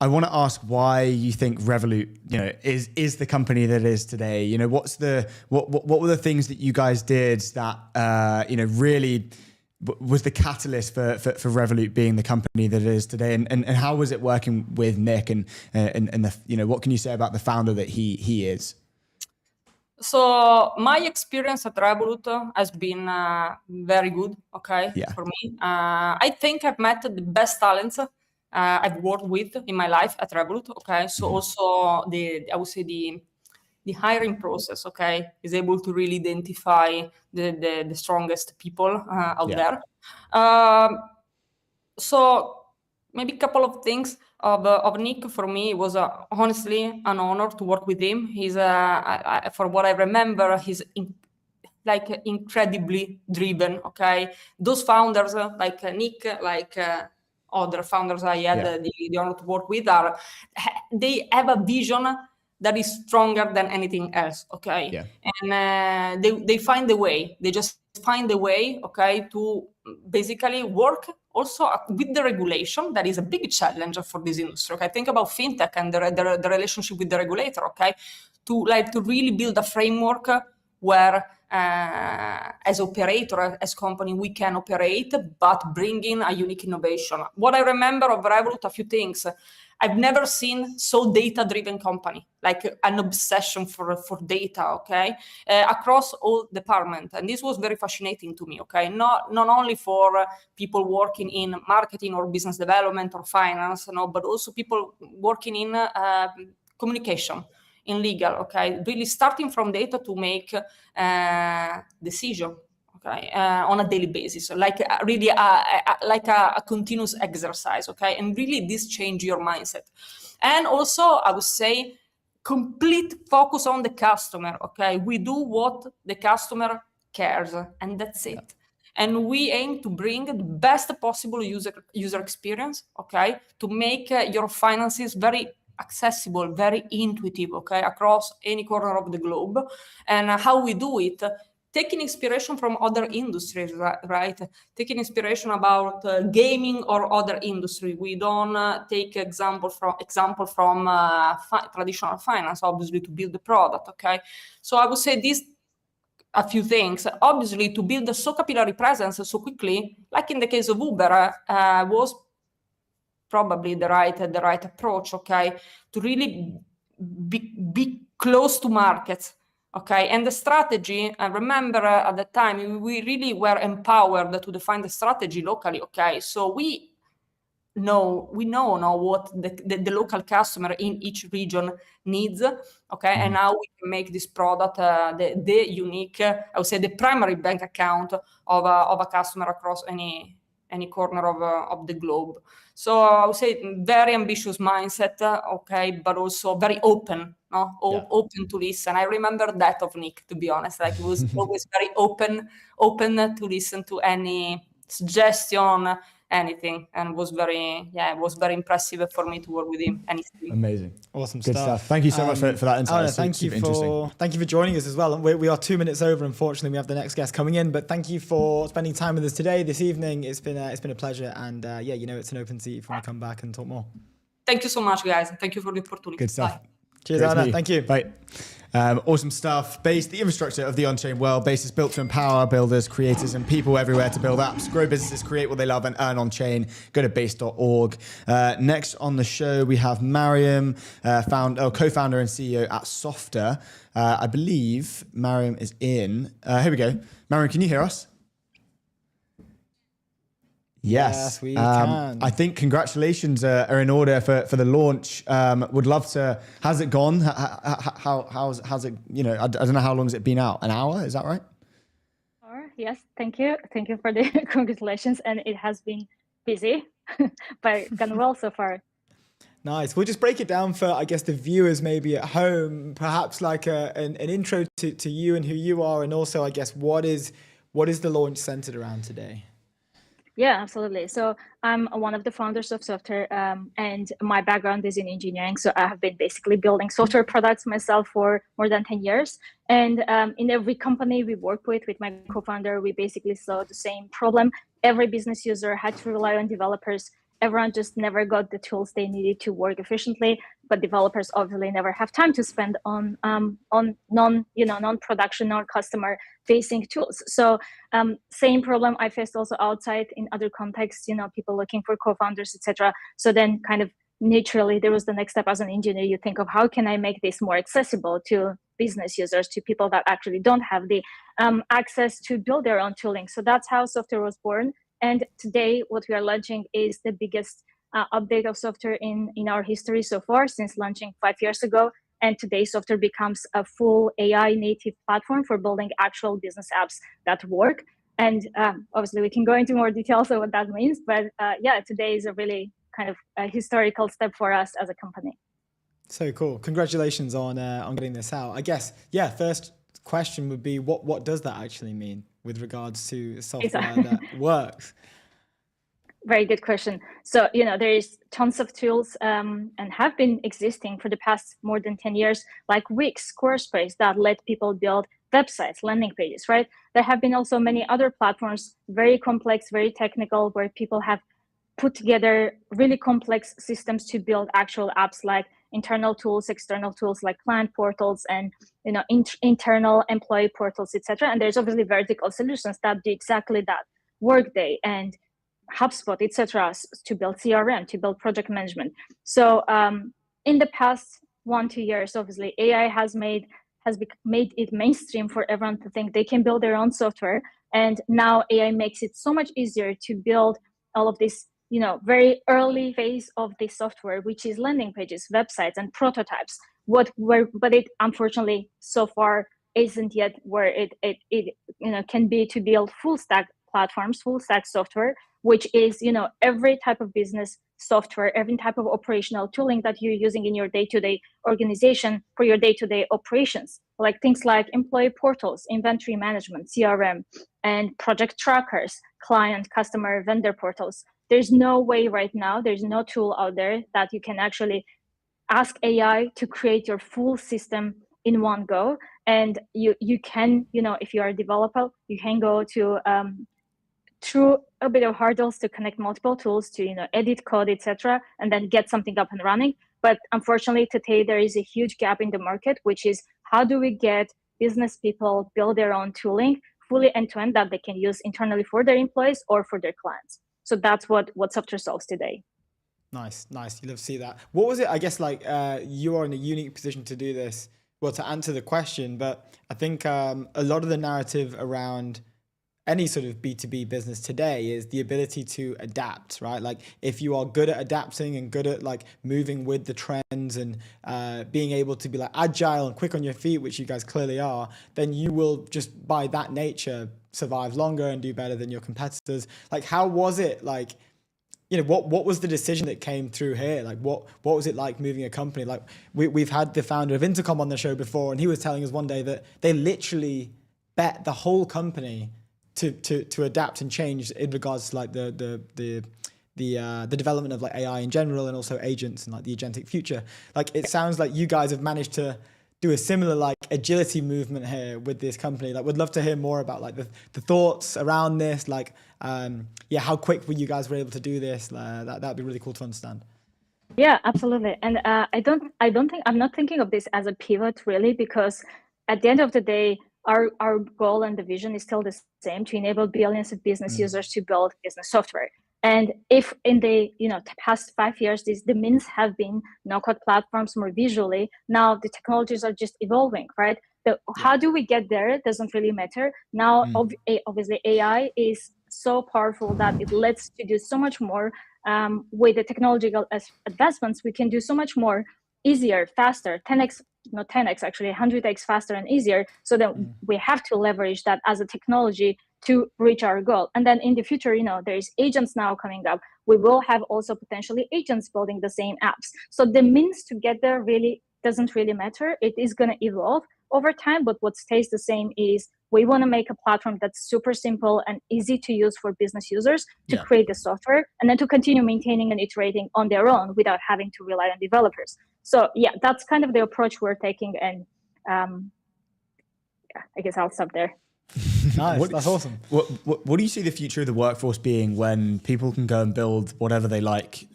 I want to ask why you think Revolut, you know, is the company that it is today. You know, what were the things that you guys did that you know, really was the catalyst for Revolut being the company that it is today, and how was it working with Nick, and the, you know, what can you say about the founder that he is? So my experience at Revolut has been very good, okay, for me. I think I've met the best talents I've worked with in my life at Revolut, okay? So also I would say the the hiring process, okay, is able to really identify the strongest people out there. So maybe a couple of things of Nick. For me, it was honestly an honor to work with him. He's for what I remember, he's incredibly driven. Okay, those founders like Nick, like other founders I had the honor to work with, they have a vision that is stronger than anything else. Okay, and they find a way. They just find a way. Okay, to basically work also with the regulation. That is a big challenge for this industry. Okay, think about fintech and the relationship with the regulator. Okay, to really build a framework where as operator, as company, we can operate, but bring in a unique innovation. What I remember of Revolut, a few things. I've never seen so data-driven company, like an obsession for data, okay, across all departments. And this was very fascinating to me, okay, not only for people working in marketing or business development or finance, but also people working in communication, in legal, okay, really starting from data to make decision, okay, on a daily basis, like really a continuous exercise, okay, and really this change your mindset. And also, I would say, complete focus on the customer, okay. We do what the customer cares, and that's it. And we aim to bring the best possible user experience, okay, to make your finances very accessible, very intuitive, okay, across any corner of the globe. And how we do it, taking inspiration from other industries, right? Taking inspiration about gaming or other industry. We don't take example from traditional finance, obviously, to build the product, okay? So I would say a few things. Obviously, to build a so capillary presence so quickly, like in the case of Uber, was probably the right approach, okay, to really be close to markets, okay. And the strategy, I remember at the time we really were empowered to define the strategy locally, okay. So we know now what the local customer in each region needs, okay, and how we can make this product the unique, I would say, the primary bank account of a customer across any corner of the globe. So I would say very ambitious mindset, okay, but also very open, open to listen. I remember that of Nick, to be honest. Like, he was always very open to listen to any suggestion, anything, and it was very impressive for me to work with him. Amazing, awesome, good stuff. Thank you so much for that insight. Thank you for joining us as well. We are 2 minutes over. Unfortunately, we have the next guest coming in, but thank you for spending time with us today, this evening. It's been a pleasure, and it's an open seat if you want to come back and talk more. Thank you so much, guys. Thank you for the opportunity. Good stuff. Bye. Cheers, Anna. Thank you. Bye. Awesome stuff. Base, the infrastructure of the on-chain world. Base is built to empower builders, creators, and people everywhere to build apps, grow businesses, create what they love, and earn on-chain. Go to base.org. Next on the show, we have Mariam, co-founder and CEO at Softer. I believe Mariam is in. Here we go. Mariam, can you hear us? Yes, we can. I think congratulations are in order for the launch. Would love to. How's it gone? How's it? I don't know how long has it been out. An hour? Is that right? Yes. Thank you. Thank you for the congratulations. And it has been busy, but gone well so far. Nice. We'll just break it down for, I guess, the viewers maybe at home. Perhaps like an intro to you and who you are, and also, I guess, what is the launch centered around today? Yeah, absolutely. So I'm one of the founders of Softer, and my background is in engineering. So I have been basically building software products myself for more than 10 years. And in every company we work with my co-founder, we basically saw the same problem. Every business user had to rely on developers. Everyone just never got the tools they needed to work efficiently, but developers obviously never have time to spend on non-production, non-customer facing tools. So same problem I faced also outside in other contexts, people looking for co-founders, etc. So then kind of naturally there was the next step as an engineer. You think of how can I make this more accessible to business users, to people that actually don't have the access to build their own tooling. So that's how Softer was born. And today, what we are launching is the biggest update of Softer in our history so far, since launching 5 years ago. And today, software becomes a full AI native platform for building actual business apps that work. And obviously, we can go into more details of what that means. But yeah, today is a really kind of a historical step for us as a company. So cool. Congratulations on getting this out. I guess, yeah, first question would be, what does that actually mean with regards to software that works? Very good question. So, there is tons of tools and have been existing for the past more than 10 years, like Wix, Squarespace, that let people build websites, landing pages, right? There have been also many other platforms, very complex, very technical, where people have put together really complex systems to build actual apps, like internal tools, external tools, like client portals, and internal employee portals, etc. And there's obviously vertical solutions that do exactly that. Workday and HubSpot, etc., to build CRM, to build project management. So in the past 1-2 years, obviously, AI has made it mainstream for everyone to think they can build their own software. And now AI makes it so much easier to build all of this, very early phase of the software, which is landing pages, websites, and prototypes. But it unfortunately so far isn't yet where it can be to build full stack platforms, full stack software, which is every type of business software, every type of operational tooling that you're using in your day-to-day organization for your day-to-day operations, like things like employee portals, inventory management, CRM, and project trackers, client, customer, vendor portals. There's no way right now, there's no tool out there that you can actually ask AI to create your full system in one go. And you can, if you are a developer, you can go to through a bit of hurdles to connect multiple tools to edit code, etc., and then get something up and running. But unfortunately, today there is a huge gap in the market, which is how do we get business people build their own tooling fully end-to-end that they can use internally for their employees or for their clients. So that's what Software solves today. Nice. You love to see that. What was it? I guess you are in a unique position to do this. Well, to answer the question, but I think a lot of the narrative around any sort of B2B business today is the ability to adapt, right? Like if you are good at adapting and good at moving with the trends and being able to be agile and quick on your feet, which you guys clearly are, then you will just by that nature survive longer and do better than your competitors. How was it what was the decision that came through here? What was it like moving a company? We've had the founder of Intercom on the show before, and he was telling us one day that they literally bet the whole company to adapt and change in regards to the development of AI in general, and also agents and the agentic future. It sounds like you guys have managed to do a similar agility movement here with this company. Would love to hear more about the thoughts around this. How quick you guys were able to do this. That'd be really cool to understand. Yeah, absolutely. And I'm not thinking of this as a pivot really, because at the end of the day, our goal and the vision is still the same, to enable billions of business users to build business software. And if in the past 5 years, the means have been no-code platforms more visually, now the technologies are just evolving, right? How do we get there? It doesn't really matter. Now, obviously, AI is so powerful that it lets to do so much more. With the technological advancements, we can do so much more easier, faster, 10x, not 10x, actually 100x faster and easier. So then we have to leverage that as a technology to reach our goal. And then in the future, there's agents now coming up. We will have also potentially agents building the same apps. So the means to get there really doesn't really matter. It is going to evolve over time, but what stays the same is we want to make a platform that's super simple and easy to use for business users to create the software, and then to continue maintaining and iterating on their own without having to rely on developers. So yeah, that's kind of the approach we're taking. And I guess I'll stop there. Nice, that's awesome. What do you see the future of the workforce being when people can go and build whatever they like?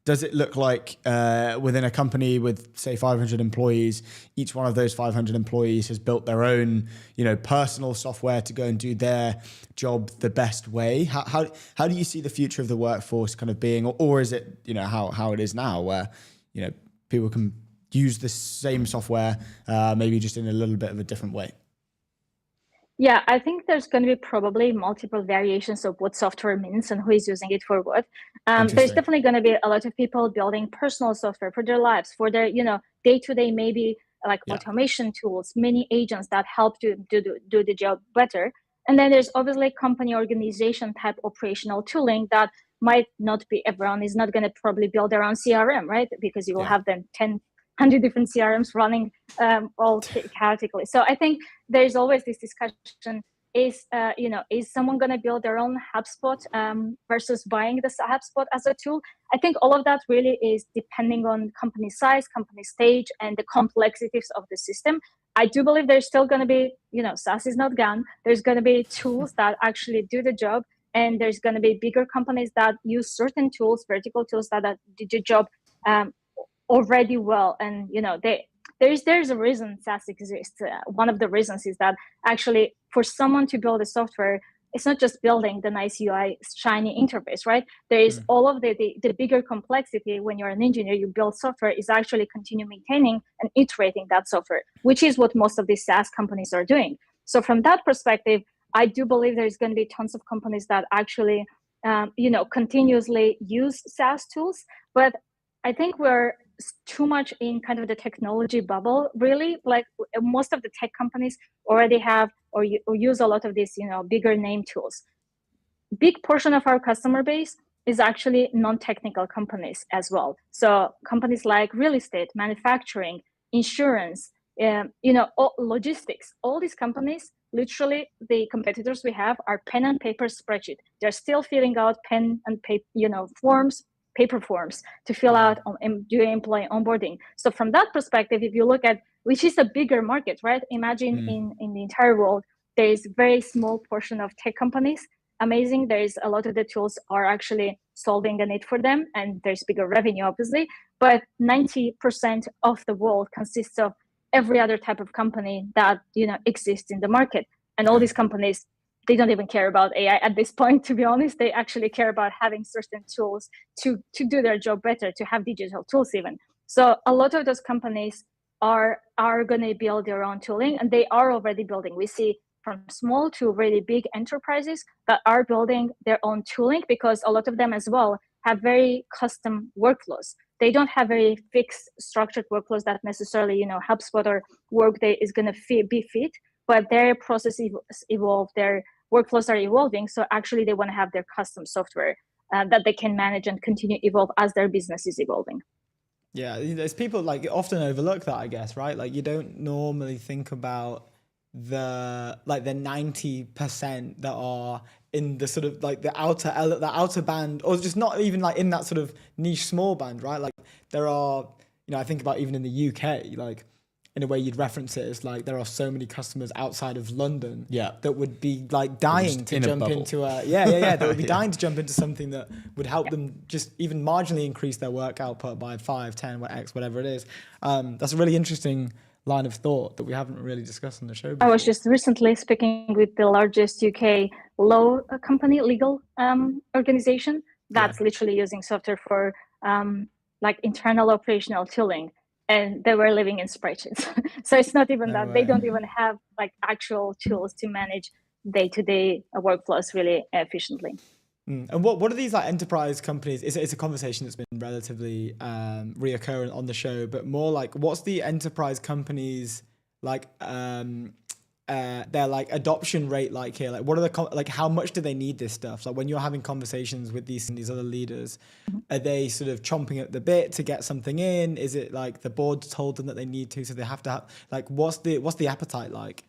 Does it look like within a company with, say, 500 employees, each one of those 500 employees has built their own, personal software to go and do their job the best way? How do you see the future of the workforce kind of being, or is it, how it is now, where, people can use the same software, maybe just in a little bit of a different way? Yeah, I think there's going to be probably multiple variations of what software means and who is using it for what. There's Interesting. definitely going to be a lot of people building personal software for their lives, for their, day-to-day, maybe like Yeah. automation tools, mini agents that help to do the job better. And then there's obviously company organization type operational tooling that might not be, everyone is not going to probably build their own CRM, right? Because you will Yeah. have them 100 different CRMs running all chaotically. So I think there's always this discussion: is someone going to build their own HubSpot versus buying the HubSpot as a tool? I think all of that really is depending on company size, company stage, and the complexities of the system. I do believe there's still going to be, SaaS is not gone. There's going to be tools that actually do the job, and there's going to be bigger companies that use certain tools, vertical tools that do the job already well. And there's a reason SaaS exists. One of the reasons is that actually for someone to build a software, it's not just building the nice UI, shiny interface, right? There is all of the bigger complexity. When you're an engineer, you build software, is actually continue maintaining and iterating that software, which is what most of these SaaS companies are doing. So from that perspective, I do believe there's going to be tons of companies that actually, continuously use SaaS tools. But I think we're too much in kind of the technology bubble, really. Like most of the tech companies already have or use a lot of these, bigger name tools. Big portion of our customer base is actually non-technical companies as well. So companies like real estate, manufacturing, insurance, logistics, all these companies, literally the competitors we have are pen and paper spreadsheet. They're still filling out pen and paper, forms, paper forms to fill out and do employee onboarding. So from that perspective, if you look at, which is a bigger market, right? Imagine in the entire world, there is a very small portion of tech companies. Amazing. There's a lot of the tools are actually solving a need for them, and there's bigger revenue, obviously. But 90% of the world consists of every other type of company that exists in the market. And all these companies, they don't even care about AI at this point, to be honest. They actually care about having certain tools to do their job better, to have digital tools even. So a lot of those companies are going to build their own tooling, and they are already building. We see from small to really big enterprises that are building their own tooling, because a lot of them as well have very custom workflows. They don't have very fixed structured workflows that necessarily, HubSpot or Workday is going to be fit, but their processes evolve, their workflows are evolving. So actually they want to have their custom software that they can manage and continue to evolve as their business is evolving. Yeah, there's people like often overlook that, I guess, right? Like you don't normally think about the 90% that are in the sort of like the outer band, or just not even like in that sort of niche small band, right? Like there are, I think about even in the UK, like in a way you'd reference it as like there are so many customers outside of London that would be like dying to jump into that would be dying to jump into something that would help them just even marginally increase their work output by 5, 10, X, whatever it is. That's a really interesting line of thought that we haven't really discussed on the show before. I was just recently speaking with the largest UK law company, legal organization that's literally using software for like internal operational tooling, and they were living in spreadsheets. So it's not even that. They don't even have like actual tools to manage day-to-day workflows really efficiently. And what are these like enterprise companies? It's a conversation that's been relatively reoccurring on the show, but more like what's the enterprise companies like their like adoption rate like here? Like what are the how much do they need this stuff? Like when you're having conversations with these other leaders, are they sort of chomping at the bit to get something in? Is it like the board told them that they need to, so they have to have like what's the appetite like?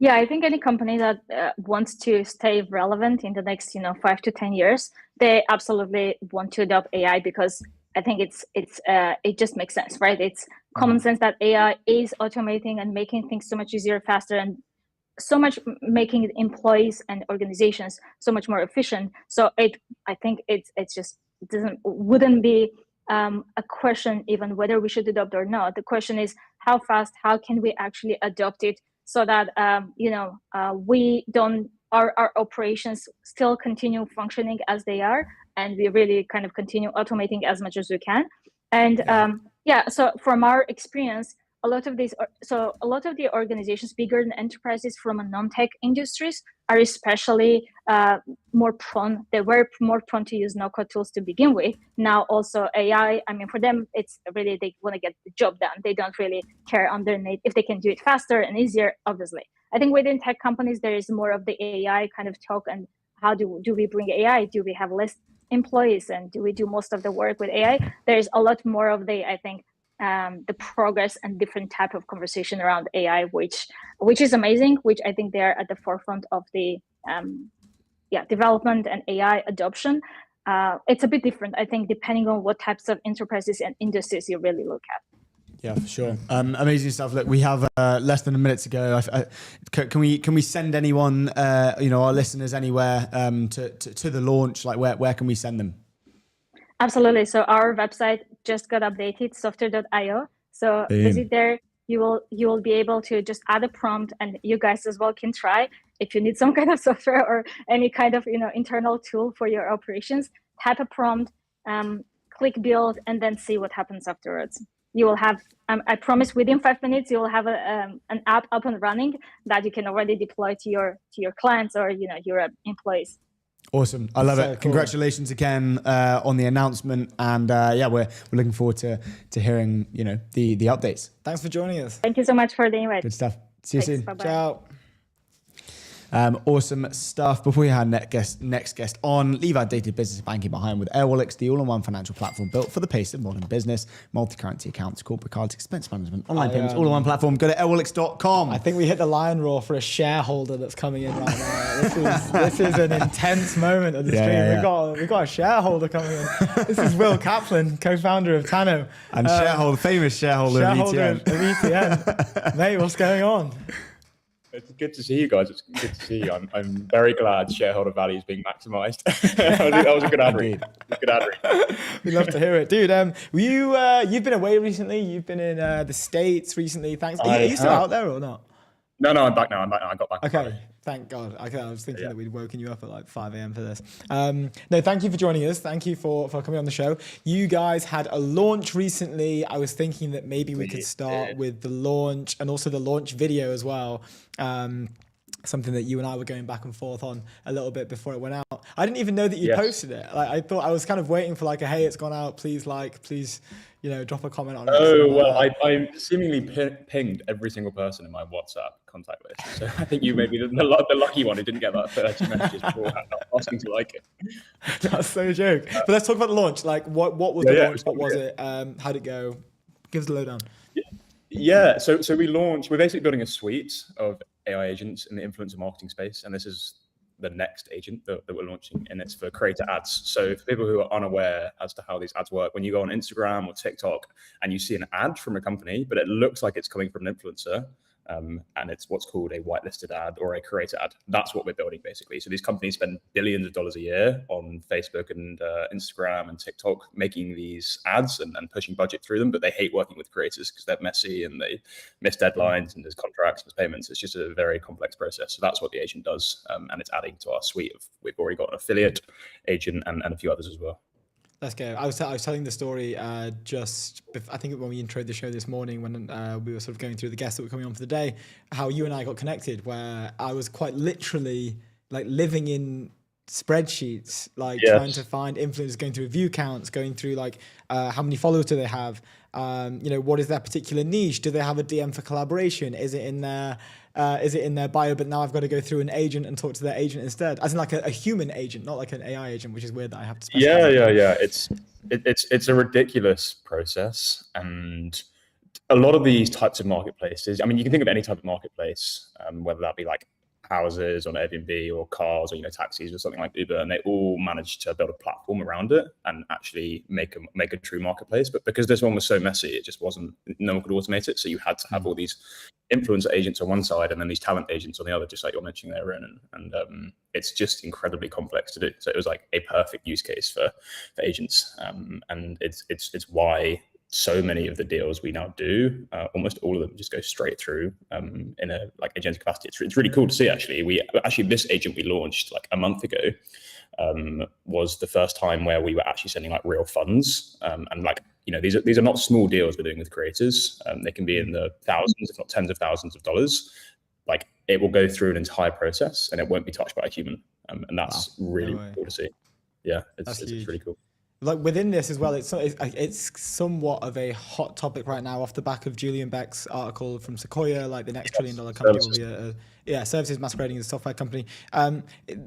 Yeah, I think any company that wants to stay relevant in the next, 5 to 10 years, they absolutely want to adopt AI, because I think it just makes sense, right? It's common sense that AI is automating and making things so much easier, faster, and so much making employees and organizations so much more efficient. So I think it's just wouldn't be a question even whether we should adopt or not. The question is how fast, how can we actually adopt it, so that we don't, our operations still continue functioning as they are, and we really kind of continue automating as much as we can. And so from our experience, a lot of the organizations bigger than enterprises from a non-tech industries are especially they were more prone to use no-code tools to begin with. Now also AI, I mean, for them, it's really, they want to get the job done. They don't really care underneath if they can do it faster and easier, obviously. I think within tech companies, there is more of the AI kind of talk, and how do we bring AI? Do we have less employees, and do we do most of the work with AI? There's a lot more of the, I think, the progress and different type of conversation around AI, which is amazing, which I think they're at the forefront of the development and AI adoption. It's a bit different, I think, depending on what types of enterprises and industries you really look at. Yeah, for sure. Amazing stuff. Look, we have less than a minute to go. Can we send anyone, our listeners anywhere to the launch? Like, where can we send them? Absolutely. So our website just got updated, software.io. So visit there. You will be able to just add a prompt, and you guys as well can try. If you need some kind of software or any kind of internal tool for your operations, type a prompt, click build, and then see what happens afterwards. You will have, I promise, within 5 minutes, you will have an app up and running that you can already deploy to your clients or your employees. Awesome. I love it. Cool. Congratulations again on the announcement. And we're looking forward to hearing, the updates. Thanks for joining us. Thank you so much for the invite. Good stuff. See you soon. Bye-bye. Ciao. Awesome stuff. Before we have next guest on, leave outdated business banking behind with Airwallex, the all-in-one financial platform built for the pace of modern business, multi-currency accounts, corporate cards, expense management, online payments, all-in-one platform. Go to airwallex.com. I think we hit the lion roar for a shareholder that's coming in right now. This is an intense moment of the stream. Yeah. We've got a shareholder coming in. This is Will Kaplan, co-founder of Tano. And famous shareholder of ETN. Mate, what's going on? It's good to see you guys. It's good to see you. I'm very glad shareholder value is being maximised. That was a good ad read. We love to hear it, dude. You've been away recently. You've been in the States recently. Thanks. Are you still out there or not? No, I'm back now. I got back. Okay, thank God. I was thinking that we'd woken you up at like 5 a.m. for this. No, thank you for joining us. Thank you for coming on the show. You guys had a launch recently. I was thinking that maybe we could start with the launch and also the launch video as well. Something that you and I were going back and forth on a little bit before it went out. I didn't even know that you posted it. Like, I thought I was kind of waiting for like a, hey, it's gone out. Please drop a comment on it. Oh, well, I seemingly pinged every single person in my WhatsApp contact list. So I think you may be the lucky one who didn't get that 30 messages beforehand asking to like it. That's so joke. But let's talk about the launch. Like, what was the launch? What was it? How'd it go? Give us the lowdown. Yeah. So we're basically building a suite of AI agents in the influencer marketing space. And this is the next agent that we're launching, and it's for creator ads. So for people who are unaware as to how these ads work, when you go on Instagram or TikTok and you see an ad from a company, but it looks like it's coming from an influencer, and it's what's called a whitelisted ad or a creator ad. That's what we're building, basically. So these companies spend billions of dollars a year on Facebook and Instagram and TikTok making these ads and pushing budget through them, but they hate working with creators because they're messy and they miss deadlines and there's contracts, there's payments. It's just a very complex process. So that's what the agent does, and it's adding to our suite of, we've already got an affiliate agent and a few others as well. Let's go. I was telling the story I think when we introed the show this morning, when we were sort of going through the guests that were coming on for the day, how you and I got connected, where I was quite literally like living in spreadsheets, like trying to find influencers, going through view counts, going through like how many followers do they have, what is their particular niche, do they have a DM for collaboration, is it in their bio, but now I've got to go through an agent and talk to their agent instead, as in like a human agent, not like an AI agent, which is weird that I have to specify. Yeah. It's a ridiculous process, and a lot of these types of marketplaces, I mean, you can think of any type of marketplace, whether that be like houses on Airbnb or cars or taxis or something like Uber, and they all managed to build a platform around it and actually make a true marketplace. But because this one was so messy, it just wasn't, no one could automate it. So you had to have all these influencer agents on one side and then these talent agents on the other, just like you're mentioning there, and it's just incredibly complex to do. So it was like a perfect use case for agents, and it's why so many of the deals we now do, almost all of them just go straight through in a like agentic capacity. It's really cool to see, actually. This agent we launched like a month ago was the first time where we were actually sending like real funds, and like these are not small deals we're doing with creators. They can be in the thousands, if not tens of thousands of dollars. Like, it will go through an entire process and it won't be touched by a human. And that's really cool to see. Yeah, it's really cool. Like within this as well, it's somewhat of a hot topic right now off the back of Julian Beck's article from Sequoia, like the next $1 trillion company will be services masquerading as a software company.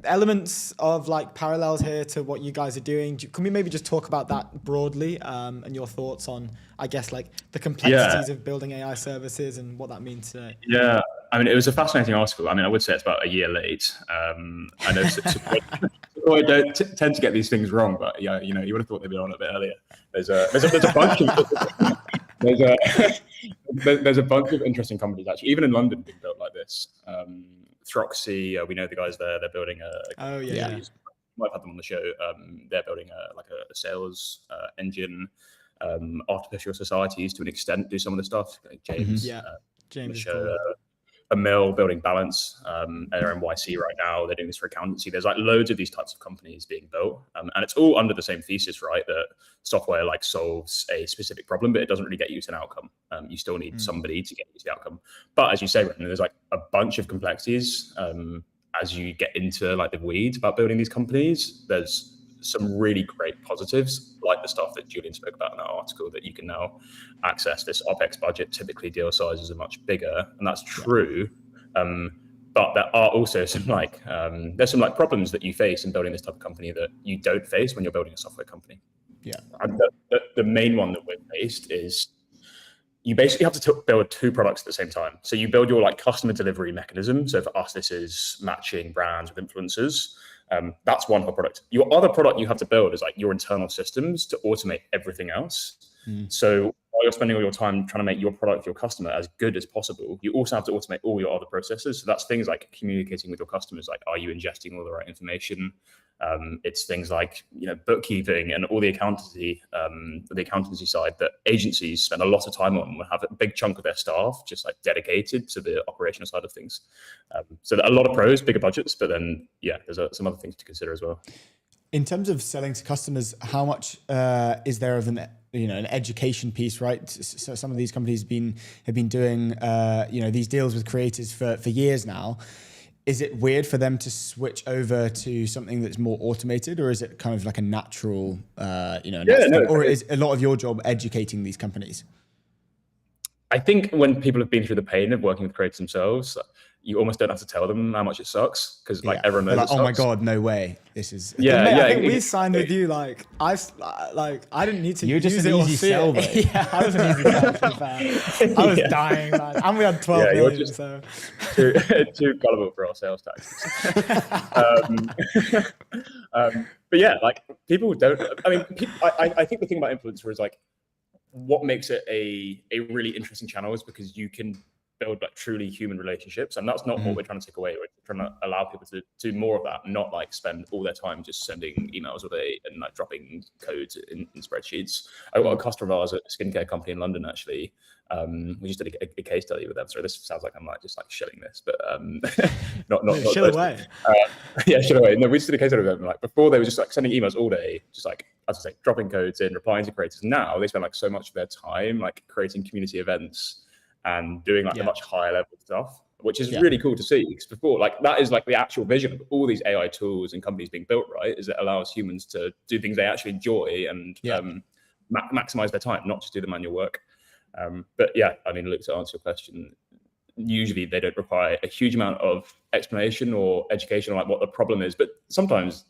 Elements of like parallels here to what you guys are doing. Can we maybe just talk about that broadly and your thoughts on, I guess, like the complexities of building AI services and what that means today? Yeah, I mean, it was a fascinating article. I mean, I would say it's about a year late. I know I don't tend to get these things wrong, but yeah, you would have thought they'd been on a bit earlier. There's a bunch of there's a bunch of interesting companies actually, even in London, being built like this. Throxy, we know the guys there. They're building you might have had them on the show. They're building a sales engine. Artificial societies to an extent do some of the stuff. Like James, James is show, cool. a mill building Balance. They're in YC right now. They're doing this for accountancy. There's like loads of these types of companies being built, and it's all under the same thesis, right? That software like solves a specific problem, but it doesn't really get you to an outcome. You still need somebody to get you to the outcome. But as you say, Brendan, there's like a bunch of complexities as you get into like the weeds about building these companies. There's some really great positives, like the stuff that Julian spoke about in that article, that you can now access this OpEx budget. Typically, deal sizes are much bigger, and that's true. But there are also some there's some problems that you face in building this type of company that you don't face when you're building a software company. Yeah, and the main one that we've faced is you basically have to build two products at the same time. So you build your customer delivery mechanism. So for us, this is matching brands with influencers. That's one whole product. Your other product you have to build is your internal systems to automate everything else. So while you're spending all your time trying to make your product for your customer as good as possible, you also have to automate all your other processes. So that's things like communicating with your customers, like, are you ingesting all the right information? It's things like bookkeeping and all the accountancy side that agencies spend a lot of time on. Will have a big chunk of their staff just dedicated to the operational side of things. So a lot of pros, bigger budgets, but then there's some other things to consider as well. In terms of selling to customers, how much is there of an education piece, right? So some of these companies have been doing these deals with creators for years now. Is it weird for them to switch over to something that's more automated, or is it kind of like a natural, or is a lot of your job educating these companies? I think when people have been through the pain of working with creators themselves, you almost don't have to tell them how much it sucks, because everyone knows. Oh my god, no way! This is I think we signed with you. I didn't need to. You're just use an it easy sell, though. Yeah, I was an easy sell. To be fair. I was dying, man, and we had 12 million. Just so too gullible for our sales tactics. But people don't. I mean, I think the thing about influencer is what makes it a really interesting channel is because you can build truly human relationships, and that's not what we're trying to take away. We're trying to allow people to do more of that, not spend all their time just sending emails all day and dropping codes in spreadsheets. I got a customer of ours at a skincare company in London actually. We just did a case study with them. So this sounds like I'm just shilling this, but not shill away. Shill away. No, we just did a case study with them. Before they were just sending emails all day, just as I say, dropping codes in, replying to creators. Now they spend so much of their time creating community events and doing the much higher level stuff, which is really cool to see. Because before, that is the actual vision of all these AI tools and companies being built, right? Is it allows humans to do things they actually enjoy and maximize their time, not just do the manual work. But I mean, Luke, to answer your question, usually they don't require a huge amount of explanation or education on what the problem is. But sometimes,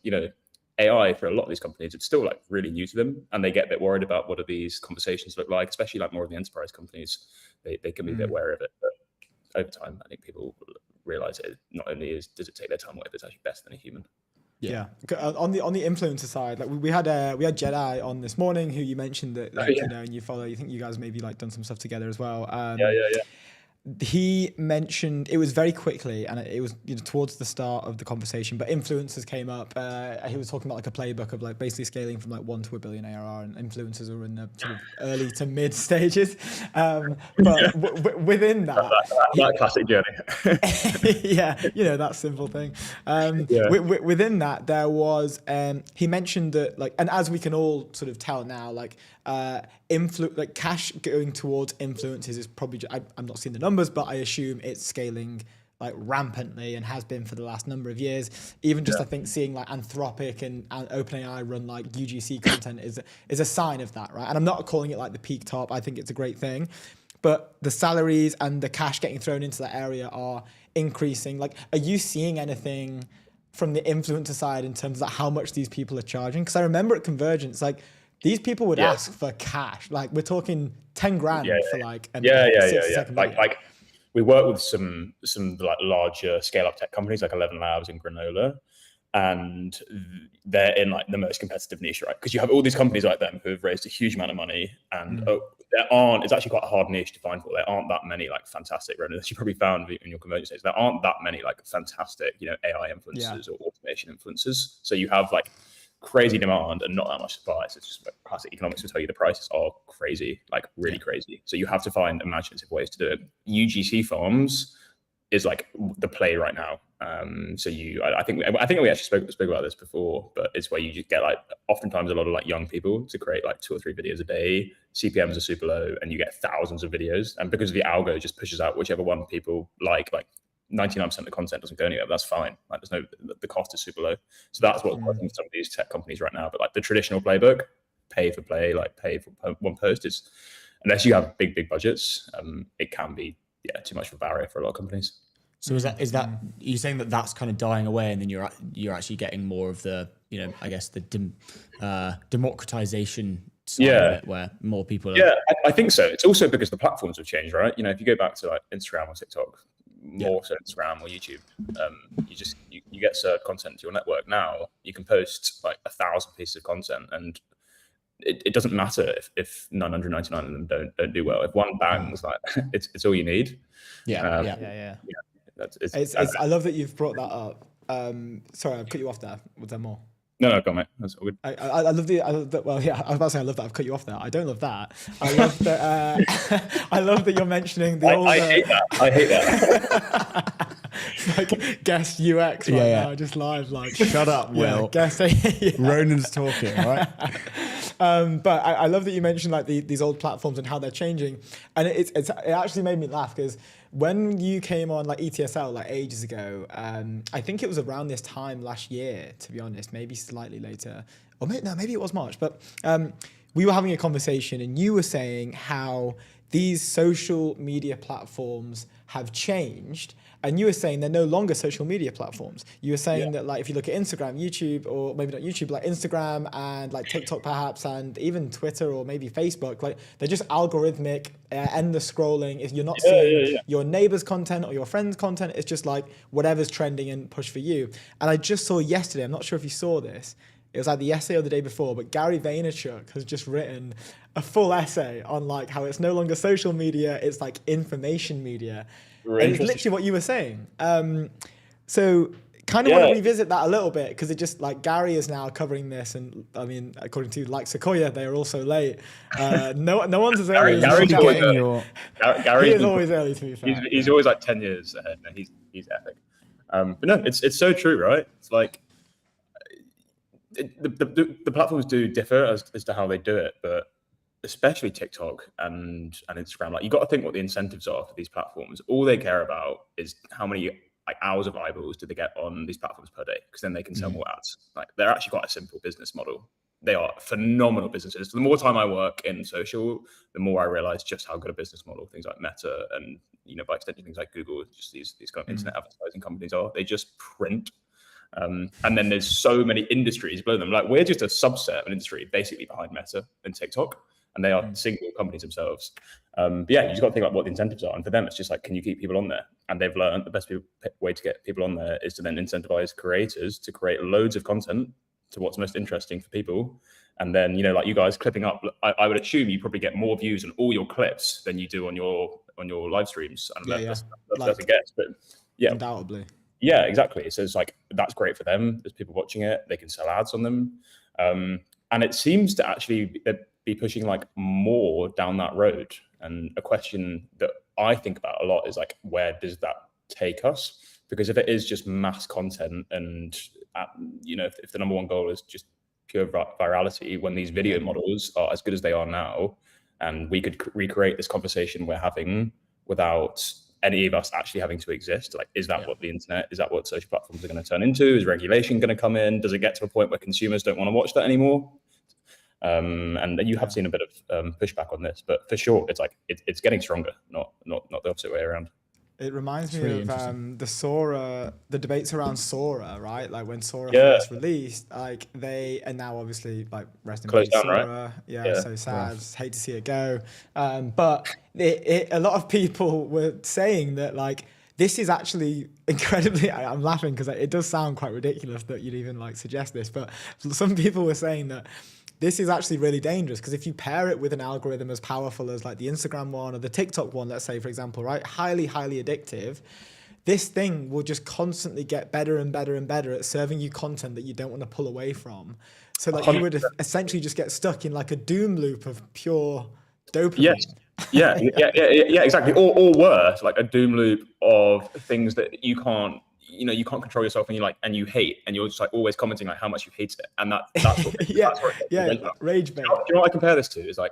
AI for a lot of these companies, it's still really new to them, and they get a bit worried about what do these conversations look like, especially more of the enterprise companies. They can be a bit wary of it, but over time, I think people realize it not only does it take their time away, but it's actually better than a human. Yeah. On the influencer side, we had Jedi on this morning, who you mentioned that and you follow. You think you guys maybe done some stuff together as well. He mentioned it was very quickly, and it was towards the start of the conversation, but influencers came up. He was talking about a playbook of basically scaling from 1 to 1 billion ARR, and influencers are in the sort of early to mid stages. But within that classic journey. that simple thing. Within that, there was he mentioned that and as we can all sort of tell now, like cash going towards influencers is probably, I'm not seeing the numbers, but I assume it's scaling like rampantly and has been for the last number of years. Even just I think seeing like Anthropic and OpenAI run like UGC content is a sign of that, right? And I'm not calling it like the peak top. I think it's a great thing, but the salaries and the cash getting thrown into that area are increasing. Like, are you seeing anything from the influencer side in terms of how much these people are charging? Because I remember at Convergence, like these people would ask for cash. Like we're talking 10 grand for like a 60-second video. Like we work with some like larger scale up tech companies like 11 Labs and Granola, and they're in like the most competitive niche, right? Because you have all these companies like them who have raised a huge amount of money, and it's actually quite a hard niche to find for. There aren't that many like fantastic, as you probably found in your Convergence days, there aren't that many like fantastic, AI influencers or automation influencers. So you have like crazy demand and not that much supply. So it's just like classic economics will tell you the prices are crazy, like really crazy. So you have to find imaginative ways to do it. UGC farms is like the play right now. So I think we actually spoke about this before, but it's where you just get like oftentimes a lot of like young people to create like 2 or 3 videos a day. CPMs are super low, and you get thousands of videos. And because the algo just pushes out whichever one people like 99% of the content doesn't go anywhere. But that's fine. Like the cost is super low. So that's what's working with some of these tech companies right now. But like the traditional playbook, pay for play, like pay for one post, is unless you have big budgets, it can be too much of a barrier for a lot of companies. So is that you're saying that that's kind of dying away, and then you're actually getting more of the I guess the democratization side of it, where more people are... I think so. It's also because the platforms have changed, right? If you go back to like Instagram or TikTok, more so Instagram or YouTube, you get served content to your network. Now you can post like 1,000 pieces of content, and it doesn't matter if 999 of them don't do well. If one bangs, like it's all you need. I love that you've brought that up. Sorry, I've cut you off there. Was there more? No, go on, mate. That's all good. I love that. Well, yeah, I was about to say I love that I've cut you off there. I don't love that. I love that. I love that you're mentioning the old. I hate that. It's like guest UX now, just live. Like, shut up, Will. Guest. Ronan's talking, right? But I love that you mentioned like these old platforms and how they're changing, and it actually made me laugh because when you came on like ETSL like ages ago, I think it was around this time last year, to be honest, maybe slightly later, or maybe it was March, but we were having a conversation and you were saying how these social media platforms have changed. And you were saying they're no longer social media platforms. You were saying that like if you look at Instagram, YouTube, or maybe not YouTube, like Instagram and like TikTok perhaps, and even Twitter or maybe Facebook, like they're just algorithmic, endless scrolling. If you're not seeing your neighbor's content or your friend's content, it's just like whatever's trending and push for you. And I just saw yesterday, I'm not sure if you saw this, it was like the essay or the day before, but Gary Vaynerchuk has just written a full essay on like how it's no longer social media, it's like information media. It's literally what you were saying. So kind of want to revisit that a little bit, because it just like Gary is now covering this, and I mean, according to like Sequoia, they are also late. No one's as early. Gary is always early, to be fair. He's always like 10 years ahead. No, he's epic. But no, it's so true, right? It's like the platforms do differ as to how they do it, but especially TikTok and Instagram, like you got to think what the incentives are for these platforms. All they care about is how many like hours of eyeballs do they get on these platforms per day, because then they can sell more ads. Like they're actually quite a simple business model. They are phenomenal businesses. The more time I work in social, the more I realize just how good a business model things like Meta and by extension things like Google, just these kind of internet advertising companies are. They just print. And then there's so many industries below them. Like we're just a subset of an industry basically behind Meta and TikTok. And they are single companies themselves. But yeah, you just got to think about what the incentives are. And for them, it's just like, can you keep people on there? And they've learned the best way to get people on there is to then incentivize creators to create loads of content to what's most interesting for people. And then, like you guys clipping up, I would assume you probably get more views on all your clips than you do on your live streams. And that's a guess, but yeah. Undoubtedly. Yeah, exactly. So it's like, that's great for them. There's people watching it. They can sell ads on them. And it seems to actually be pushing like more down that road. And a question that I think about a lot is like, where does that take us? Because if it is just mass content and, if the number one goal is just pure virality when these video models are as good as they are now, and we could recreate this conversation we're having without any of us actually having to exist. Like, is that what the internet, is that what social platforms are going to turn into? Is regulation going to come in? Does it get to a point where consumers don't want to watch that anymore? And you have seen a bit of pushback on this, but for sure, it's like it's getting stronger, not the opposite way around. It reminds me of the debates around Sora, right? Like when Sora Yeah. first released, like and now obviously like rest in Closed peace, down, right? Sora. Yeah, so sad. Hate to see it go. But a lot of people were saying that like this is actually incredibly. I'm laughing because it does sound quite ridiculous that you'd even like suggest this, but some people were saying that this is actually really dangerous because if you pair it with an algorithm as powerful as like the Instagram one or the TikTok one, let's say, for example, right? Highly, highly addictive. This thing will just constantly get better and better and better at serving you content that you don't want to pull away from. So like you would essentially just get stuck in like a doom loop of pure dopamine. Yes. Yeah, exactly. Or worse, like a doom loop of things that you can't control yourself, and you hate, and you're just like always commenting like how much you hate it, and that's what rage bait. Do you know what I compare this to? Is like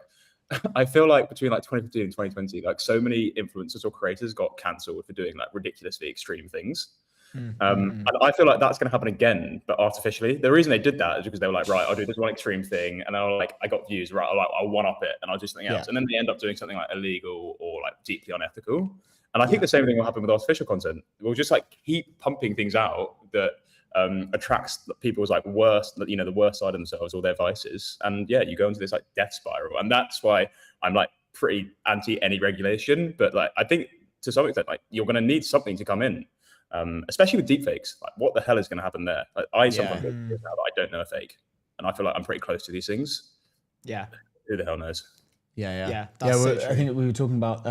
I feel like between like 2015 and 2020, like so many influencers or creators got cancelled for doing like ridiculously extreme things. And I feel like that's going to happen again, but artificially. The reason they did that is because they were like, right, I'll do this one extreme thing, and then I got views, right? I'll one up it, and I'll do something else, and then they end up doing something like illegal or like deeply unethical. And I think the same thing will happen with artificial content. We'll just like keep pumping things out that attracts people's like the worst side of themselves or their vices, and you go into this like death spiral. And that's why I'm like pretty anti any regulation, but like I think to some extent like you're going to need something to come in. Especially with deepfakes, like what the hell is going to happen there? Like, I sometimes go now that I don't know a fake, and I feel like I'm pretty close to these things. Yeah, who the hell knows? I think we were talking about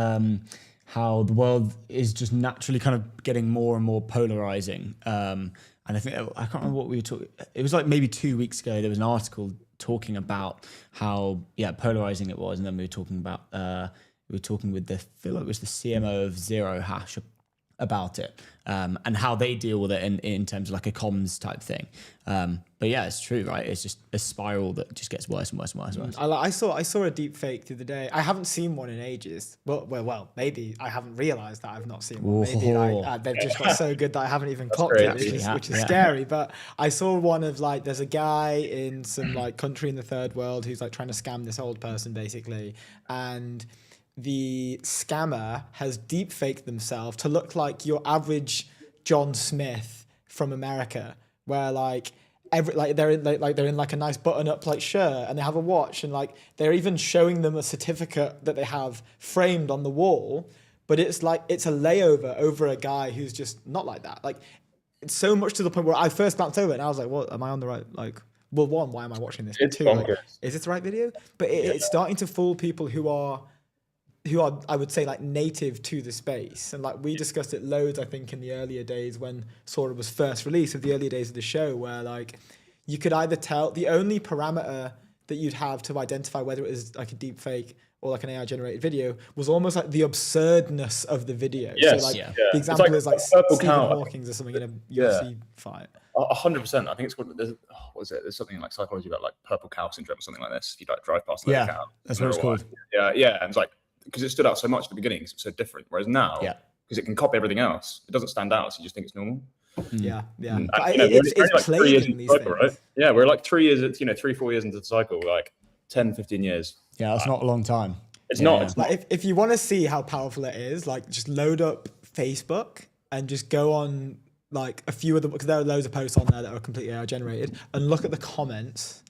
how the world is just naturally kind of getting more and more polarizing. And I think I can't remember what we were talking. It was like maybe 2 weeks ago. There was an article talking about how polarizing it was, and then we were talking about with I feel like it was the CMO of Zero Hash about it, and how they deal with it in terms of like a comms type thing. But yeah, it's true, right? It's just a spiral that just gets worse and worse and worse and worse. I saw a deep fake the other day. I haven't seen one in ages. Well, maybe I haven't realized that I've not seen one. Maybe they've just got so good that I haven't even clocked it, which is scary. But I saw one of like, there's a guy in some like country in the third world who's like trying to scam this old person basically, and the scammer has deep faked themselves to look like your average John Smith from America, where like they're in like a nice button up like shirt, and they have a watch, and like they're even showing them a certificate that they have framed on the wall, but it's like it's a layover over a guy who's just not like that. Like it's so much to the point where I first glanced over it and I was like, what, am I on the right, like, well, one, why am I watching this? It's two, like, is this the right video? But it's starting to fool people who are, I would say, like native to the space. And like we discussed it loads, I think, in the earlier days when Sora was first released, of the earlier days of the show, where like you could either tell, the only parameter that you'd have to identify whether it was like a deep fake or like an AI generated video was almost like the absurdness of the video. Yes, so like the example is like Stephen Hawking or something in a UFC fight. 100%. I think it's called, what is it? There's something like psychology about like purple cow syndrome or something like this. If you like drive past a cow. That's what it's called. Yeah. And it's like, because it stood out so much at the beginning, because it's so different. Whereas now, because it can copy everything else, it doesn't stand out, so you just think it's normal. Yeah. And, it's like 3 years plaguing into these the cycle, things. right? Yeah, we're like 3 years, 3-4 years into the cycle, like 10, 15 years. Yeah, that's not a long time. It's not. Like if you want to see how powerful it is, like just load up Facebook and just go on like a few of the, because there are loads of posts on there that are completely AI generated, and look at the comments.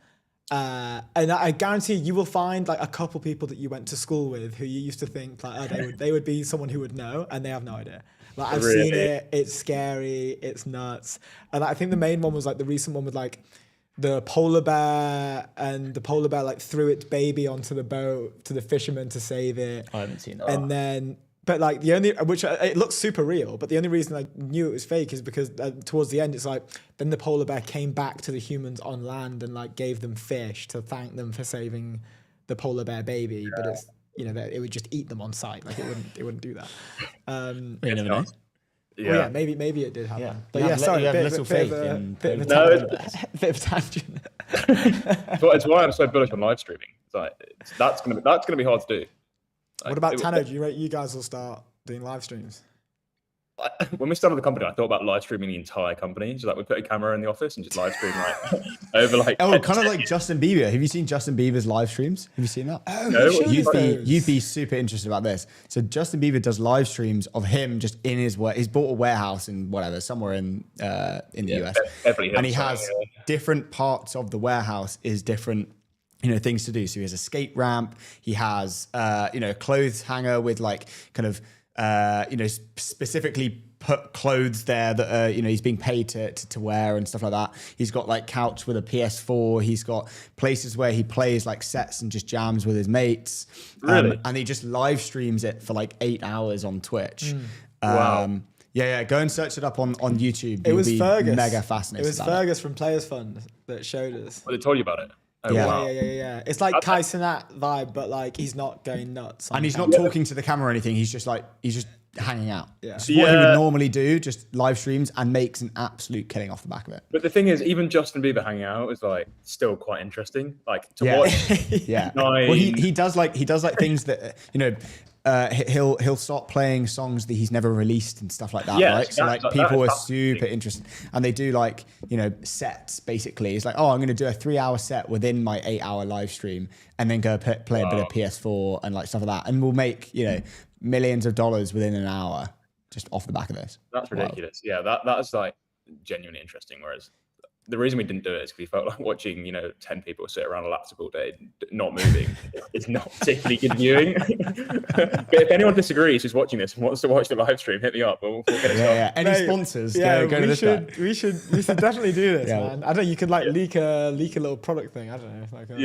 And I guarantee you will find like a couple people that you went to school with who you used to think like, oh, they would be someone who would know, and they have no idea. Like I've seen it, it's scary, it's nuts. And I think the main one was like the recent one with like the polar bear, and the polar bear like threw its baby onto the boat to the fisherman to save it. I haven't seen that. And then, but like the only, which it looks super real, but the only reason I knew it was fake is because towards the end, it's like, then the polar bear came back to the humans on land and like gave them fish to thank them for saving the polar bear baby. But it's, it would just eat them on sight. Like it wouldn't do that. You never know. Yeah, maybe it did happen. Yeah. But sorry, you have bit little of faith a in bit of a tangent. It's why I'm so bullish on live streaming. It's like, that's gonna be hard to do. Like, What about Tanner? Do you guys will start doing live streams? When we started the company, I thought about live streaming the entire company. So like we put a camera in the office and just live stream like over like. Oh, kind of like Justin Bieber. Have you seen Justin Bieber's live streams? Have you seen that? Oh, No, You'd be super interested about this. So Justin Bieber does live streams of him just in his work. He's bought a warehouse in whatever, somewhere in the US, Beverly Hills, and he has different parts of the warehouse is different. Things to do. So he has a skate ramp. He has, a clothes hanger with like kind of, specifically put clothes there that, he's being paid to wear and stuff like that. He's got like couch with a PS4. He's got places where he plays like sets and just jams with his mates. Really? And he just live streams it for like 8 hours on Twitch. Wow. Yeah, go and search it up on YouTube. It was Fergus. Mega fascinated. It was Fergus from Players Fund that showed us. Well, they told you about it. Oh, Yeah. wow. Yeah. It's like Kai Cenat vibe, but like he's not going nuts. And he's not talking to the camera or anything. He's just hanging out. Yeah. It's what he would normally do, just live streams, and makes an absolute killing off the back of it. But the thing is, even Justin Bieber hanging out is like still quite interesting. Like to Yeah. watch. Yeah. Well, he does like things that he'll start playing songs that he's never released and stuff like that. Yeah, right. So like that people is are super interested, and they do like sets basically. It's like, oh, I'm going to do a 3-hour set within my 8-hour live stream, and then go play a bit of PS4 and like stuff like that, and we'll make millions of dollars within an hour just off the back of this. That's ridiculous. Yeah, that is like genuinely interesting. Whereas the reason we didn't do it is because we felt like watching 10 people sit around a laptop all day not moving is not particularly good viewing. But if anyone disagrees who's watching this and wants to watch the live stream, hit me up. We'll get it started. Any sponsors? Go to this guy. We should definitely do this, man. I don't know. You could like leak a little product thing. I don't know. Like, I'm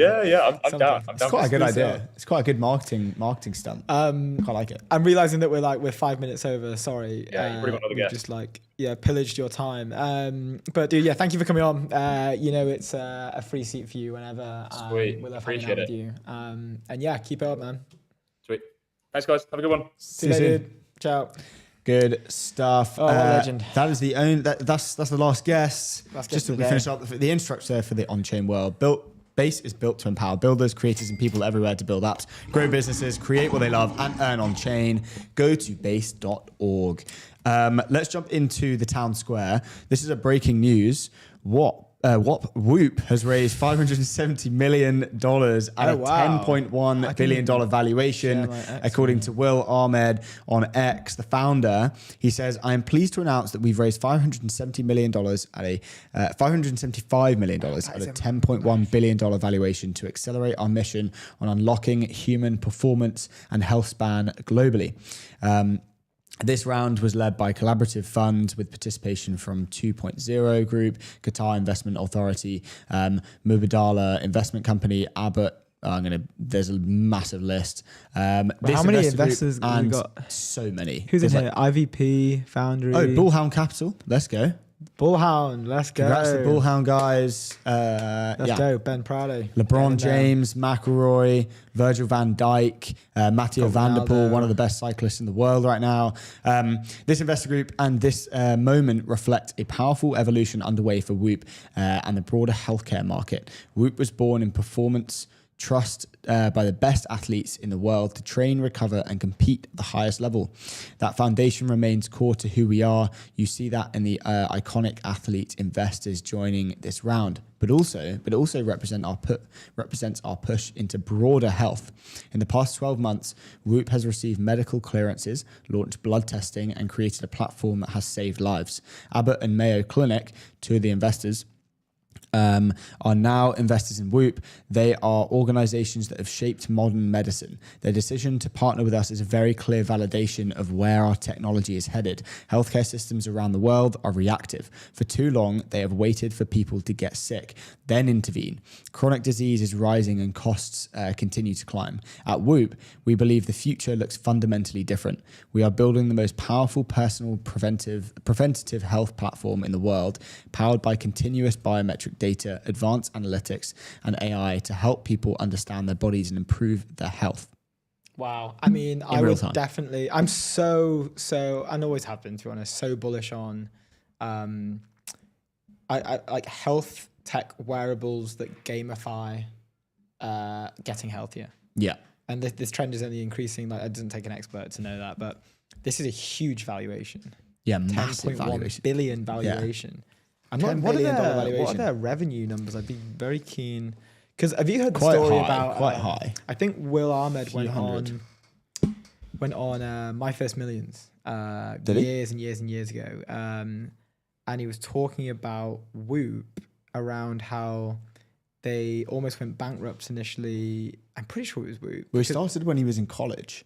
down. It's quite a good idea. It's quite a good marketing stunt. Quite like it. I'm realizing that we're 5 minutes over. Sorry. Yeah, you've already got another guest. Just like pillaged your time. But dude, thank you for coming on. It's a free seat for you whenever. Sweet. We love Appreciate hanging out it. with you. And keep it up, man. Sweet. Thanks, guys. Have a good one. See you later, dude. Ciao. Good stuff. Oh, what a legend. That is the only. That's the last guest. Last Just guest to of the day. finish up the instructor for the on-chain world. Base is built to empower builders, creators, and people everywhere to build apps, grow businesses, create what they love, and earn on chain. Go to base.org. Let's jump into the town square. This is a breaking news. Whoop has raised $570 million at a $10.1 billion valuation, according to Will Ahmed on X, the founder. He says, "I am pleased to announce that we've raised $575 million at a $10.1 billion valuation to accelerate our mission on unlocking human performance and health span globally." This round was led by collaborative funds with participation from 2.0 Group, Qatar Investment Authority, Mubadala Investment Company, Abbott. There's a massive list. How many investors have we got? So many. Who's There's in here? IVP, Foundry. Oh, Bullhound Capital. Let's go. Bullhound. Let's go. Congrats to the Bullhound guys. Let's go. Ben Prado. LeBron James, McElroy, Virgil van Dijk, Matteo van der Poel, one of the best cyclists in the world right now. This investor group and this moment reflect a powerful evolution underway for Whoop and the broader healthcare market. Whoop was born in performance trust by the best athletes in the world to train, recover, and compete at the highest level. That foundation remains core to who we are. You see that in the iconic athlete investors joining this round, but it also represents our push into broader health. In the past 12 months, Whoop has received medical clearances, launched blood testing, and created a platform that has saved lives. Abbott and Mayo Clinic, two of the investors, are now investors in Whoop. They are organizations that have shaped modern medicine. Their decision to partner with us is a very clear validation of where our technology is headed. Healthcare systems around the world are reactive. For too long, they have waited for people to get sick, then intervene. Chronic disease is rising and costs continue to climb. At Whoop, we believe the future looks fundamentally different. We are building the most powerful personal preventative health platform in the world, powered by continuous biometric data, advanced analytics, and AI to help people understand their bodies and improve their health. Wow. I mean, I would definitely, I'm so, and always have been, to be honest, so bullish on I like health tech wearables that gamify getting healthier. Yeah. And this trend is only increasing. Like, it doesn't take an expert to know that, but this is a huge valuation. Yeah, massive valuation. $10.1 billion valuation. I'm not What are valuation. their- What are their revenue numbers? I'd be very keen. Because have you heard the Quite story high, about quite high. I think Will Ahmed Few went hundred. on My First Millions Did he? years and years and years ago, and he was talking about Whoop, around how they almost went bankrupt initially. I'm pretty sure it was Whoop. Well, it started when he was in college,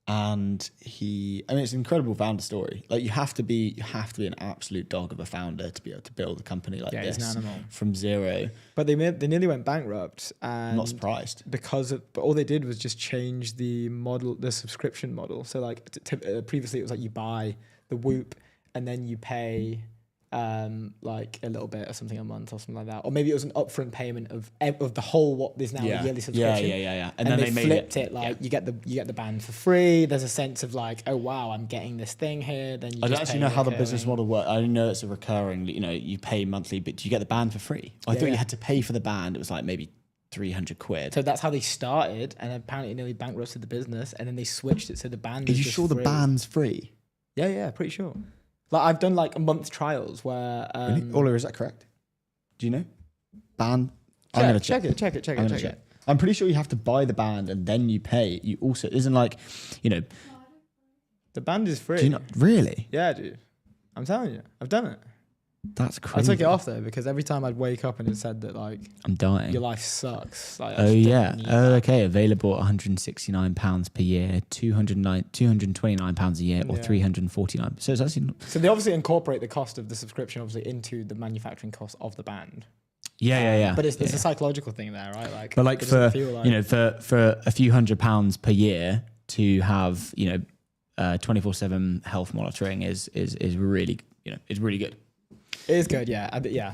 and it's an incredible founder story. Like, you have to be an absolute dog of a founder to be able to build a company like He's this an animal. from zero. But they nearly went bankrupt, and I'm not surprised. but all they did was just change the subscription model. So like previously it was like you buy the Whoop and then you pay like a little bit or something a month or something like that, or maybe it was an upfront payment of the whole what is now a yearly subscription. Yeah. And then they made flipped it like you get the band for free. There's a sense of like, oh wow, I'm getting this thing here. Then you I don't just actually pay know how the business recurring. model works. I only know it's a recurring. You pay monthly, but do you get the band for free? I thought you had to pay for the band. It was like maybe 300 quid. So that's how they started, and apparently it nearly bankrupted the business, and then they switched it so the band. Are was you just sure the free. band's free? Yeah, pretty sure. Like, I've done like a month trials where. Really? Ola, is that correct? Do you know? Band? I'm Check, gonna check it. I'm gonna check. I'm pretty sure you have to buy the band and then you pay. You also isn't like, The band is free. do you not really? Yeah, dude. I'm telling you, I've done it. That's I crazy. took it off though because every time I'd wake up and it said that like I'm dying. your life sucks. Like, I Oh just didn't yeah. need Oh that. okay. Available at £169 per year, £229 a year, or Yeah. £349. So it's actually not, So they obviously incorporate the cost of the subscription obviously into the manufacturing cost of the band. yeah. But it's yeah. a psychological thing there, right? Like, But like it doesn't for feel like- for a few £100 per year to have 24/7 health monitoring is really is really good. it is good. Yeah,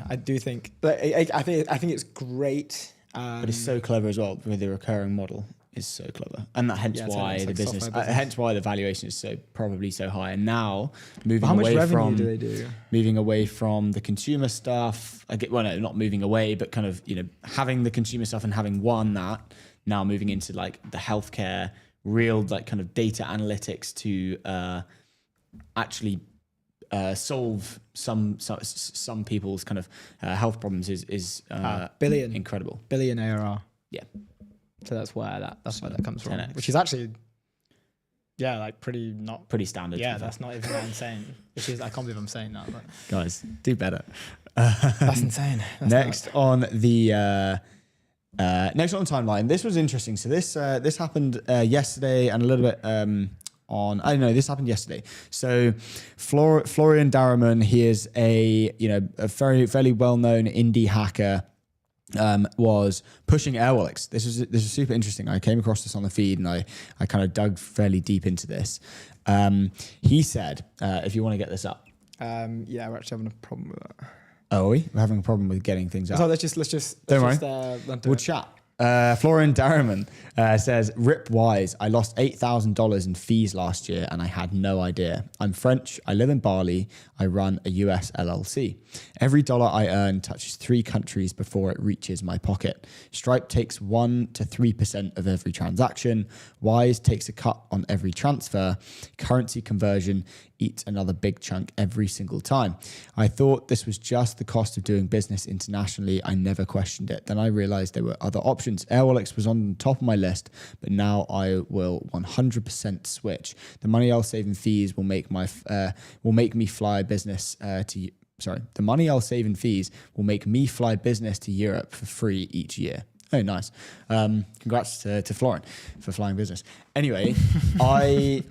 I do think. But I think it's great. But it's so clever as well with the recurring model. Is so clever, and that hence Yeah, it's why like the business, software business. hence why the valuation is probably so high. And now moving How much away revenue from do they do? moving away from the consumer stuff. Not moving away, but kind of having the consumer stuff and having that. Now moving into like the healthcare, real like kind of data analytics to actually solve some people's kind of health problems is billion incredible. billion ARR. Yeah. So that's where that comes from, 10x. which is actually, like pretty not. Pretty standard. Yeah, that's not even that insane. Which is, I can't believe I'm saying that. But Guys, do better. that's insane. That's Next on the timeline. This was interesting. So this happened yesterday and a little bit this happened yesterday. So Florian Darriman, he is a fairly well-known indie hacker. Was pushing Airwallex. This is super interesting. I came across this on the feed and I kind of dug fairly deep into this. He said, if you want to get this up. Yeah, we're actually having a problem with that. Oh, are we? We're having a problem with getting things up. So let's just Don't run through We'll it. chat. Florian Darriman says, "Rip wise, I lost $8,000 in fees last year and I had no idea. I'm French, I live in Bali, I run a US LLC. Every dollar I earn touches 3 countries before it reaches my pocket. Stripe takes 1 to 3% of every transaction. Wise takes a cut on every transfer. Currency conversion eats another big chunk every single time. I thought this was just the cost of doing business internationally. I never questioned it. Then I realized there were other options. Airwallex was on the top of my list, but now I will 100% switch. The money I'll save in fees will make me fly business the money I'll save in fees will make me fly business to Europe for free each year." Oh, nice. Congrats to Florian for flying business. Anyway, I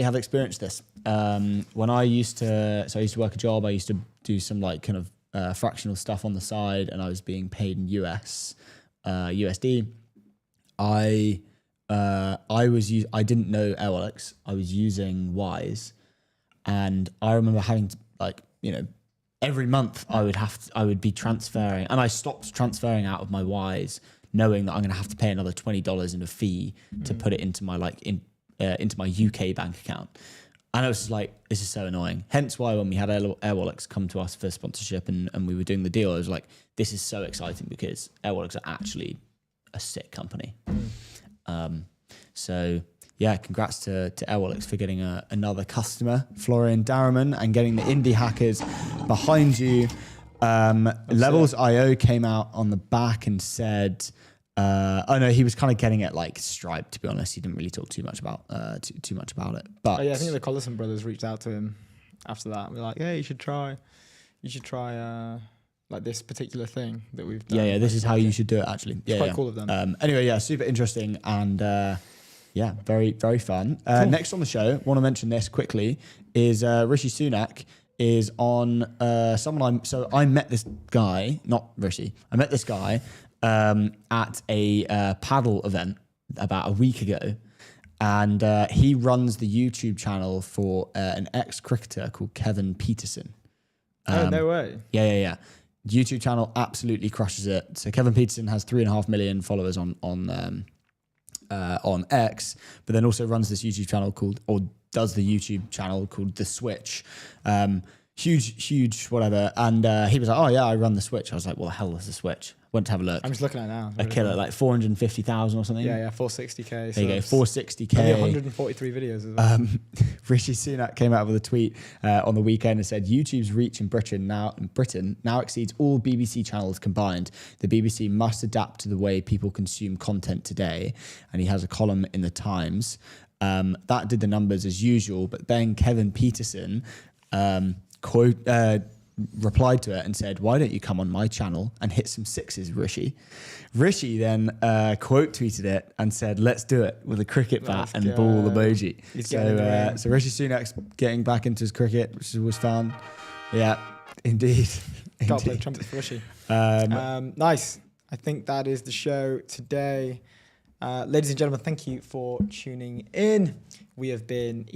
have experienced this. When I used to work a job, I used to do some like kind of fractional stuff on the side, and I was being paid in USD. I didn't know Airwallex. I was using Wise, and I remember having to every month I would be transferring, and I stopped transferring out of my Wise, knowing that I'm going to have to pay another $20 in a fee to put it into my into my UK bank account. And I was just like, this is so annoying. Hence why when we had Airwallex come to us for sponsorship and we were doing the deal, I was like, this is so exciting because Airwallex are actually a sick company. So yeah, congrats to Airwallex for getting another customer, Florian Darriman, and getting the indie hackers behind you. Levels.io came out on the back and said, oh no, he was kind of getting it like Stripe. To be honest, he didn't really talk too much about it. But I think the Collison brothers reached out to him after that. We're like, hey, you should try like this particular thing that we've done. Yeah, this is how you should do it. Actually, It's quite cool of them. Anyway, yeah, super interesting and yeah, very very fun. Cool. Next on the show, want to mention this quickly is Rishi Sunak is on I met this guy, not Rishi. I met this guy at a paddle event about a week ago, and he runs the YouTube channel for an ex-cricketer called Kevin Peterson. Oh, no way. Yeah. YouTube channel absolutely crushes it. So Kevin Peterson has 3.5 million followers on X, but then also runs this YouTube channel does the YouTube channel called The Switch. Huge, whatever. And he was like, oh yeah, I run The Switch. I was like, well, hell is The Switch? Went to have a look. I'm just looking at it now. A killer, like 450,000 or something. Yeah, 460k. There you go, 460k. Only 143 videos as well. Rishi Sunak came out with a tweet on the weekend and said, YouTube's reach in Britain now exceeds all BBC channels combined. The BBC must adapt to the way people consume content today. And he has a column in the Times. That did the numbers as usual, but then Kevin Peterson replied to it and said, why don't you come on my channel and hit some sixes, Rishi? Rishi then quote tweeted it and said, let's do it, with a cricket bat and ball emoji. So Rishi Sunak's getting back into his cricket, which was fun. Yeah, indeed. Can't play trumpet for Rishi. Nice. I think that is the show today. Ladies and gentlemen, thank you for tuning in. We have been